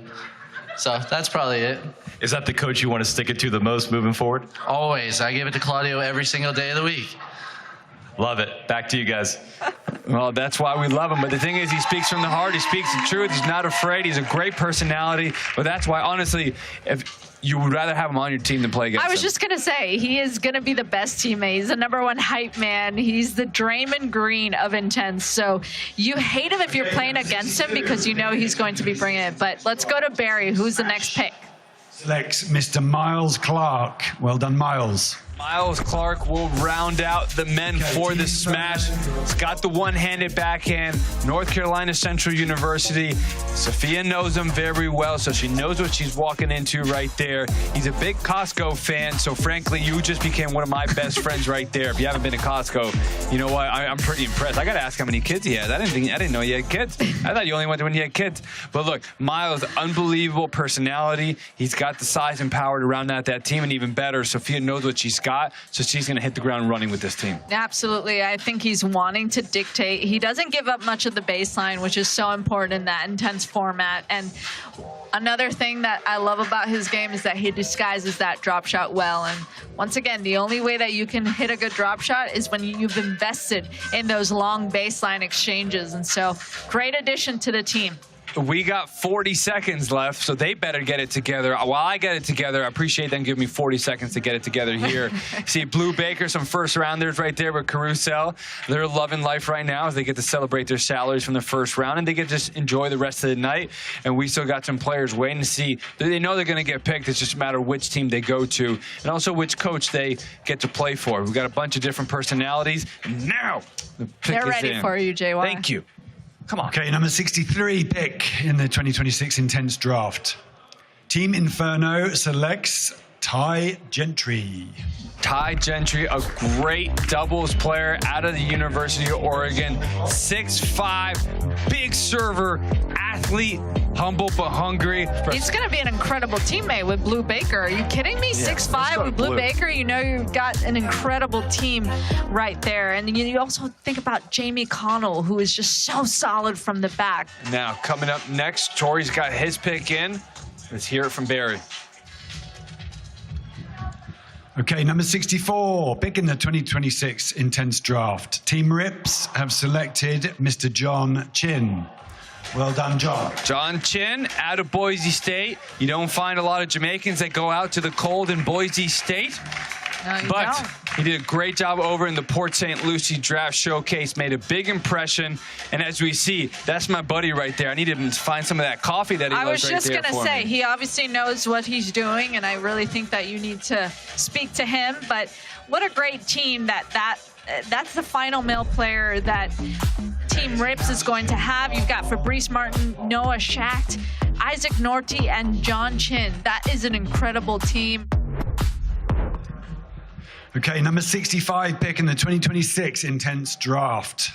So that's probably it. Is that the coach you want to stick it to the most moving forward? Always. I give it to Claudio every single day of the week. Love it. Back to you guys. Well, that's why we love him. But the thing is, he speaks from the heart. He speaks the truth. He's not afraid. He's a great personality. But that's why, honestly, if you would rather have him on your team than play against him. I was just going to say, he is going to be the best teammate. He's the #1 hype man. He's the Draymond Green of Intense. So you hate him if you're playing against him because you know he's going to be bringing it. But let's go to Barry. Who's the next pick? Selects Mr. Miles Clark. Well done, Miles. Miles Clark will round out the men for the smash. He's got the one-handed backhand. North Carolina Central University. Sophia knows him very well, so she knows what she's walking into right there. He's a big Costco fan, so frankly, you just became one of my best friends right there. If you haven't been to Costco, you know what? I'm pretty impressed. I got to ask how many kids he has. I didn't know he had kids. I thought you only went to when he had kids. But look, Miles, unbelievable personality. He's got the size and power to round out that team, and even better, Sophia knows what she's got, so she's going to hit the ground running with this team. Absolutely. I think he's wanting to dictate. He doesn't give up much of the baseline, which is so important in that intense format. And another thing that I love about his game is that he disguises that drop shot well. And once again, the only way that you can hit a good drop shot is when you've invested in those long baseline exchanges. And so, great addition to the team. We got 40 seconds left, so they better get it together. While I get it together, I appreciate them giving me 40 seconds to get it together here. See Blue Baker, some first-rounders right there with Carousel. They're loving life right now as they get to celebrate their salaries from the first round, and they get to just enjoy the rest of the night. And we still got some players waiting to see. They know they're going to get picked. It's just a matter of which team they go to and also which coach they get to play for. We've got a bunch of different personalities. And now the pick They're is ready in. for you, JY. Thank you. Come on. Okay, number 63 pick in the 2026 Intense Draft. Team Inferno selects Ty Gentry. Ty Gentry, a great doubles player out of the University of Oregon. 6'5", big server, athlete, humble but hungry. He's going to be an incredible teammate with Blue Baker. Are you kidding me? Yeah, 6'5" with Blue Baker. You know you've got an incredible team right there. And you also think about Jamie Connell, who is just so solid from the back. Now, coming up next, Tori's got his pick in. Let's hear it from Barry. Okay, number 64, pick in the 2026 Intense Draft. Team Rips have selected Mr. John Chin. Well done, John. John Chin out of Boise State. You don't find a lot of Jamaicans that go out to the cold in Boise State. No, you But don't. he did a great job over in the Port St. Lucie Draft Showcase, made a big impression. And as we see, that's my buddy right there. I need to find some of that coffee that he I loves was right just there going to for say, me. he obviously knows what he's doing, and I really think that you need to speak to him. But what a great team that's the final male player that Team Rips is going to have. You've got Fabrice Martin, Noah Schacht, Isaac Norty, and John Chin. That is an incredible team. Okay, number 65 pick in the 2026 Intense Draft.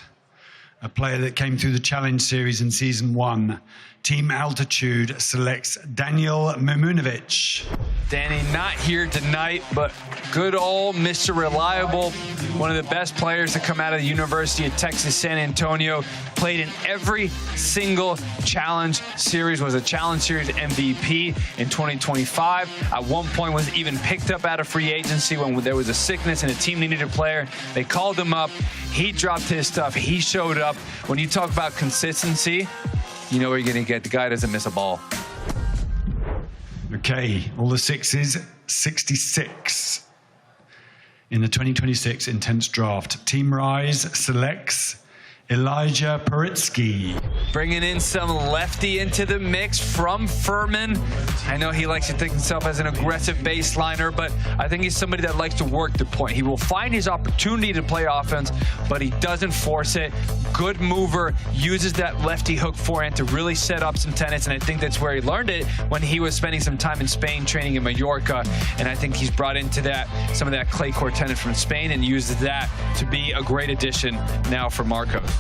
A player that came through the Challenge Series in Season 1. Team Altitude selects Daniel Mumunovic. Danny not here tonight, but good old Mr. Reliable, one of the best players to come out of the University of Texas San Antonio, played in every single Challenge Series, was a Challenge Series MVP in 2025. At one point was even picked up out of free agency when there was a sickness and a team needed a player. They called him up, he dropped his stuff, he showed up. When you talk about consistency, you know where you're gonna get. The guy doesn't miss a ball. Okay, all the sixes, 66 in the 2026 Intense Draft. Team Rise selects Elijah Paritsky. Bringing in some lefty into the mix from Furman. I know he likes to think himself as an aggressive baseliner, but I think he's somebody that likes to work the point. He will find his opportunity to play offense, but he doesn't force it. Good mover, uses that lefty hook forehand to really set up some tennis, and I think that's where he learned it when he was spending some time in Spain training in Mallorca, and I think he's brought into that some of that clay court tennis from Spain and uses that to be a great addition now for Marcos.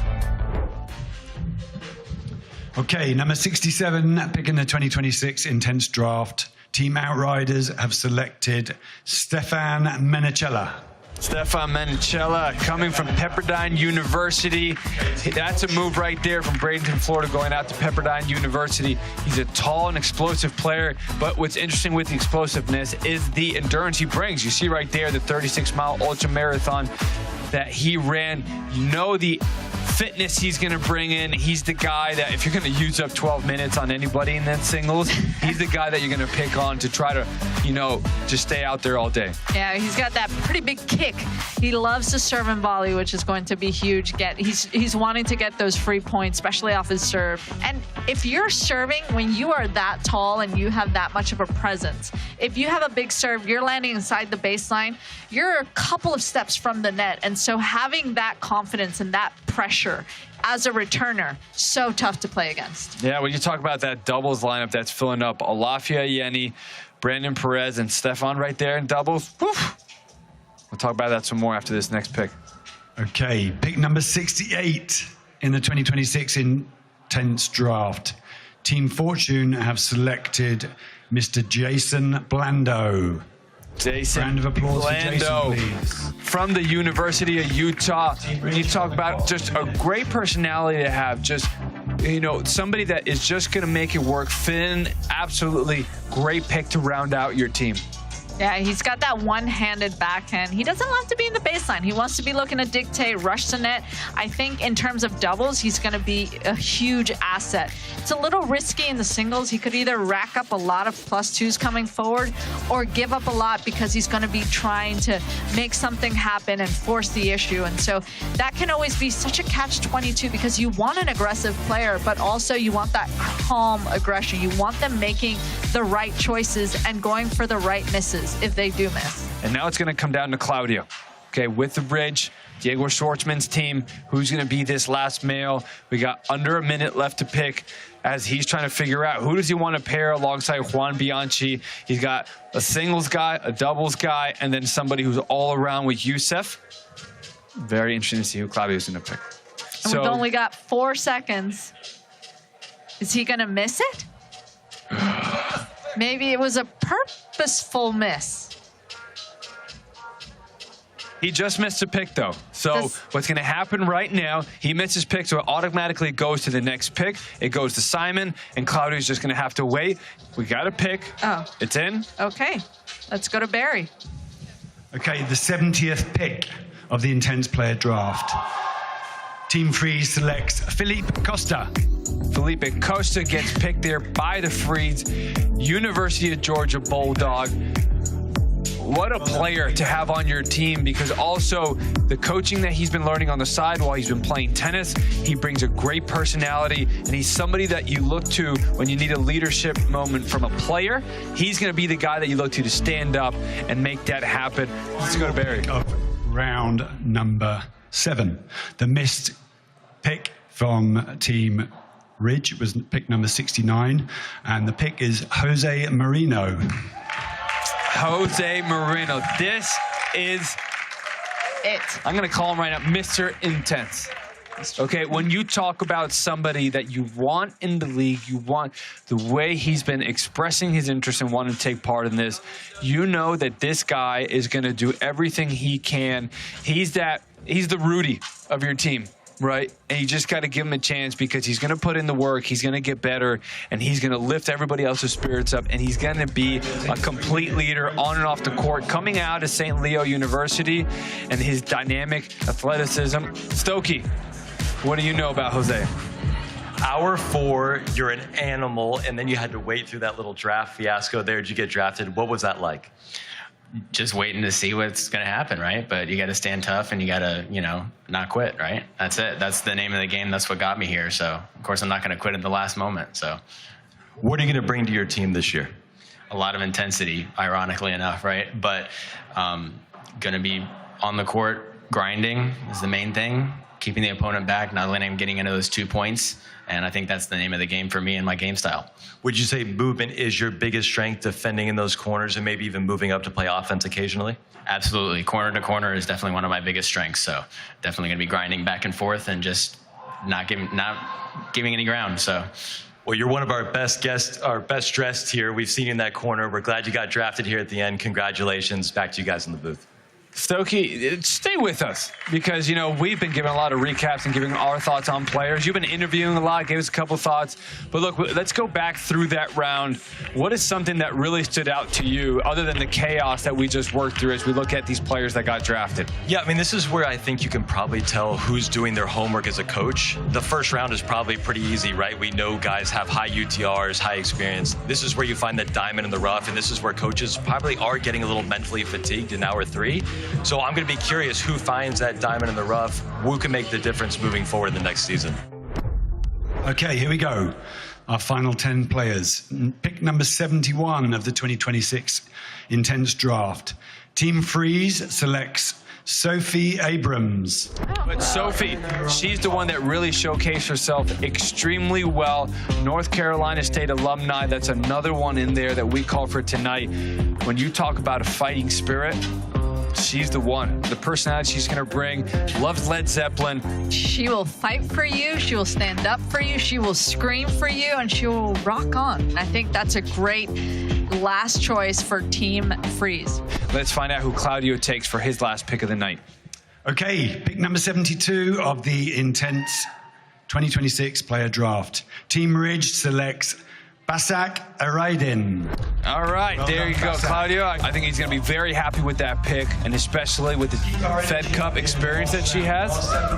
Okay, number 67, pick in the 2026 Intense Draft. Team Outriders have selected Stefan Menicella. Stefan Menicella coming from Pepperdine University. That's a move right there from Bradenton, Florida, going out to Pepperdine University. He's a tall and explosive player, but what's interesting with the explosiveness is the endurance he brings. You see right there the 36-mile ultra marathon that he ran. You know the fitness he's going to bring in. He's the guy that if you're going to use up 12 minutes on anybody in that singles, he's the guy that you're going to pick on to try to, you know, just stay out there all day. Yeah, he's got that pretty big kick. He loves to serve and volley, which is going to be huge. He's wanting to get those free points, especially off his serve. And if you're serving when you are that tall and you have that much of a presence, if you have a big serve, you're landing inside the baseline, you're a couple of steps from the net. And so having that confidence and that pressure as a returner, so tough to play against. Yeah, when you talk about that doubles lineup that's filling up Olafia Yeni, Brandon Perez, and Stefan right there in doubles. Woof. We'll talk about that some more after this next pick. Okay, pick number 68 in the 2026 Intense Draft. Team Fortune have selected Mr. Jason Blando. Jason Round of applause for Jason, Blando please. from the University of Utah. When you talk about just a great personality to have, just, you know, somebody that is just going to make it work. Finn, absolutely great pick to round out your team. Yeah, he's got that one-handed backhand. He doesn't love to be in the baseline. He wants to be looking to dictate, rush the net. I think in terms of doubles, he's going to be a huge asset. It's a little risky in the singles. He could either rack up a lot of +2s coming forward or give up a lot because he's going to be trying to make something happen and force the issue. And so that can always be such a catch-22 because you want an aggressive player, but also you want that calm aggression. You want them making the right choices and going for the right misses if they do miss. And now it's going to come down to Claudio. Okay, with the bridge, Diego Schwartzman's team. Who's going to be this last male? We got under a minute left to pick as he's trying to figure out who does he want to pair alongside Juan Bianchi. He's got a singles guy, a doubles guy, and then somebody who's all around with Youssef. Very interesting to see who Claudio's going to pick. And we've only got 4 seconds. Is he going to miss it? Maybe it was a purposeful miss. He just missed a pick, though. So what's going to happen right now, he misses pick, so it automatically goes to the next pick. It goes to Simon, and Claudio's just going to have to wait. We got a pick. Oh. It's in. Okay. Let's go to Barry. Okay, the 70th pick of the Intense Player Draft. Team Freeze selects Felipe Costa. Felipe Costa gets picked there by the Freeds. University of Georgia Bulldog. What a player to have on your team, because also the coaching that he's been learning on the side while he's been playing tennis, he brings a great personality, and he's somebody that you look to when you need a leadership moment from a player. He's going to be the guy that you look to stand up and make that happen. Let's go to Barry. Of round number 7. The missed pick from Team Ridge was pick number 69, and the pick is Jose Marino. Jose Marino. This is it. I'm going to call him right now Mr. Intense. Okay, when you talk about somebody that you want in the league, you want the way he's been expressing his interest and wanting to take part in this, you know that this guy is going to do everything he can. He's the Rudy of your team. Right? And you just got to give him a chance, because he's going to put in the work, he's going to get better, and he's going to lift everybody else's spirits up, and he's going to be a complete leader on and off the court, coming out of St. Leo University, and his dynamic athleticism. Stokey, what do you know about Jose? Hour 4, you're an animal, and then you had to wait through that little draft fiasco there. Did you get drafted? What was that like? Just waiting to see what's going to happen, right? But you got to stand tough, and you got to, not quit, right? That's it. That's the name of the game. That's what got me here. So, of course, I'm not going to quit at the last moment. So, what are you going to bring to your team this year? A lot of intensity, ironically enough, right? But going to be on the court, grinding is the main thing. Keeping the opponent back, not letting him getting into those 2 points. And I think that's the name of the game for me and my game style. Would you say movement is your biggest strength, defending in those corners and maybe even moving up to play offense occasionally? Absolutely. Corner to corner is definitely one of my biggest strengths. So definitely going to be grinding back and forth and just not giving any ground. So. Well, you're one of our best guests, our best dressed here. We've seen you in that corner. We're glad you got drafted here at the end. Congratulations. Back to you guys in the booth. Stokey, stay with us, because, we've been giving a lot of recaps and giving our thoughts on players. You've been interviewing a lot, gave us a couple thoughts. But look, let's go back through that round. What is something that really stood out to you, other than the chaos that we just worked through as we look at these players that got drafted? Yeah, I mean, this is where I think you can probably tell who's doing their homework as a coach. The first round is probably pretty easy, right? We know guys have high UTRs, high experience. This is where you find that diamond in the rough, and this is where coaches probably are getting a little mentally fatigued in hour 3. So I'm going to be curious who finds that diamond in the rough, who can make the difference moving forward in the next season. Okay, here we go. Our final 10 players. Pick number 71 of the 2026 Intense Draft. Team Freeze selects Sophie Abrams. But Sophie, she's the one that really showcased herself extremely well. North Carolina State alumni, that's another one in there that we call for tonight. When you talk about a fighting spirit, she's the one. The personality she's going to bring. Loves Led Zeppelin. She will fight for you. She will stand up for you. She will scream for you, and she will rock on. I think that's a great last choice for Team Freeze. Let's find out who Claudio takes for his last pick of the night. Okay, pick number 72 of the Intense 2026 Player Draft. Team Ridge selects Basak Araydin. All right, well there you go, Basak. Claudio. I think he's going to be very happy with that pick, and especially with the Fed Cup experience that she has.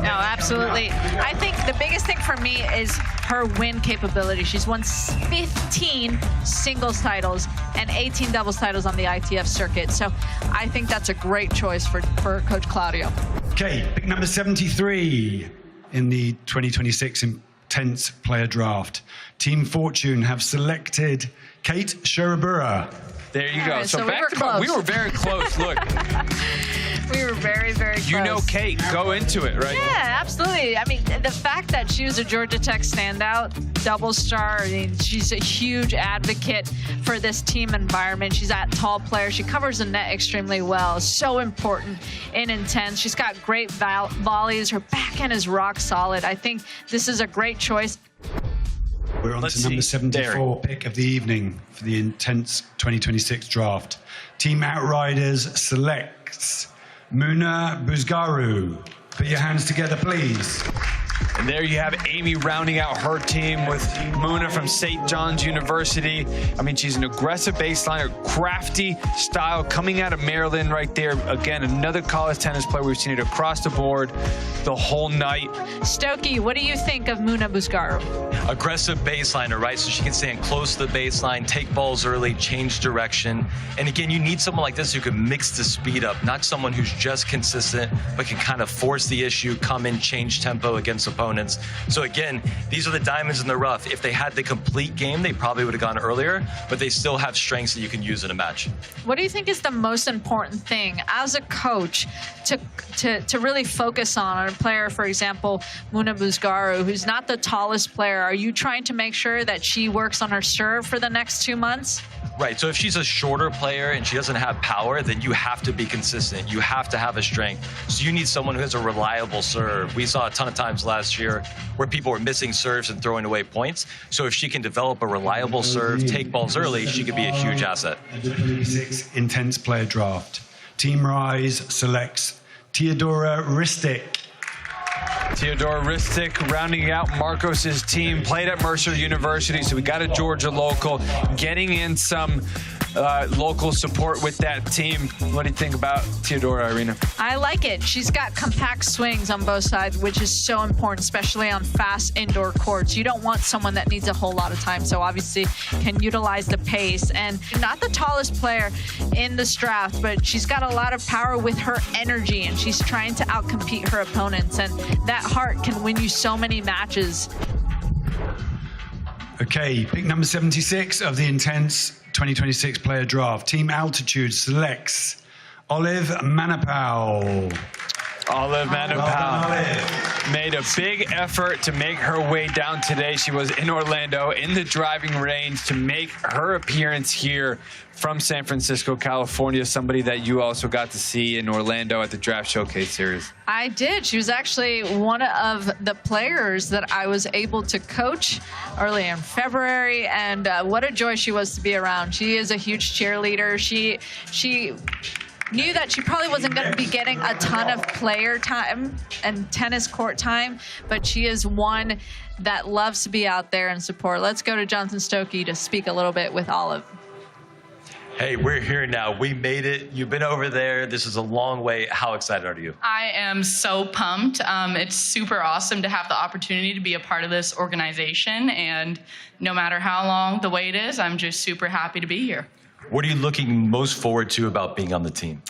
No, absolutely. I think the biggest thing for me is her win capability. She's won 15 singles titles and 18 doubles titles on the ITF circuit. So I think that's a great choice for Coach Claudio. Okay, pick number 73 in the 2026 Intense Player Draft. Team Fortune have selected Kate Shirabura. There you go. Right, so back to back. We were very close. Look. We were very, very close. You know Kate, go into it, right? Yeah, absolutely. I mean, the fact that she was a Georgia Tech standout, double star, I mean, she's a huge advocate for this team environment. She's that tall player. She covers the net extremely well. So important in Intense. She's got great volleys. Her backhand is rock solid. I think this is a great choice. We're on to number 74 pick of the evening for the Intense 2026 draft. Team Outriders selects Muna Buzgaru. Put your hands together, please. And there you have Amy rounding out her team with Muna from St. John's University. I mean, she's an aggressive baseliner, crafty style, coming out of Maryland right there. Again, another college tennis player. We've seen it across the board the whole night. Stokey, what do you think of Muna Buzgaru? Aggressive baseliner, right? So she can stand close to the baseline, take balls early, change direction. And again, you need someone like this who can mix the speed up, not someone who's just consistent, but can kind of force the issue, come in, change tempo against opponents. So again, these are the diamonds in the rough. If they had the complete game, they probably would have gone earlier, but they still have strengths that you can use in a match. What do you think is the most important thing as a coach to really focus on a player, for example, Muna Buzgaru, who's not the tallest player? Are you trying to make sure that she works on her serve for the next 2 months? Right, so if she's a shorter player and she doesn't have power, then you have to be consistent. You have to have a strength. So you need someone who has a reliable serve. We saw a ton of times last year where people were missing serves and throwing away points. So if she can develop a reliable serve, take balls early, she could be a huge asset. 2026 Intense Player Draft. Team Rise selects Teodora Ristic. Teodora Ristic rounding out Marcos's team, played at Mercer University, so we got a Georgia local, getting in some local support with that team. What do you think about Teodora, Irina? I like it. She's got compact swings on both sides, which is so important, especially on fast indoor courts. You don't want someone that needs a whole lot of time, so obviously can utilize the pace. And not the tallest player in this draft, but she's got a lot of power with her energy, and she's trying to outcompete her opponents. And that heart can win you so many matches. Okay, pick number 76 of the Intense 2026 Player Draft. Team Altitude selects Olive Manapau. Olive Manapau made a big effort to make her way down today. She was in Orlando in the driving range to make her appearance here from San Francisco, California, somebody that you also got to see in Orlando at the Draft Showcase Series. I did. She was actually one of the players that I was able to coach early in February, and what a joy she was to be around. She is a huge cheerleader. She knew that she probably wasn't going to be getting a ton of player time and tennis court time, but she is one that loves to be out there and support. Let's go to Johnson Stokey to speak a little bit with Olive. Hey, we're here now. We made it. You've been over there. This is a long way. How excited are you? I am so pumped. It's super awesome to have the opportunity to be a part of this organization. And no matter how long the wait is, I'm just super happy to be here. What are you looking most forward to about being on the team?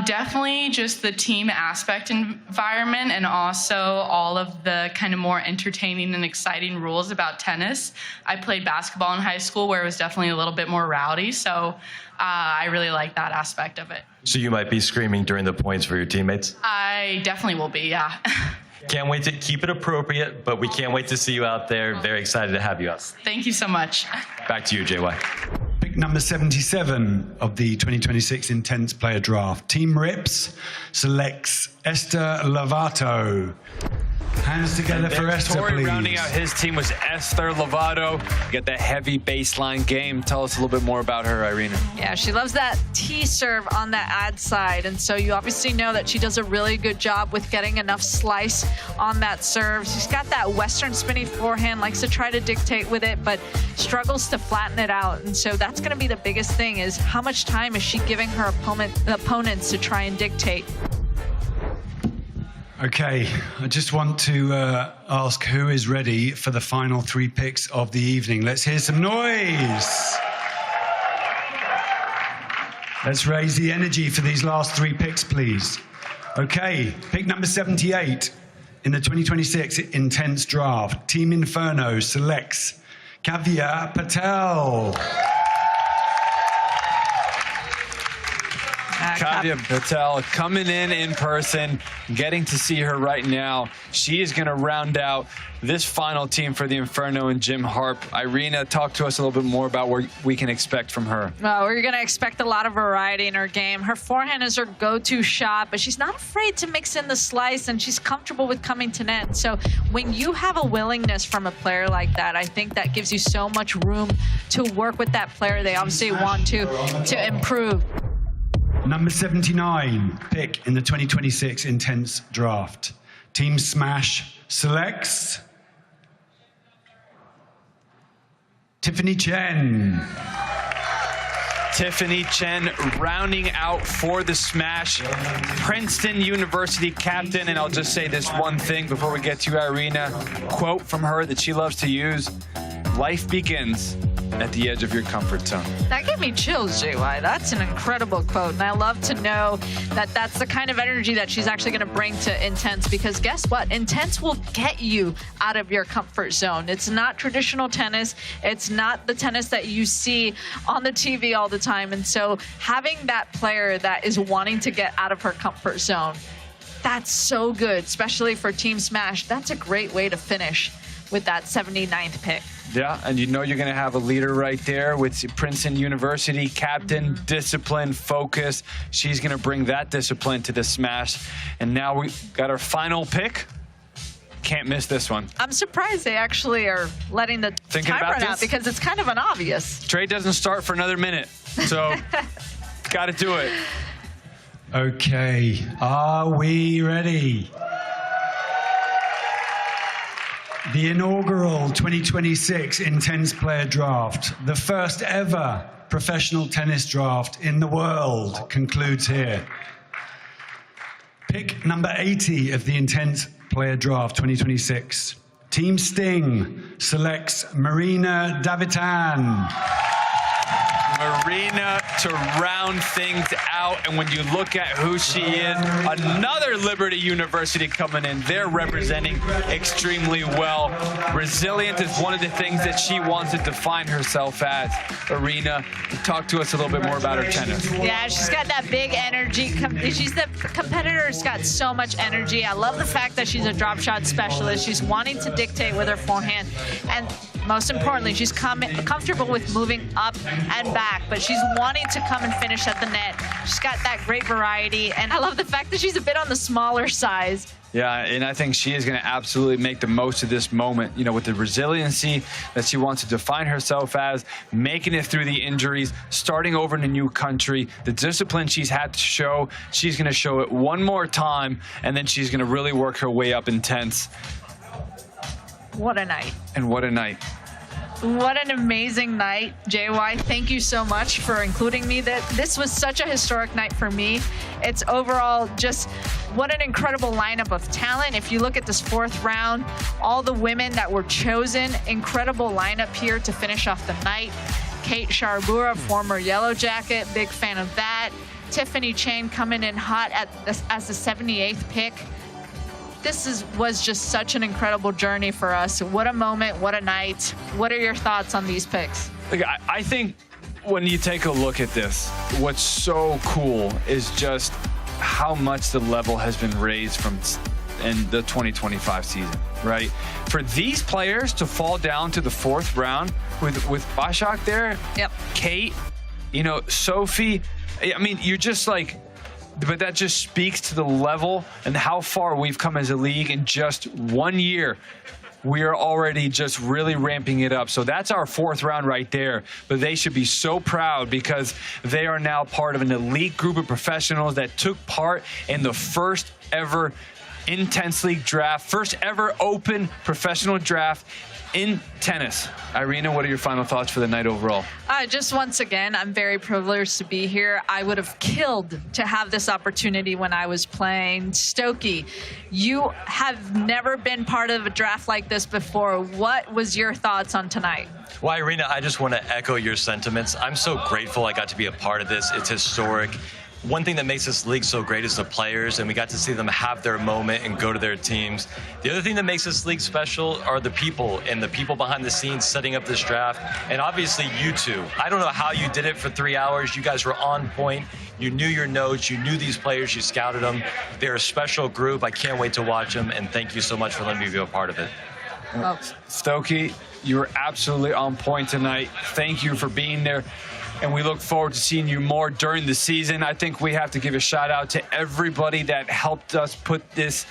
Definitely just the team aspect environment, and also all of the kind of more entertaining and exciting rules about tennis. I played basketball in high school where it was definitely a little bit more rowdy, so I really like that aspect of it. So you might be screaming during the points for your teammates? I definitely will be, yeah. Can't wait to keep it appropriate, but we can't wait to see you out there. Very excited to have you up. Thank you so much. Back to you, JY. Pick number 77 of the 2026 Intense Player Draft. Team Rips selects Esther Lovato. Hands together for Esther, Tori please. rounding out his team was Esther Lovato. You got that heavy baseline game. Tell us a little bit more about her, Irina. Yeah, she loves that T serve on that ad side, and so you obviously know that she does a really good job with getting enough slice on that serve. She's got that Western spinny forehand, likes to try to dictate with it, but struggles to flatten it out. And so that's going to be the biggest thing, is how much time is she giving her opponents to try and dictate. Okay, I just want to ask who is ready for the final 3 picks of the evening. Let's hear some noise. Let's raise the energy for these last 3 picks, please. Okay, pick number 78 in the 2026 Intense Draft. Team Inferno selects Kavya Katia Patel coming in person, getting to see her right now. She is going to round out this final team for the Inferno and Jim Harp. Irina, talk to us a little bit more about what we can expect from her. Well, we're going to expect a lot of variety in her game. Her forehand is her go-to shot, but she's not afraid to mix in the slice, and she's comfortable with coming to net. So when you have a willingness from a player like that, I think that gives you so much room to work with that player. They obviously want to improve. Number 79 pick in the 2026 Intense Draft. Team Smash selects Tiffany Chen. Tiffany Chen rounding out for the Smash. Princeton University captain, and I'll just say this one thing before we get to Irina. Quote from her that she loves to use: life begins at the edge of your comfort zone. That gave me chills, JY. That's an incredible quote, and I love to know that that's the kind of energy that she's actually going to bring to Intense, because guess what? Intense will get you out of your comfort zone. It's not traditional tennis. It's not the tennis that you see on the TV all the time, and so having that player that is wanting to get out of her comfort zone, that's so good, especially for Team Smash. That's a great way to finish with that 79th pick. Yeah, and you know you're going to have a leader right there with Princeton University captain, discipline, focus. She's going to bring that discipline to the Smash. And now we got our final pick. Can't miss this one. I'm surprised they actually are letting the time run out, because it's kind of an obvious. Trade doesn't start for another minute, so got to do it. Okay, are we ready? The inaugural 2026 Intense Player Draft, the first ever professional tennis draft in the world, concludes here. Pick number 80 of the Intense Player Draft 2026. Team Sting selects Marina Davitan. Marina to round things out, and when you look at who she is, another Liberty University coming in. They're representing extremely well. Resilient is one of the things that she wants to define herself as. Irina, talk to us a little bit more about her tennis. Yeah, she's got that big energy. She's the competitor's got so much energy. I love the fact that she's a drop shot specialist. She's wanting to dictate with her forehand, and most importantly, she's comfortable with moving up and back, but she's wanting to come and finish at the net. She's got that great variety, and I love the fact that she's a bit on the smaller size. Yeah, and I think she is going to absolutely make the most of this moment, you know, with the resiliency that she wants to define herself as, making it through the injuries, starting over in a new country, the discipline she's had to show. She's going to show it one more time, and then she's going to really work her way up Intense. What a night. And what a night. What an amazing night, JY. Thank you so much for including me. This was such a historic night for me. It's overall just what an incredible lineup of talent. If you look at this fourth round, all the women that were chosen, incredible lineup here to finish off the night. Kate Sharabura, former Yellow Jacket, big fan of that. Tiffany Chen coming in hot as the 78th pick. This was just such an incredible journey for us. What a moment, what a night. What are your thoughts on these picks? Look, I think when you take a look at this, what's so cool is just how much the level has been raised from in the 2025 season, right? For these players to fall down to the fourth round with Başak there, yep. Kate, you know, Sophie, I mean, you're just like, but that just speaks to the level and how far we've come as a league in just 1 year. We are already just really ramping it up. So that's our fourth round right there. But they should be so proud because they are now part of an elite group of professionals that took part in the first ever Intense League draft, first ever open professional draft in tennis. Irina, what are your final thoughts for the night overall? Just once again, I'm very privileged to be here. I would have killed to have this opportunity when I was playing. Stokey, you have never been part of a draft like this before. What was your thoughts on tonight? Well, Irina, I just want to echo your sentiments. I'm so grateful I got to be a part of this. It's historic. one thing that makes this league so great is the players, and we got to see them have their moment and go to their teams. The other thing that makes this league special are the people, and the people behind the scenes setting up this draft, and obviously you two. I don't know how you did it for 3 hours. You guys were on point. You knew your notes. You knew these players. You scouted them. They're a special group. I can't wait to watch them, and thank you so much for letting me be a part of it. Stokey, you were absolutely on point tonight. Thank you for being there. And we look forward to seeing you more during the season. I think we have to give a shout out to everybody that helped us put this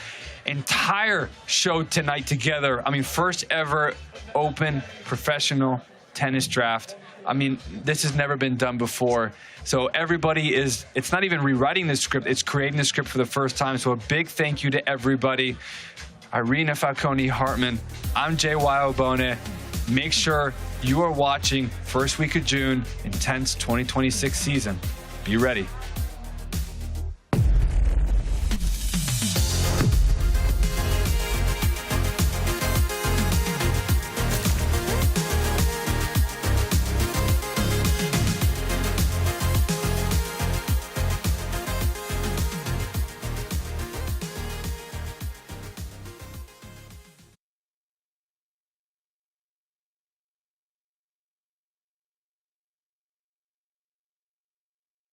entire show tonight together. I mean, first ever open professional tennis draft. I mean, this has never been done before. So everybody is, it's not even rewriting the script, it's creating the script for the first time. So a big thank you to everybody. Irina Falcone-Hartman, I'm Jay Wildbone. Make sure you are watching first week of June, Intense 2026 season. Be ready.